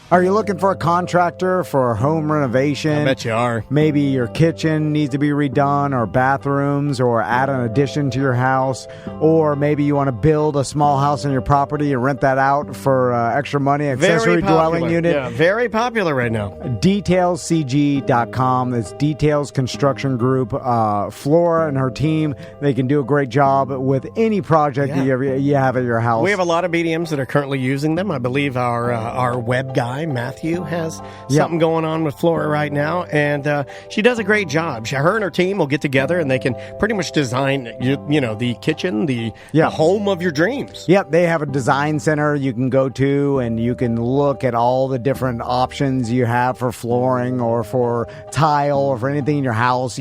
[SPEAKER 2] Are you looking for a contractor for home renovation?
[SPEAKER 1] I bet you are.
[SPEAKER 2] Maybe your kitchen needs to be redone, or bathrooms, or add an addition to your house, or maybe you want to build a small house on your property and rent that out for extra money, accessory dwelling unit.
[SPEAKER 1] Yeah, very popular right now.
[SPEAKER 2] DetailsCG.com. That's Details Construction Group. Flora and her team, they can do a great job with any project that you have at your house.
[SPEAKER 1] We have a lot of BDMs that are currently using them. I believe our web guy, Matthew, has something going on with Flora right now, and she does a great job. Her and her team will get together, and they can pretty much design, the kitchen, the home of your dreams.
[SPEAKER 2] Yep, they have a design center you can go to, and you can look at all the different options you have for flooring or for tile or for anything in your house,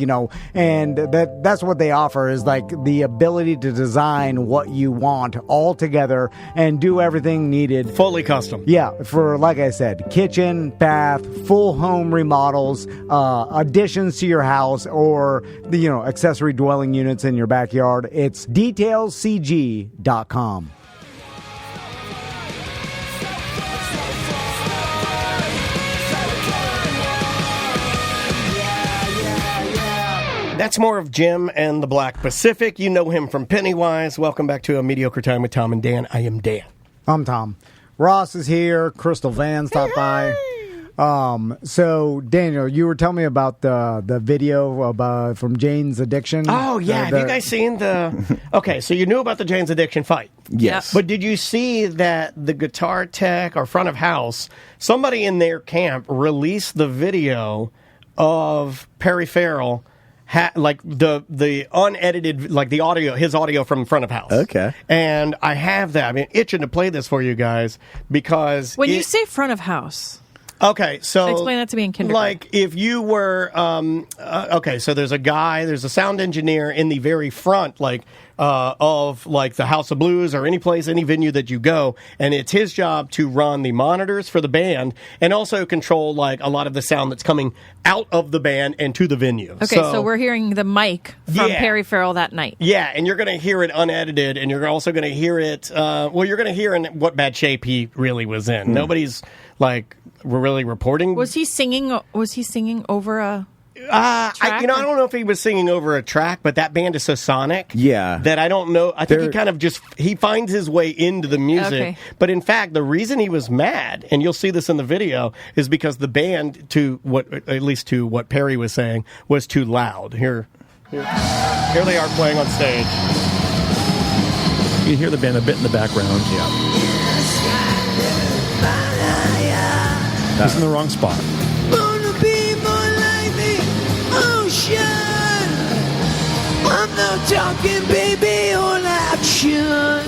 [SPEAKER 2] and that's what they offer, is like the ability to design what you want all together and do everything needed.
[SPEAKER 1] Fully custom.
[SPEAKER 2] Yeah, for, like I said, kitchen, bath, full home remodels, additions to your house, or the accessory dwelling units in your backyard. It's DetailsCG.com.
[SPEAKER 1] That's more of Jim and the Black Pacific. You know him from Pennywise. Welcome back to A Mediocre Time with Tom and Dan. I am Dan.
[SPEAKER 2] I'm Tom. Ross is here. Crystal Van stopped by. So Daniel, you were telling me about the video from Jane's Addiction.
[SPEAKER 1] Oh yeah, have you guys seen the? Okay, so you knew about the Jane's Addiction fight.
[SPEAKER 6] Yes,
[SPEAKER 1] but did you see that the guitar tech or front of house, somebody in their camp released the video of Perry Farrell? Like the unedited, like the audio, his audio from front of house.
[SPEAKER 6] Okay.
[SPEAKER 1] And I have that. I mean, itching to play this for you guys because
[SPEAKER 10] when you say front of house.
[SPEAKER 1] Okay, so
[SPEAKER 10] explain that to me in kindergarten.
[SPEAKER 1] Like if you were, okay, so there's a sound engineer in the very front, of like the House of Blues or any place, any venue that you go, and it's his job to run the monitors for the band and also control like a lot of the sound that's coming out of the band and to the venue.
[SPEAKER 10] Okay, so we're hearing the mic from Perry Farrell that night.
[SPEAKER 1] Yeah, and you're going to hear it unedited, and you're also going to hear it. You're going to hear in what bad shape he really was in. Nobody's like really reporting.
[SPEAKER 10] Was he singing over a?
[SPEAKER 1] I don't know if he was singing over a track, but that band is so sonic, that I don't know. I think he kind of he finds his way into the music.
[SPEAKER 10] Okay.
[SPEAKER 1] But in fact, the reason he was mad, and you'll see this in the video, is because the band, at least to what Perry was saying, was too loud. Here they are playing on stage.
[SPEAKER 11] You hear the band a bit in the background. Yeah. He's in the wrong spot.
[SPEAKER 12] I'm not talking baby all action.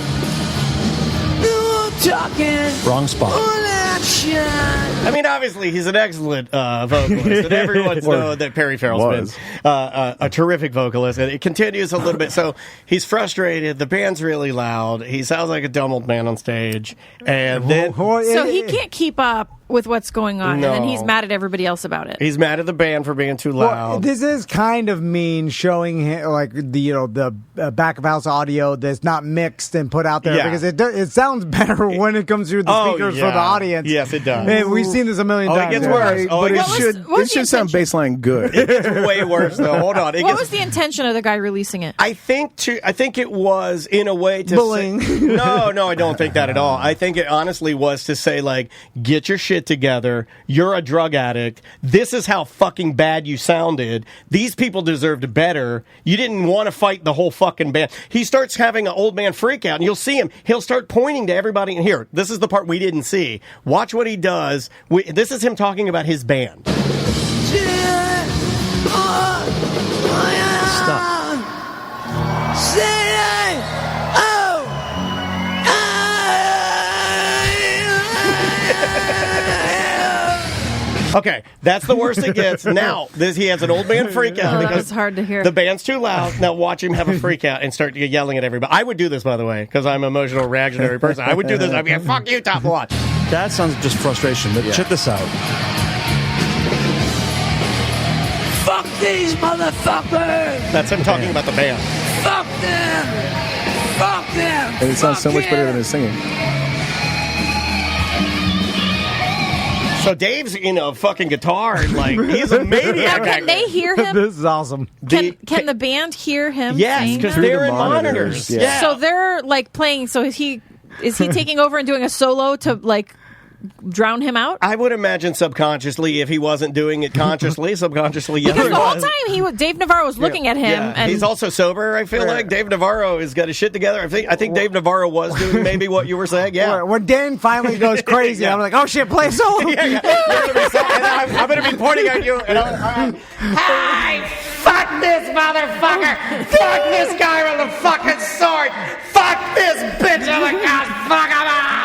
[SPEAKER 12] No, I'm talking
[SPEAKER 11] wrong spot.
[SPEAKER 12] All action.
[SPEAKER 1] I mean, obviously, he's an excellent vocalist, and everyone's known that Perry Farrell's been a terrific vocalist, and it continues a little bit. So he's frustrated. The band's really loud. He sounds like a dumb old man on stage, and then
[SPEAKER 10] so he can't keep up with what's going on,
[SPEAKER 1] No.
[SPEAKER 10] and then he's mad at everybody else about it.
[SPEAKER 1] he's mad at the band for being too loud.
[SPEAKER 2] Well, this is kind of mean showing him, like the back of house audio that's not mixed and put out there
[SPEAKER 1] Yeah.
[SPEAKER 2] because it sounds better when it comes through the speakers for the audience.
[SPEAKER 1] Yes, it does.
[SPEAKER 2] Man, we've seen this a million times.
[SPEAKER 1] It gets worse.
[SPEAKER 6] But
[SPEAKER 10] What
[SPEAKER 6] it should sound baseline good.
[SPEAKER 1] It gets way worse, though. Hold on.
[SPEAKER 10] What was the intention of the guy releasing it?
[SPEAKER 1] I think it was in a way to
[SPEAKER 2] Bullying.
[SPEAKER 1] say, no, I don't think that at all. I think it honestly was to say, like, get your shit together. You're a drug addict. This is how fucking bad you sounded. These people deserved better. You didn't want to fight the whole fucking band. He starts having an old man freak out, and you'll see him. He'll start pointing to everybody. And here, this is the part we didn't see. Watch what he does. This is him talking about his band. Okay, that's the worst it gets. Now, he has an old man freak out
[SPEAKER 10] Oh, that
[SPEAKER 1] because
[SPEAKER 10] was hard to hear.
[SPEAKER 1] the band's too loud. Now watch him have a freak out and start yelling at everybody. I would do this, by the way, because I'm an emotional, reactionary person. I would do this. I'd be like, fuck you, Top Watch.
[SPEAKER 11] That sounds just frustration. But check this out.
[SPEAKER 12] Fuck these motherfuckers!
[SPEAKER 1] That's him talking about the band.
[SPEAKER 12] Fuck them! Fuck them!
[SPEAKER 6] And it sounds so much better than his singing.
[SPEAKER 1] So Dave's, fucking guitar, like, he's a maniac.
[SPEAKER 10] Now, can they hear him?
[SPEAKER 2] This is awesome.
[SPEAKER 10] Can the band hear him?
[SPEAKER 1] Yes,
[SPEAKER 10] saying
[SPEAKER 1] because
[SPEAKER 10] that?
[SPEAKER 1] they're in monitors. Yeah.
[SPEAKER 10] So they're like playing. So is he taking over and doing a solo to like drown him out?
[SPEAKER 1] I would imagine subconsciously, if he wasn't doing it consciously, subconsciously, yes,
[SPEAKER 10] Because
[SPEAKER 1] he
[SPEAKER 10] the whole
[SPEAKER 1] was.
[SPEAKER 10] time Dave Navarro was looking at him,
[SPEAKER 1] Yeah.
[SPEAKER 10] and
[SPEAKER 1] He's also sober. I feel like Dave Navarro has got his shit together. I think Dave Navarro was doing maybe what you were saying. Yeah.
[SPEAKER 2] When Dan finally goes crazy, I'm like, oh shit, play a solo.
[SPEAKER 1] You're gonna be I'm going to be pointing at you. And hey, fuck this motherfucker! Fuck this guy with a fucking sword! Fuck this bitch with a gun! Fuck him out!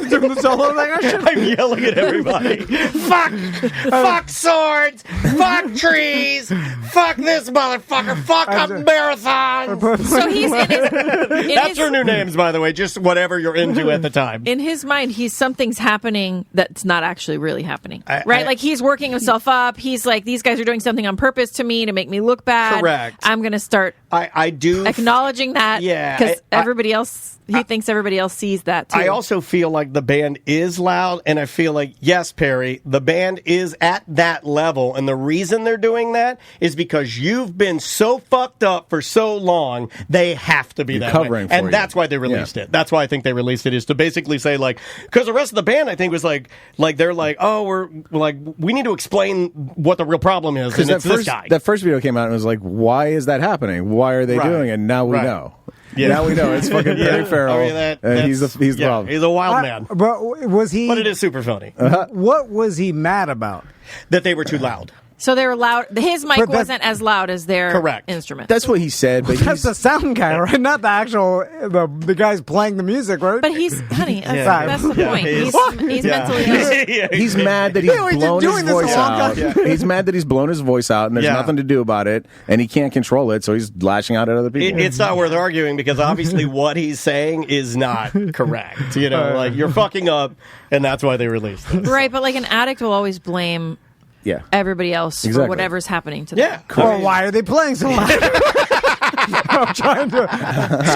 [SPEAKER 2] Doing the solo like, oh, shit.
[SPEAKER 1] I'm yelling at everybody. Fuck swords. Fuck trees. Fuck this motherfucker. Fuck a marathon.
[SPEAKER 10] so he's
[SPEAKER 1] That's your new names, by the way. Just whatever you're into at the time.
[SPEAKER 10] in his mind, something's happening that's not actually really happening, right? Like he's working himself up. He's like, these guys are doing something on purpose to me to make me look bad.
[SPEAKER 1] Correct.
[SPEAKER 10] I'm going to start.
[SPEAKER 1] I do
[SPEAKER 10] acknowledging that.
[SPEAKER 1] Yeah,
[SPEAKER 10] because everybody else. He thinks everybody else sees that too.
[SPEAKER 1] I also feel like the band is loud, and I feel like, yes, Perry, the band is at that level, and the reason they're doing that is because you've been so fucked up for so long, they have to be that
[SPEAKER 6] covering
[SPEAKER 1] way.
[SPEAKER 6] for
[SPEAKER 1] And
[SPEAKER 6] you.
[SPEAKER 1] that's why they released it. That's why I think they released it, is to basically say, like, because the rest of the band, I think, was like they're like, oh, we need to explain what the real problem is, and it's this guy.
[SPEAKER 6] That first video came out and was like, why is that happening? Why are they doing it? Now we know.
[SPEAKER 1] Yeah.
[SPEAKER 6] Now we know. It's fucking Perry Farrell.
[SPEAKER 1] I mean,
[SPEAKER 6] and he's the problem.
[SPEAKER 1] He's a wild man.
[SPEAKER 2] But was he?
[SPEAKER 1] But it is super funny.
[SPEAKER 2] What was he mad about?
[SPEAKER 1] That they were too loud.
[SPEAKER 10] So they were loud. His mic
[SPEAKER 2] But that-
[SPEAKER 10] wasn't as loud as their
[SPEAKER 1] Correct.
[SPEAKER 10] instrument.
[SPEAKER 6] That's what he said, but
[SPEAKER 2] That's the sound guy, right? Not the actual the guy's playing the music, right?
[SPEAKER 10] But he's, honey, that's the
[SPEAKER 1] Yeah,
[SPEAKER 10] point.
[SPEAKER 1] he
[SPEAKER 10] He's mentally ill.
[SPEAKER 6] he's mad that he's
[SPEAKER 2] Yeah, we've been
[SPEAKER 6] blown
[SPEAKER 2] doing
[SPEAKER 6] his
[SPEAKER 2] this a
[SPEAKER 6] voice
[SPEAKER 2] long
[SPEAKER 6] out.
[SPEAKER 2] time.
[SPEAKER 6] He's mad that he's blown his voice out, and there's
[SPEAKER 1] Yeah.
[SPEAKER 6] nothing to do about it, and he can't control it, so he's lashing out at other people.
[SPEAKER 1] It's not worth arguing because obviously what he's saying is not correct. Like you're fucking up, and that's why they released it.
[SPEAKER 10] Right, but like an addict will always blame
[SPEAKER 6] yeah.
[SPEAKER 10] everybody else for
[SPEAKER 6] Exactly.
[SPEAKER 10] whatever's happening to them.
[SPEAKER 1] Yeah.
[SPEAKER 2] Or why are they playing so loud? I'm trying to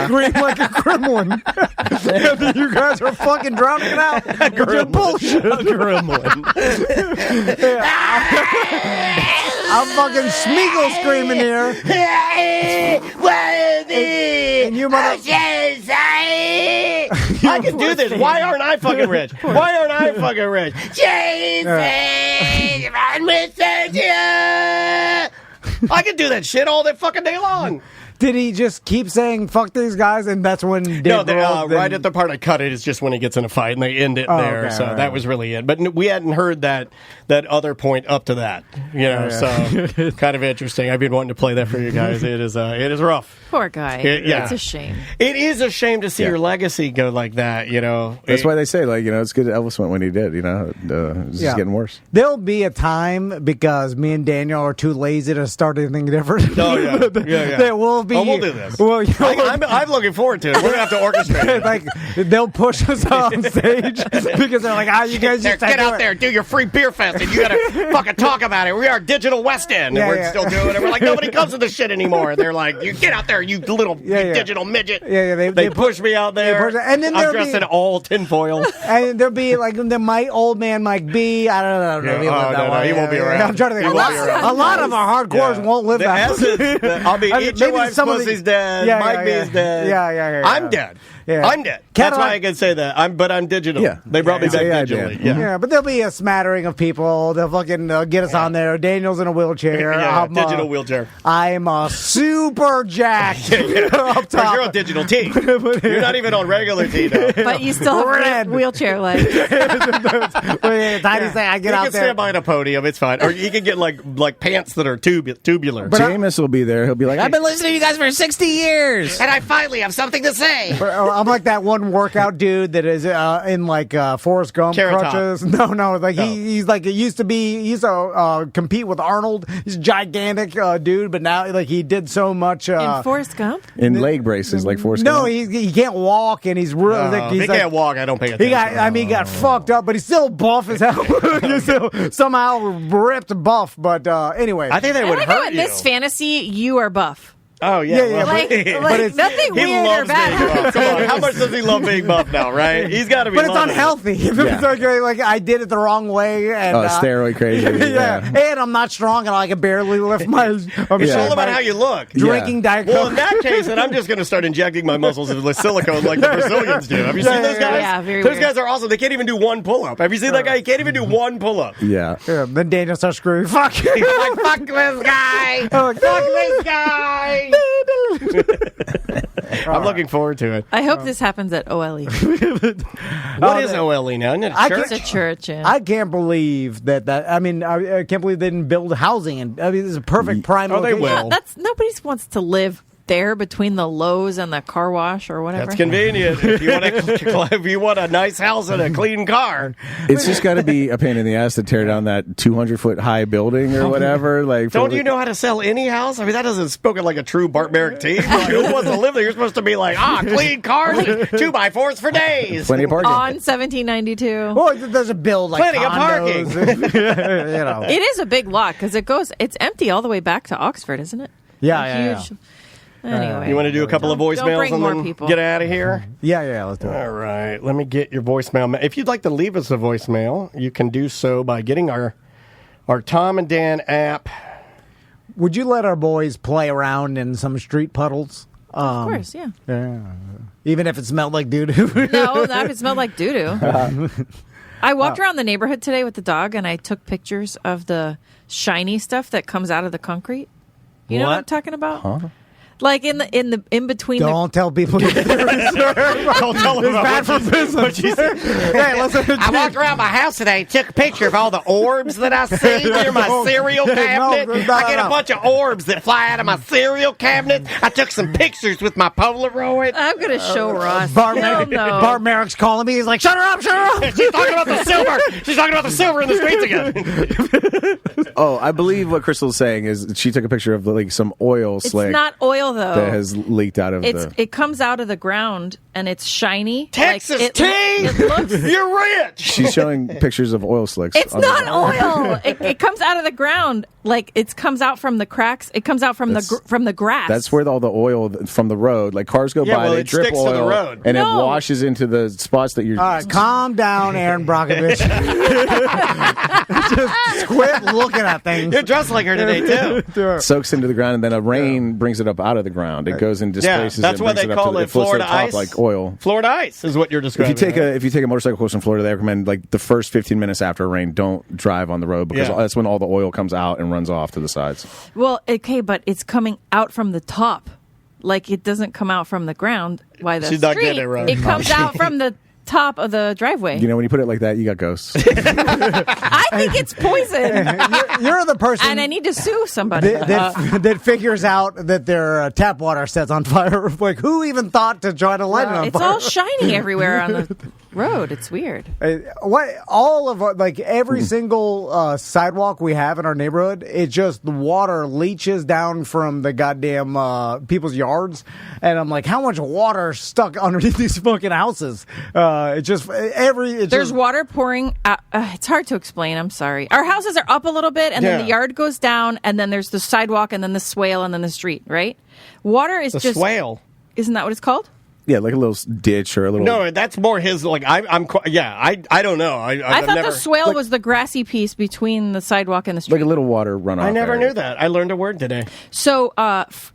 [SPEAKER 2] scream like a gremlin. You guys are fucking drowning it out. With your bullshit.
[SPEAKER 1] Gremlin.
[SPEAKER 2] I'm fucking Smeagol screaming here. And you mother...
[SPEAKER 1] I can do this. Why aren't I fucking rich? Why aren't I fucking rich? I can do that shit all day fucking day long.
[SPEAKER 2] Did he just keep saying "fuck these guys" and that's when Dave Grohl
[SPEAKER 1] right at the part I cut it is just when he gets in a fight and they end it there.
[SPEAKER 2] Okay,
[SPEAKER 1] so
[SPEAKER 2] right.
[SPEAKER 1] that was really it. But we hadn't heard that other point up to that. So kind of interesting. I've been wanting to play that for you guys. It is rough.
[SPEAKER 10] Poor guy. It's a shame.
[SPEAKER 1] It is a shame to see your legacy go like that.
[SPEAKER 6] That's why they say it's good Elvis went when he did. It's just getting worse.
[SPEAKER 2] There'll be a time because me and Daniel are too lazy to start anything different.
[SPEAKER 1] Oh yeah,
[SPEAKER 2] There will be.
[SPEAKER 1] We'll do this.
[SPEAKER 2] Well,
[SPEAKER 1] I'm looking forward to it. We're gonna have to orchestrate it.
[SPEAKER 2] Like they'll push us on stage because they're like, you guys just
[SPEAKER 1] get out there, do your free beer fest, and you gotta fucking talk about it. We are Digital West End, and we're still doing it. We're like, nobody comes to this shit anymore. They're like, you get out there, you little digital midget. They push me out there,
[SPEAKER 2] and then
[SPEAKER 1] I'm dressed in all tinfoil.
[SPEAKER 2] And there'll be like the old man Mike B. I don't know.
[SPEAKER 1] He won't be around.
[SPEAKER 2] I'm trying to think. A lot of our hardcores won't live that.
[SPEAKER 1] I'll be eat your wife's pussy's dead. Mike B's dead.
[SPEAKER 2] Yeah.
[SPEAKER 1] I'm dead. Yeah. I'm dead. That's why I can say that. But I'm digital.
[SPEAKER 2] Yeah.
[SPEAKER 1] They brought me back digitally.
[SPEAKER 2] Yeah, but there'll be a smattering of people. They'll fucking get us on there. Daniel's in a wheelchair.
[SPEAKER 1] Digital wheelchair.
[SPEAKER 2] I'm a super jack up top.
[SPEAKER 1] You're on digital T. You're not even on regular T, though.
[SPEAKER 10] But you still have wheelchair legs.
[SPEAKER 2] Tiny say I get out there.
[SPEAKER 1] You can stand behind a podium. It's fine. Or you can get like pants that are tubular.
[SPEAKER 6] But Jameis will be there. He'll be like, I've been listening to you guys for 60 years.
[SPEAKER 1] And I finally have something to say.
[SPEAKER 2] I'm like that one workout dude that is in like Forrest Gump crutches. No, like he's like he used to compete with Arnold. He's a gigantic dude, but now like he did so much
[SPEAKER 10] in Forrest Gump
[SPEAKER 6] in leg braces like Forrest Gump.
[SPEAKER 2] No, he can't walk, and he's really
[SPEAKER 1] he can't walk. I don't pay attention.
[SPEAKER 2] He got fucked up, but he's still buff as hell. He's still somehow ripped buff. But anyway,
[SPEAKER 1] I think they would hurt
[SPEAKER 10] in this fantasy, you are buff.
[SPEAKER 1] Oh yeah,
[SPEAKER 10] like nothing weird or bad.
[SPEAKER 1] Come on, how much does he love being buff now? Right? He's got to be.
[SPEAKER 2] But it's unhealthy. It's like I did it the wrong way, and
[SPEAKER 6] steroid crazy.
[SPEAKER 2] And I'm not strong, and I can barely lift my.
[SPEAKER 1] It's all about how you look.
[SPEAKER 2] Drinking Diet Coke.
[SPEAKER 1] Well, in that case, then I'm just going to start injecting my muscles with silicone like the Brazilians do. Have you seen those guys?
[SPEAKER 10] Yeah, very
[SPEAKER 1] those
[SPEAKER 10] weird.
[SPEAKER 1] guys are awesome. They can't even do one pull-up. Have you seen that guy? He can't even do one pull-up.
[SPEAKER 6] Yeah.
[SPEAKER 2] Then Daniel starts screaming, "Fuck!"
[SPEAKER 1] He's like, "Fuck this guy! Fuck this guy!" I'm looking forward to it.
[SPEAKER 10] I hope this happens at OLE.
[SPEAKER 1] What is OLE now? Isn't it a church?
[SPEAKER 10] It's a church. Yeah.
[SPEAKER 2] I can't believe that. I mean, I can't believe they didn't build housing, and I mean, this is a perfect prime location.
[SPEAKER 1] They will.
[SPEAKER 10] Yeah, nobody wants to live there between the Lowe's and the car wash or whatever.
[SPEAKER 1] That's convenient. If you want a nice house and a clean car,
[SPEAKER 6] it's just got to be a pain in the ass to tear down that 200-foot high building or whatever. Like,
[SPEAKER 1] don't you know how to sell any house? I mean, that doesn't spoken like a true Bart Merrick team. Who wants to live there? You're supposed to be like, clean cars, 2x4s for days,
[SPEAKER 6] plenty of parking
[SPEAKER 10] on 1792.
[SPEAKER 2] Well, there's a bill like
[SPEAKER 1] plenty
[SPEAKER 2] condos.
[SPEAKER 1] of parking.
[SPEAKER 10] It is a big lot because it's empty all the way back to Oxford, isn't it?
[SPEAKER 2] Yeah.
[SPEAKER 10] Anyway,
[SPEAKER 1] you want to do a couple of voicemails and then
[SPEAKER 10] people.
[SPEAKER 1] Get out of here?
[SPEAKER 2] Yeah, let's do it.
[SPEAKER 1] All right, let me get your voicemail. If you'd like to leave us a voicemail, you can do so by getting our Tom and Dan app.
[SPEAKER 2] Would you let our boys play around in some street puddles?
[SPEAKER 10] Of course, yeah.
[SPEAKER 2] Even if it smelled like doo-doo?
[SPEAKER 10] No, not if it smelled like doo-doo. I walked around the neighborhood today with the dog, and I took pictures of the shiny stuff that comes out of the concrete. You know what I'm talking about?
[SPEAKER 6] Huh?
[SPEAKER 10] Like in between.
[SPEAKER 2] Don't tell people.
[SPEAKER 1] Don't tell them
[SPEAKER 2] bad for business.
[SPEAKER 1] I walked around my house today, took a picture of all the orbs that I see near my cereal cabinet. I get a bunch of orbs that fly out of my cereal cabinet. I took some pictures with my Polaroid.
[SPEAKER 10] I'm going to show Ross.
[SPEAKER 2] Bart Merrick's calling me. He's like, shut her up.
[SPEAKER 1] She's talking about the silver. She's talking about the silver in the streets again.
[SPEAKER 6] Oh, I believe what Crystal's saying is she took a picture of like some oil slick.
[SPEAKER 10] It's not oil, though.
[SPEAKER 6] That has leaked out of
[SPEAKER 10] It comes out of the ground, and it's shiny.
[SPEAKER 1] Texas tea! You're rich!
[SPEAKER 6] She's showing pictures of oil slicks.
[SPEAKER 10] It's not oil. It comes out of the ground. Like, it comes out from the cracks. It comes out from the grass.
[SPEAKER 6] That's where all the oil from the road, like cars go by, they drip oil,
[SPEAKER 1] to the road.
[SPEAKER 6] And it washes into the spots that you're...
[SPEAKER 2] All right, calm down, Aaron Brockovich. Just quit looking at things.
[SPEAKER 1] You're dressed like her today, too.
[SPEAKER 6] Soaks into the ground, and then a rain brings it up out of the ground. It goes and displaces
[SPEAKER 1] that's
[SPEAKER 6] it.
[SPEAKER 1] Why they call it Florida ice.
[SPEAKER 6] Like oil.
[SPEAKER 1] Florida ice is what you're describing.
[SPEAKER 6] If you take a motorcycle course in Florida, they recommend like the first 15 minutes after a rain, don't drive on the road because that's when all the oil comes out and runs off to the sides.
[SPEAKER 10] Well, okay, but it's coming out from the top. like it doesn't come out from the ground. Why the
[SPEAKER 1] She's not
[SPEAKER 10] street?
[SPEAKER 1] getting it right.
[SPEAKER 10] It comes out from the top of the driveway.
[SPEAKER 6] You know, when you put it like that, you got ghosts.
[SPEAKER 10] I think it's poison.
[SPEAKER 2] You're the person
[SPEAKER 10] And I need to sue somebody.
[SPEAKER 2] that figures out that their tap water sets on fire. Like, who even thought to try to light it on
[SPEAKER 10] It's
[SPEAKER 2] fire?
[SPEAKER 10] all shiny everywhere on the road. It's weird.
[SPEAKER 2] What all of like every single sidewalk we have in our neighborhood, it just the water leaches down from the goddamn people's yards, and I'm like, how much water is stuck underneath these fucking houses?
[SPEAKER 10] There's water pouring out. It's hard to explain. I'm sorry. Our houses are up a little bit, and then the yard goes down, and then there's the sidewalk, and then the swale, and then the street. Right? Water is
[SPEAKER 1] The
[SPEAKER 10] just
[SPEAKER 1] swale.
[SPEAKER 10] Isn't that what it's called?
[SPEAKER 6] Yeah, like a little ditch or a little.
[SPEAKER 1] No, that's more his. Like I don't know.
[SPEAKER 10] I thought the swale was the grassy piece between the sidewalk and the street.
[SPEAKER 6] Like a little water runoff.
[SPEAKER 1] I never
[SPEAKER 6] area.
[SPEAKER 1] knew that. I learned a word today.
[SPEAKER 10] So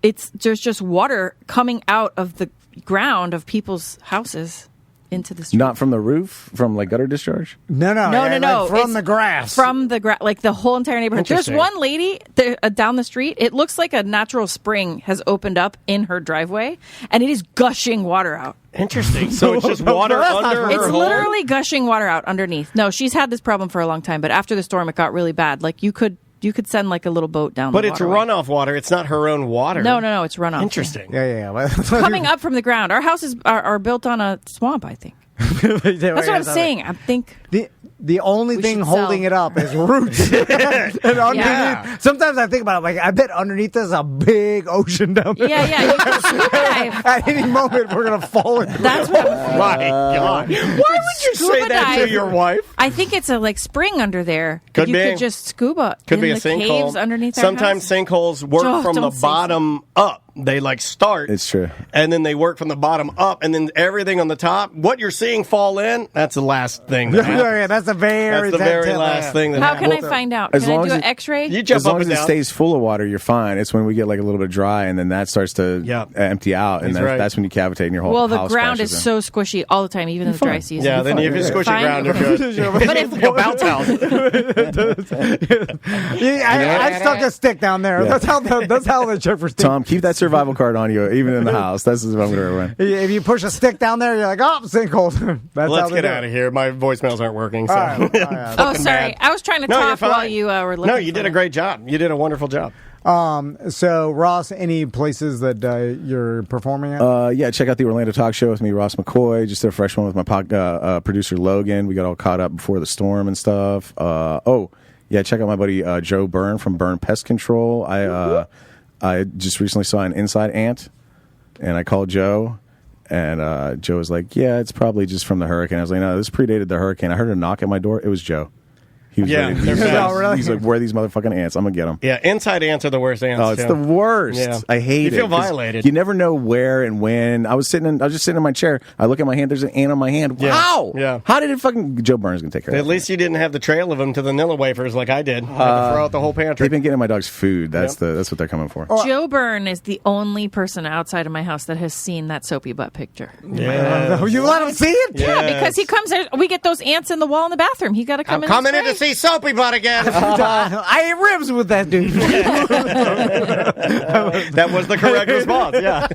[SPEAKER 10] there's just water coming out of the ground of people's houses into the street.
[SPEAKER 6] Not from the roof, from like gutter discharge.
[SPEAKER 2] No.
[SPEAKER 10] No.
[SPEAKER 2] From
[SPEAKER 10] It's
[SPEAKER 2] the grass.
[SPEAKER 10] From the grass, like the whole entire neighborhood. There's
[SPEAKER 1] Interesting.
[SPEAKER 10] one lady down the street. It looks like a natural spring has opened up in her driveway, and it is gushing water out.
[SPEAKER 1] Interesting. So it's just water under her
[SPEAKER 10] It's
[SPEAKER 1] home?
[SPEAKER 10] literally gushing water out underneath. No, she's had this problem for a long time, but after the storm, it got really bad. Like you could send like a little boat down.
[SPEAKER 1] But
[SPEAKER 10] the
[SPEAKER 1] it's
[SPEAKER 10] waterway.
[SPEAKER 1] runoff water. It's not her own water.
[SPEAKER 10] No, it's runoff.
[SPEAKER 1] Interesting.
[SPEAKER 2] Yeah.
[SPEAKER 10] Coming up from the ground. Our houses are built on a swamp, I think. That's what I'm saying. I think
[SPEAKER 2] the only thing
[SPEAKER 10] should
[SPEAKER 2] holding
[SPEAKER 10] sell.
[SPEAKER 2] it up is roots. And underneath, sometimes I think about it, like, I bet underneath there's a big ocean down there.
[SPEAKER 10] Yeah. You can scuba dive.
[SPEAKER 2] At any moment, we're going to fall into
[SPEAKER 10] That's what I'm
[SPEAKER 1] My God. Why would you say that to your wife?
[SPEAKER 10] I think it's a like spring under there.
[SPEAKER 1] Could
[SPEAKER 10] you
[SPEAKER 1] be.
[SPEAKER 10] could just scuba.
[SPEAKER 1] Could
[SPEAKER 10] in
[SPEAKER 1] be a
[SPEAKER 10] the
[SPEAKER 1] sinkhole.
[SPEAKER 10] caves underneath our
[SPEAKER 1] Sometimes
[SPEAKER 10] house.
[SPEAKER 1] sinkholes work
[SPEAKER 10] Oh,
[SPEAKER 1] from the
[SPEAKER 10] don't say
[SPEAKER 1] bottom up. They like start.
[SPEAKER 6] It's true.
[SPEAKER 1] And then they work from the bottom up, and then everything on the top. What you're seeing fall in, that's the last thing. That happens.
[SPEAKER 2] Yeah, that's the very,
[SPEAKER 1] That's the very last thing that
[SPEAKER 10] How can I
[SPEAKER 1] happens.
[SPEAKER 10] find out?
[SPEAKER 6] As
[SPEAKER 10] Can I
[SPEAKER 6] long
[SPEAKER 10] do
[SPEAKER 6] as
[SPEAKER 10] an
[SPEAKER 6] it-
[SPEAKER 10] X-ray?
[SPEAKER 1] You jump
[SPEAKER 6] As long
[SPEAKER 1] up
[SPEAKER 6] as
[SPEAKER 1] and
[SPEAKER 6] it
[SPEAKER 1] down.
[SPEAKER 6] stays full of water, you're fine. It's when we get like a little bit dry, and then that starts to empty out, and
[SPEAKER 1] He's
[SPEAKER 6] then
[SPEAKER 1] right.
[SPEAKER 6] that's when you cavitate in your whole
[SPEAKER 10] Well, the
[SPEAKER 6] house
[SPEAKER 10] ground is
[SPEAKER 6] crashes in.
[SPEAKER 10] so squishy all the time, even in the dry season.
[SPEAKER 1] Yeah, then if you squish the
[SPEAKER 10] Fine.
[SPEAKER 1] ground, you're good.
[SPEAKER 10] But if
[SPEAKER 1] Like a bounce house.
[SPEAKER 2] I stuck a stick down there.
[SPEAKER 6] Yeah.
[SPEAKER 2] That's how they check for sticks.
[SPEAKER 6] Tom, keep that survival card on you, even in the house. That's what I'm going to recommend.
[SPEAKER 2] If you push a stick down there, you're like, oh, sinkhole. That's
[SPEAKER 1] Let's
[SPEAKER 2] how they
[SPEAKER 1] get
[SPEAKER 2] do
[SPEAKER 1] out
[SPEAKER 2] it.
[SPEAKER 1] of here. My voicemails aren't working. So.
[SPEAKER 2] All right.
[SPEAKER 10] oh,
[SPEAKER 1] Fucking
[SPEAKER 10] sorry.
[SPEAKER 1] bad.
[SPEAKER 10] I was trying to
[SPEAKER 1] No, you're
[SPEAKER 10] talk while
[SPEAKER 1] fine.
[SPEAKER 10] you were looking.
[SPEAKER 1] No, you
[SPEAKER 10] for
[SPEAKER 1] did a
[SPEAKER 10] it.
[SPEAKER 1] great job. You did a wonderful job.
[SPEAKER 2] So, Ross, any places that you're performing at?
[SPEAKER 6] Yeah, check out the Orlando Talk Show with me, Ross McCoy. Just did a fresh one with my producer Logan. We got all caught up before the storm and stuff. Check out my buddy Joe Byrne from Byrne Pest Control. I just recently saw an inside ant, and I called Joe, and Joe was like, "Yeah, it's probably just from the hurricane." I was like, "No, this predated the hurricane." I heard a knock at my door. It was Joe. He was
[SPEAKER 1] Yeah,
[SPEAKER 6] ready.
[SPEAKER 1] they're fast.
[SPEAKER 2] Oh, really?
[SPEAKER 6] He's like, "Where are these motherfucking ants? I'm gonna get them."
[SPEAKER 1] Yeah, inside ants are the worst ants.
[SPEAKER 6] Oh, it's
[SPEAKER 1] too.
[SPEAKER 6] the worst.
[SPEAKER 1] Yeah.
[SPEAKER 6] I hate it.
[SPEAKER 1] You feel
[SPEAKER 6] 'cause
[SPEAKER 1] violated.
[SPEAKER 6] You never know where and when. I was just sitting in my chair. I look at my hand. There's an ant on my hand.
[SPEAKER 1] Yeah.
[SPEAKER 6] Wow.
[SPEAKER 1] Yeah.
[SPEAKER 6] How did it fucking? Joe Burns gonna take care of
[SPEAKER 1] At
[SPEAKER 6] it.
[SPEAKER 1] least you didn't have the trail of them to the Nilla wafers like I did. I had to throw out the whole pantry.
[SPEAKER 6] They've been getting my dog's food. That's what they're coming for.
[SPEAKER 10] Joe Byrne is the only person outside of my house that has seen that soapy butt picture.
[SPEAKER 1] Yeah.
[SPEAKER 2] You let him see it?
[SPEAKER 10] Yeah, because he comes there. We get those ants in the wall in the bathroom. He got to come
[SPEAKER 1] I'm
[SPEAKER 10] in.
[SPEAKER 1] coming in
[SPEAKER 10] and
[SPEAKER 1] to see Soapy Butt again.
[SPEAKER 2] I ate ribs with that dude.
[SPEAKER 1] That was the correct response. Yeah.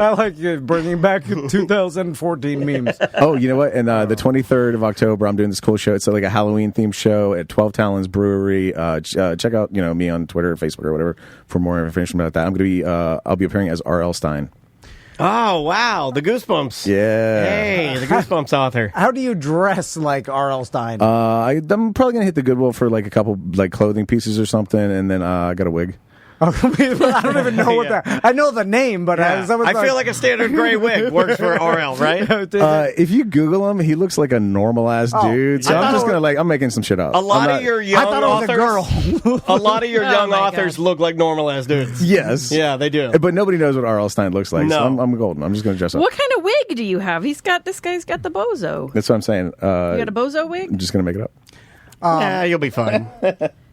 [SPEAKER 2] I like bringing back 2014 memes.
[SPEAKER 6] Oh, you know what? And the 23rd of October, I'm doing this cool show. It's like a Halloween themed show at 12 Talons Brewery. Check out me on Twitter or Facebook or whatever for more information about that. I'm going to be I'll be appearing as R.L. Stein.
[SPEAKER 1] Oh, wow. The Goosebumps.
[SPEAKER 6] Yeah.
[SPEAKER 1] Hey, the Goosebumps author.
[SPEAKER 2] How do you dress like R.L. Stein?
[SPEAKER 6] I'm probably going to hit the Goodwill for like a couple like clothing pieces or something, and then I got a wig.
[SPEAKER 2] I don't even know what that. I know the name, but
[SPEAKER 1] Yeah. I feel like a standard gray wig works for RL, right?
[SPEAKER 6] If you Google him, he looks like a normal ass dude. So
[SPEAKER 1] I
[SPEAKER 6] I'm just
[SPEAKER 1] thought
[SPEAKER 6] gonna I'm making some shit up.
[SPEAKER 1] A lot of your young authors, a lot of your
[SPEAKER 10] Oh
[SPEAKER 1] young
[SPEAKER 10] my
[SPEAKER 1] authors look like normal ass dudes.
[SPEAKER 6] Yes.
[SPEAKER 1] Yeah, they do.
[SPEAKER 6] But nobody knows what R.L. Stein looks like. So
[SPEAKER 1] No.
[SPEAKER 6] I'm golden. I'm just gonna dress up.
[SPEAKER 10] What kind of wig do you have? This guy's got the bozo.
[SPEAKER 6] That's what I'm saying.
[SPEAKER 10] You got a bozo wig?
[SPEAKER 6] I'm just gonna make it up.
[SPEAKER 1] Yeah, you'll be fine.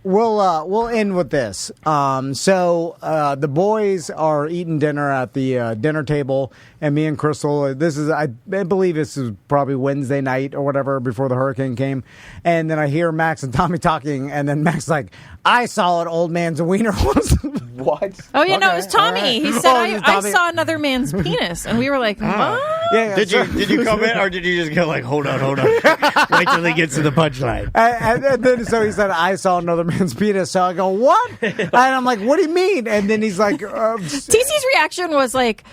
[SPEAKER 2] we'll end with this. So the boys are eating dinner at the dinner table, and me and Crystal. I believe this is probably Wednesday night or whatever before the hurricane came, and then I hear Max and Tommy talking, and then Max is like, "I saw an old man's wiener once."
[SPEAKER 6] What?
[SPEAKER 10] Oh yeah, no, it was Tommy.
[SPEAKER 2] Right.
[SPEAKER 10] He said,
[SPEAKER 2] it was
[SPEAKER 10] I
[SPEAKER 2] Tommy.
[SPEAKER 10] saw another man's penis, and we were like, what?
[SPEAKER 2] Yeah,
[SPEAKER 1] Did you come in, or did you just go like, hold on, wait till he gets to the punchline?
[SPEAKER 2] And then so he said, "I saw another man's penis." So I go, "What?" And I'm like, "What do you mean?" And then he's like,
[SPEAKER 10] TC's reaction was like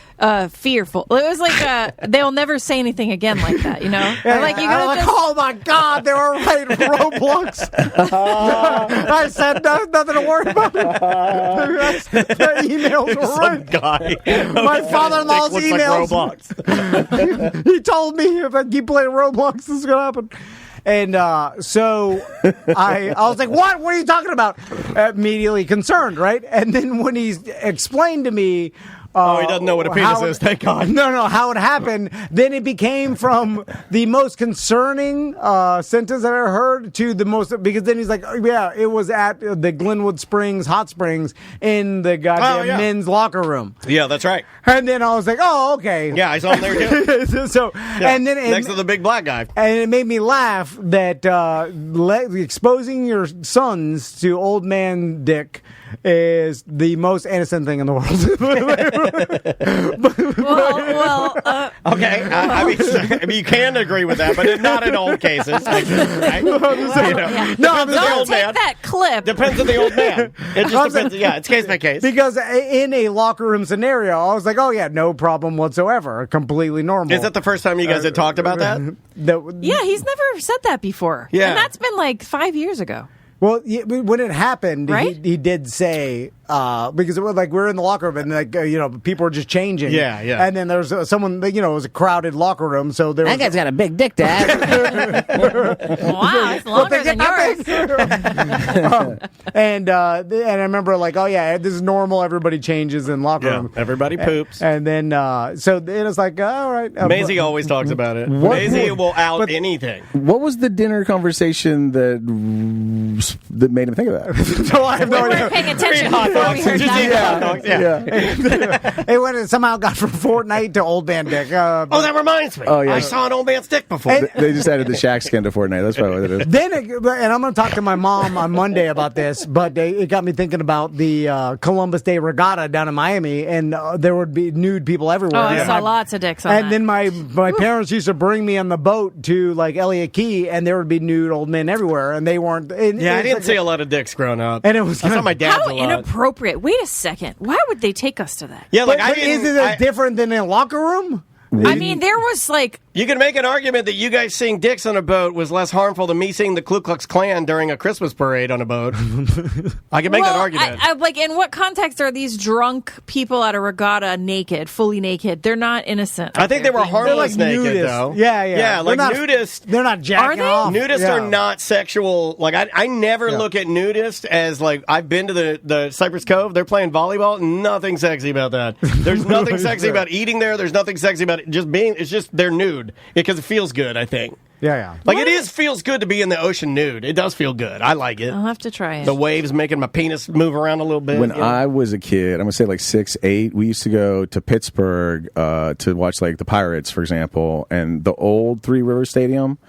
[SPEAKER 10] fearful. It was like they'll never say anything again like that, you know?
[SPEAKER 2] Yeah,
[SPEAKER 10] Like you
[SPEAKER 2] I'm
[SPEAKER 10] gotta
[SPEAKER 2] like,
[SPEAKER 10] just.
[SPEAKER 2] "Oh my God, they were right, Roblox." I said, "No, nothing to worry about." The emails were right.
[SPEAKER 1] Guy.
[SPEAKER 2] My father-in-law's
[SPEAKER 1] Looks
[SPEAKER 2] emails.
[SPEAKER 1] like Roblox.
[SPEAKER 2] He told me if I keep playing Roblox, this is gonna happen. And so I was like, "What? What are you talking about?" Immediately concerned, right? And then when he's explained to me.
[SPEAKER 1] He doesn't know what a penis is, thank God.
[SPEAKER 2] No, how it happened. Then it became from the most concerning sentence that I heard to the most, because then he's like, "Oh, yeah, it was at the Glenwood Springs Hot Springs in the goddamn men's locker room."
[SPEAKER 1] Yeah, that's right.
[SPEAKER 2] And then I was like, "Oh, okay."
[SPEAKER 1] Yeah, I saw him there too.
[SPEAKER 2] So,
[SPEAKER 1] Yeah,
[SPEAKER 2] and then
[SPEAKER 1] next to the big black guy.
[SPEAKER 2] and it made me laugh that exposing your sons to old man dick is the most innocent thing in the world.
[SPEAKER 1] Okay, I mean, you can agree with that, but not in all cases. Right?
[SPEAKER 2] No,
[SPEAKER 1] Depends on the
[SPEAKER 10] Don't
[SPEAKER 1] old
[SPEAKER 10] take
[SPEAKER 1] man.
[SPEAKER 10] that clip.
[SPEAKER 1] Depends on the old man. It just depends. Yeah, it's case by case.
[SPEAKER 2] Because in a locker room scenario, I was like, "Oh yeah, no problem whatsoever, completely normal."
[SPEAKER 1] Is that the first time you guys had talked about that?
[SPEAKER 10] Yeah, he's never said that before.
[SPEAKER 2] Yeah.
[SPEAKER 10] And that's been like 5 years ago.
[SPEAKER 2] Well, when it happened,
[SPEAKER 10] Right?
[SPEAKER 2] he did say because it was like we're in the locker room and like people were just changing.
[SPEAKER 1] Yeah.
[SPEAKER 2] And then there's someone it was a crowded locker room, so there.
[SPEAKER 7] That guy's got a big dick, Dad.
[SPEAKER 10] Wow, it's longer than yours.
[SPEAKER 2] And I remember like, "Oh yeah, this is normal. Everybody changes in locker
[SPEAKER 1] Yeah,
[SPEAKER 2] room.
[SPEAKER 1] everybody poops."
[SPEAKER 2] And then so it was like, "All right."
[SPEAKER 1] Maisie always talks about it.
[SPEAKER 6] What-
[SPEAKER 1] Maisie will out anything.
[SPEAKER 6] What was the dinner conversation that made him think of that?
[SPEAKER 2] No, I have no
[SPEAKER 10] We
[SPEAKER 2] idea.
[SPEAKER 10] weren't paying attention before we heard that.
[SPEAKER 2] It went somehow got from Fortnite to old man dick.
[SPEAKER 1] Oh, that reminds me.
[SPEAKER 6] Oh, yeah.
[SPEAKER 1] I saw an old man's dick before.
[SPEAKER 6] They just added the Shaq skin to Fortnite. That's probably what it is.
[SPEAKER 2] Then, and I'm going to talk to my mom on Monday about this, but it got me thinking about the Columbus Day Regatta down in Miami, and there would be nude people everywhere.
[SPEAKER 10] Oh, I saw lots of dicks on
[SPEAKER 2] And
[SPEAKER 10] that.
[SPEAKER 2] then my parents used to bring me on the boat to like Elliott Key, and there would be nude old men everywhere, and they weren't.
[SPEAKER 1] Yeah, I didn't see a lot of dicks growing up.
[SPEAKER 2] And it was
[SPEAKER 1] I saw my dad's
[SPEAKER 10] How
[SPEAKER 1] a lot.
[SPEAKER 10] inappropriate. Wait a second. Why would they take us to that?
[SPEAKER 1] Yeah, like
[SPEAKER 2] but is it different than in a locker room?
[SPEAKER 10] I mean, there was like.
[SPEAKER 1] You can make an argument that you guys seeing dicks on a boat was less harmful than me seeing the Ku Klux Klan during a Christmas parade on a boat. I can make that argument.
[SPEAKER 10] I, like, in what context are these drunk people at a regatta naked, fully naked? They're not innocent.
[SPEAKER 1] I think they were harmless
[SPEAKER 2] They're like
[SPEAKER 1] naked,
[SPEAKER 2] nudists.
[SPEAKER 1] though.
[SPEAKER 2] Yeah.
[SPEAKER 1] Yeah, like nudists.
[SPEAKER 2] They're not jacking
[SPEAKER 10] they?
[SPEAKER 2] off.
[SPEAKER 1] Nudists
[SPEAKER 2] Yeah.
[SPEAKER 1] are not sexual. Like, I never look at nudists as, like, I've been to the Cypress Cove. They're playing volleyball. Nothing sexy about that. There's nothing sexy about eating there. There's nothing sexy about it just being. It's just they're nude because it feels good, I think.
[SPEAKER 2] Yeah.
[SPEAKER 1] Like, feels good to be in the ocean nude. It does feel good. I like it.
[SPEAKER 10] I'll have to try it.
[SPEAKER 1] The waves making my penis move around a little bit.
[SPEAKER 6] When
[SPEAKER 1] you know?
[SPEAKER 6] I was a kid, I'm gonna say like 6, 8, we used to go to Pittsburgh to watch like the Pirates, for example, and the old Three Rivers Stadium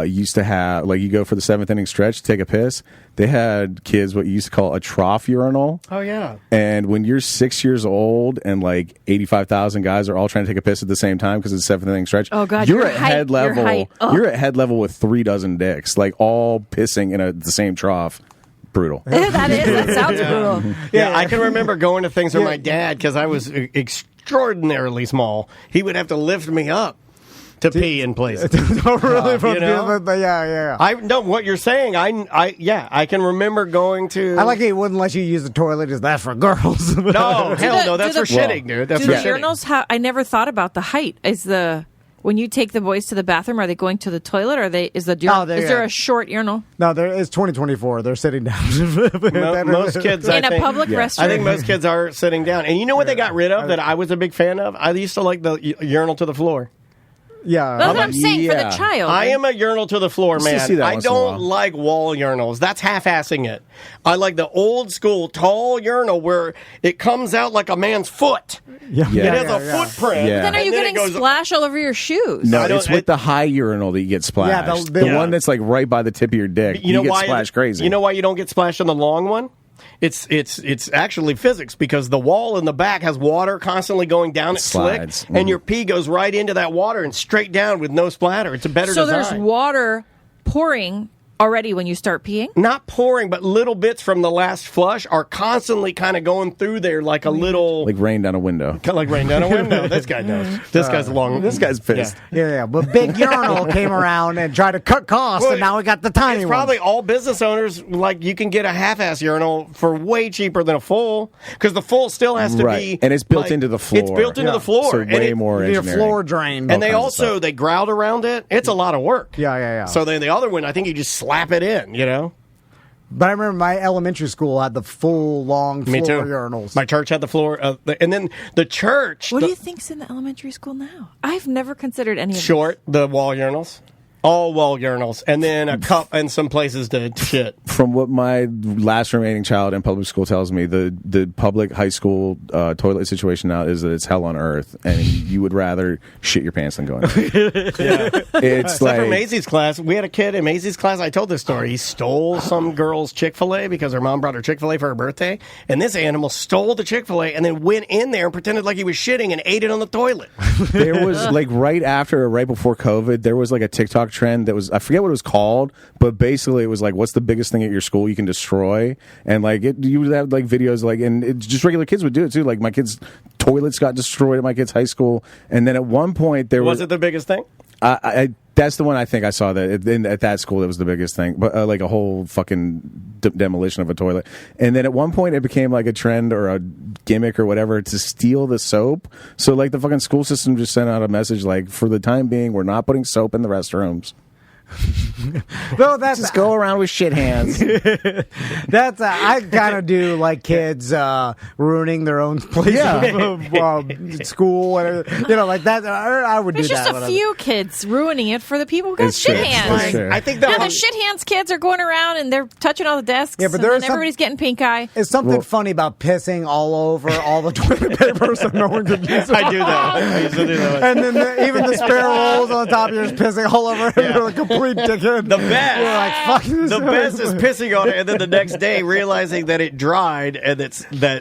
[SPEAKER 6] used to have like you go for the 7th inning stretch to take a piss. They had kids what you used to call a trough urinal.
[SPEAKER 1] Oh yeah.
[SPEAKER 6] And when you're 6 years old and like 85,000 guys are all trying to take a piss at the same time because it's the 7th inning stretch,
[SPEAKER 10] Oh, God,
[SPEAKER 6] you're
[SPEAKER 10] your
[SPEAKER 6] at
[SPEAKER 10] height-
[SPEAKER 6] head
[SPEAKER 10] your
[SPEAKER 6] level.
[SPEAKER 10] height. Ugh.
[SPEAKER 6] You're at head level with 3 dozen dicks, like all pissing in the same trough. Brutal.
[SPEAKER 10] That sounds brutal.
[SPEAKER 1] Yeah, I can remember going to things with my dad because I was extraordinarily small. He would have to lift me up to pee in places.
[SPEAKER 2] Don't really,
[SPEAKER 1] you know?
[SPEAKER 2] but yeah.
[SPEAKER 1] I know what you're saying. I can remember going to.
[SPEAKER 2] I like it wouldn't let you use the toilet. Is that for girls?
[SPEAKER 1] No, hell no. That's for shitting, dude. That's
[SPEAKER 10] Do
[SPEAKER 1] for
[SPEAKER 10] the
[SPEAKER 1] shitting.
[SPEAKER 10] urinals I never thought about the height. When you take the boys to the bathroom, are they going to the toilet? Or is there a short urinal?
[SPEAKER 2] No, it's 2024. They're sitting down.
[SPEAKER 1] Most kids
[SPEAKER 10] In a public restroom?
[SPEAKER 1] I think most kids are sitting down. And you know what they got rid of that I was a big fan of? I used to like the urinal to the floor.
[SPEAKER 2] Yeah.
[SPEAKER 10] That's what I'm saying for the child.
[SPEAKER 1] I am a urinal to the floor
[SPEAKER 6] Still
[SPEAKER 1] man.
[SPEAKER 6] see that
[SPEAKER 1] I
[SPEAKER 6] once in a
[SPEAKER 1] don't
[SPEAKER 6] while.
[SPEAKER 1] like wall urinals. That's half-assing it. I like the old school tall urinal where it comes out like a man's foot.
[SPEAKER 2] Yeah.
[SPEAKER 1] It has a footprint.
[SPEAKER 6] Yeah.
[SPEAKER 10] Then are you
[SPEAKER 1] and then
[SPEAKER 10] getting
[SPEAKER 1] it goes-
[SPEAKER 10] splash all over your shoes?
[SPEAKER 6] No,
[SPEAKER 1] I don't-
[SPEAKER 6] it's with the high urinal that you get splashed.
[SPEAKER 2] Yeah,
[SPEAKER 6] the
[SPEAKER 1] Yeah.
[SPEAKER 6] one that's like right by the tip of your dick.
[SPEAKER 1] You know
[SPEAKER 6] get
[SPEAKER 1] why?
[SPEAKER 6] splashed crazy.
[SPEAKER 1] You know why you don't get splashed on the long one? It's actually physics because the wall in the back has water constantly going down. It's slick,
[SPEAKER 6] Slides.
[SPEAKER 1] and your pee goes right into that water and straight down with no splatter. It's a better
[SPEAKER 10] So
[SPEAKER 1] design.
[SPEAKER 10] there's water pouring already when you start peeing?
[SPEAKER 1] Not pouring, but little bits from the last flush are constantly kind of going through there like a little...
[SPEAKER 6] like rain down a window.
[SPEAKER 1] Kind of like rain down a window. This guy knows. This guy's long.
[SPEAKER 6] This guy's pissed.
[SPEAKER 2] Yeah. But Big Urinal came around and tried to cut costs,
[SPEAKER 1] Well,
[SPEAKER 2] and now we got the tiny
[SPEAKER 1] It's
[SPEAKER 2] one.
[SPEAKER 1] probably all business owners, like, you can get a half-ass urinal for way cheaper than a full, because the full still has to
[SPEAKER 6] Right.
[SPEAKER 1] be...
[SPEAKER 6] And it's built
[SPEAKER 1] like,
[SPEAKER 6] into the floor.
[SPEAKER 1] It's built into
[SPEAKER 2] Yeah.
[SPEAKER 1] the floor.
[SPEAKER 6] So
[SPEAKER 1] and
[SPEAKER 6] way more
[SPEAKER 2] You need a
[SPEAKER 6] engineering.
[SPEAKER 2] floor drain.
[SPEAKER 1] And they
[SPEAKER 6] kinds of
[SPEAKER 1] also,
[SPEAKER 6] stuff.
[SPEAKER 1] they grout around it. It's a lot of work.
[SPEAKER 2] Yeah.
[SPEAKER 1] So then the other one, I think you just slap it in, you know?
[SPEAKER 2] But I remember my elementary school had the full long
[SPEAKER 1] Me
[SPEAKER 2] floor
[SPEAKER 1] too.
[SPEAKER 2] urinals.
[SPEAKER 1] My church had the floor, and then the church...
[SPEAKER 10] What do
[SPEAKER 1] the-
[SPEAKER 10] you think's in the elementary school now? I've never considered any of
[SPEAKER 1] Short, the wall urinals. All wall urinals. And then a cup and some places to shit.
[SPEAKER 6] From what my last remaining child in public school tells me, the public high school toilet situation now is that it's hell on earth, and you would rather shit your pants than go in there. It's
[SPEAKER 1] Except
[SPEAKER 6] like
[SPEAKER 1] for Maisie's class. We had a kid in Maisie's class. I told this story. He stole some girl's Chick-fil-A because her mom brought her Chick-fil-A for her birthday. And this animal stole the Chick-fil-A and then went in there and pretended like he was shitting and ate it on the toilet.
[SPEAKER 6] there was like right before COVID, there was like a TikTok trend that was, I forget what it was called, but basically it was like, what's the biggest thing at your school you can destroy? And like you would have like videos like, and just regular kids would do it too. Like my kids' toilets got destroyed at my kids' high school, and then at one point there
[SPEAKER 1] Was it the biggest thing?
[SPEAKER 6] that's the one I think I saw that at that school that was the biggest thing, but like a whole fucking demolition of a toilet. And then at one point it became like a trend or a gimmick or whatever to steal the soap. So like the fucking school system just sent out a message like, for the time being, we're not putting soap in the restrooms.
[SPEAKER 2] No, that's
[SPEAKER 6] Just go around with shit hands.
[SPEAKER 2] that's I kind of do like kids ruining their own place of school, whatever. You know, like that. I would
[SPEAKER 10] There's
[SPEAKER 2] do
[SPEAKER 10] just
[SPEAKER 2] that.
[SPEAKER 10] a
[SPEAKER 2] whatever.
[SPEAKER 10] few kids ruining it for the people who got
[SPEAKER 6] It's
[SPEAKER 10] shit
[SPEAKER 6] true.
[SPEAKER 10] hands.
[SPEAKER 6] It's true.
[SPEAKER 1] I think
[SPEAKER 10] Now the shit hands kids are going around and they're touching all the desks.
[SPEAKER 2] Yeah, but
[SPEAKER 10] and
[SPEAKER 2] there
[SPEAKER 10] then
[SPEAKER 2] is some-
[SPEAKER 10] everybody's getting pink eye.
[SPEAKER 2] It's something funny about pissing all over all the toilet paper so no one could use it.
[SPEAKER 1] I do that. I used to do that.
[SPEAKER 2] And then even the spare rolls on top, you're just pissing all over it. You're a complete dickhead.
[SPEAKER 1] The best.
[SPEAKER 2] You're like, fuck this.
[SPEAKER 1] The best is pissing on it and then the next day realizing that it dried and
[SPEAKER 6] Yeah,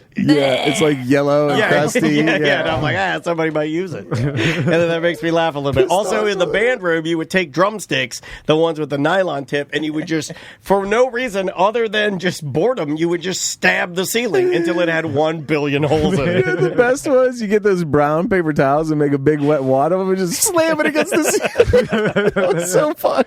[SPEAKER 6] it's like yellow and crusty.
[SPEAKER 1] Yeah, and I'm like, somebody might use it. And then that makes me laugh a little bit. Also, in the band room, you would take drumsticks, the ones with the nylon tip, and you would just, for no reason other than just boredom, you would just stab the ceiling until it had 1 billion holes in it.
[SPEAKER 6] The best was you get those brown paper towels and make a big wet wad of them and just slam it against the ceiling. That was so fun.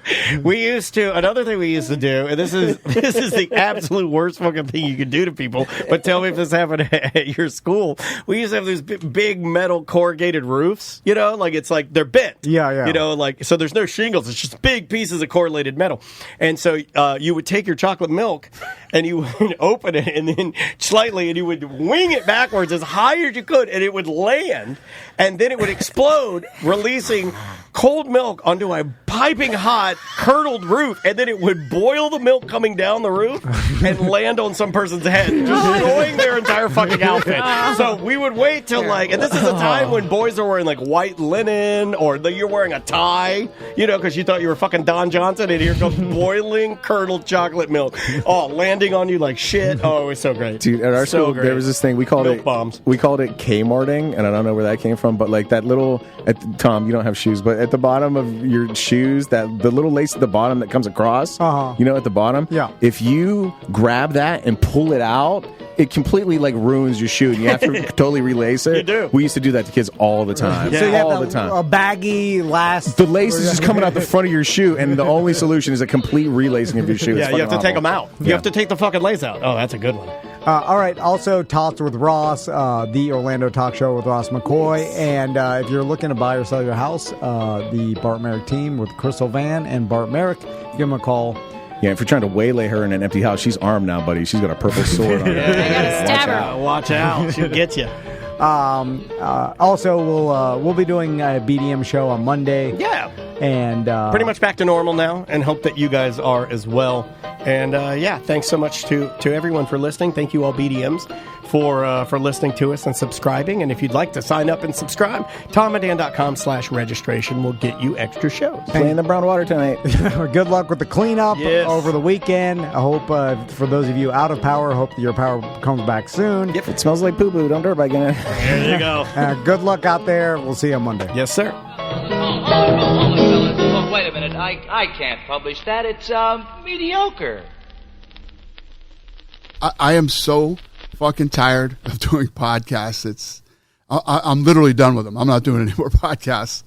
[SPEAKER 1] Another thing we used to do, and this is the absolute worst fucking thing you could do to people, but tell me if this happened at your school. We used to have these big metal corrugated roofs, you know, like it's like they're bent.
[SPEAKER 2] Yeah.
[SPEAKER 1] You know, like, so there's no shingles, it's just big pieces of corrugated metal. And so you would take your chocolate milk and you would open it and then slightly and you would wing it backwards as high as you could and it would land and then it would explode, releasing cold milk onto a piping hot curdled roof, and then it would boil the milk coming down the roof and land on some person's head, destroying their entire fucking outfit. So we would wait till and this is a time when boys are wearing like white linen or you're wearing a tie, you know, because you thought you were fucking Don Johnson, and here comes boiling curdled chocolate milk, landing on you like shit. Oh, it was so great.
[SPEAKER 6] Dude, at our
[SPEAKER 1] So
[SPEAKER 6] school,
[SPEAKER 1] great.
[SPEAKER 6] there was this thing we called
[SPEAKER 1] Milk
[SPEAKER 6] it
[SPEAKER 1] bombs.
[SPEAKER 6] We called it Kmarting, and I don't know where that came from, but like that little Tom, you don't have shoes, but at the bottom of your shoes, that the little lace at the bottom that comes across, you know, at the bottom.
[SPEAKER 2] Yeah.
[SPEAKER 6] If you grab that and pull it out, it completely like ruins your shoe, and you have to totally relace it.
[SPEAKER 1] You do.
[SPEAKER 6] We used to do that to kids all the time.
[SPEAKER 2] So you have
[SPEAKER 6] all the time.
[SPEAKER 2] a baggy last.
[SPEAKER 6] The lace is just coming out the front of your shoe, and the only solution is a complete relacing of your shoe.
[SPEAKER 1] Yeah,
[SPEAKER 6] It's
[SPEAKER 1] you have to
[SPEAKER 6] fucking
[SPEAKER 1] take them out.
[SPEAKER 6] awful.
[SPEAKER 1] You have to take the fucking lace out. Oh, that's a good one.
[SPEAKER 2] All right. Also, Tots with Ross, the Orlando talk show with Ross McCoy. And if you're looking to buy or sell your house, the Bart Merrick team with Crystal Van and Bart Merrick, give them a call.
[SPEAKER 6] Yeah, if you're trying to waylay her in an empty house, she's armed now, buddy. She's got a purple sword on her.
[SPEAKER 10] I gotta stab her.
[SPEAKER 1] Watch out. She'll get you.
[SPEAKER 2] Also, we'll be doing a BDM show on Monday.
[SPEAKER 1] Yeah.
[SPEAKER 2] And
[SPEAKER 1] pretty much back to normal now, and hope that you guys are as well. And thanks so much to everyone for listening. Thank you all BDMs for listening to us and subscribing. And if you'd like to sign up and subscribe, TomandDan.com/registration will get you extra shows.
[SPEAKER 6] Playing the brown water tonight.
[SPEAKER 2] Good luck with the cleanup over the weekend. I hope for those of you out of power, hope that your power comes back soon.
[SPEAKER 6] If it smells like poo-poo, don't dirtbag in it.
[SPEAKER 1] There you go.
[SPEAKER 2] Good luck out there. We'll see you on Monday.
[SPEAKER 1] Yes, sir.
[SPEAKER 13] Oh, wait a minute. I can't publish that. It's mediocre.
[SPEAKER 14] I am so fucking tired of doing podcasts. I'm literally done with them. I'm not doing any more podcasts.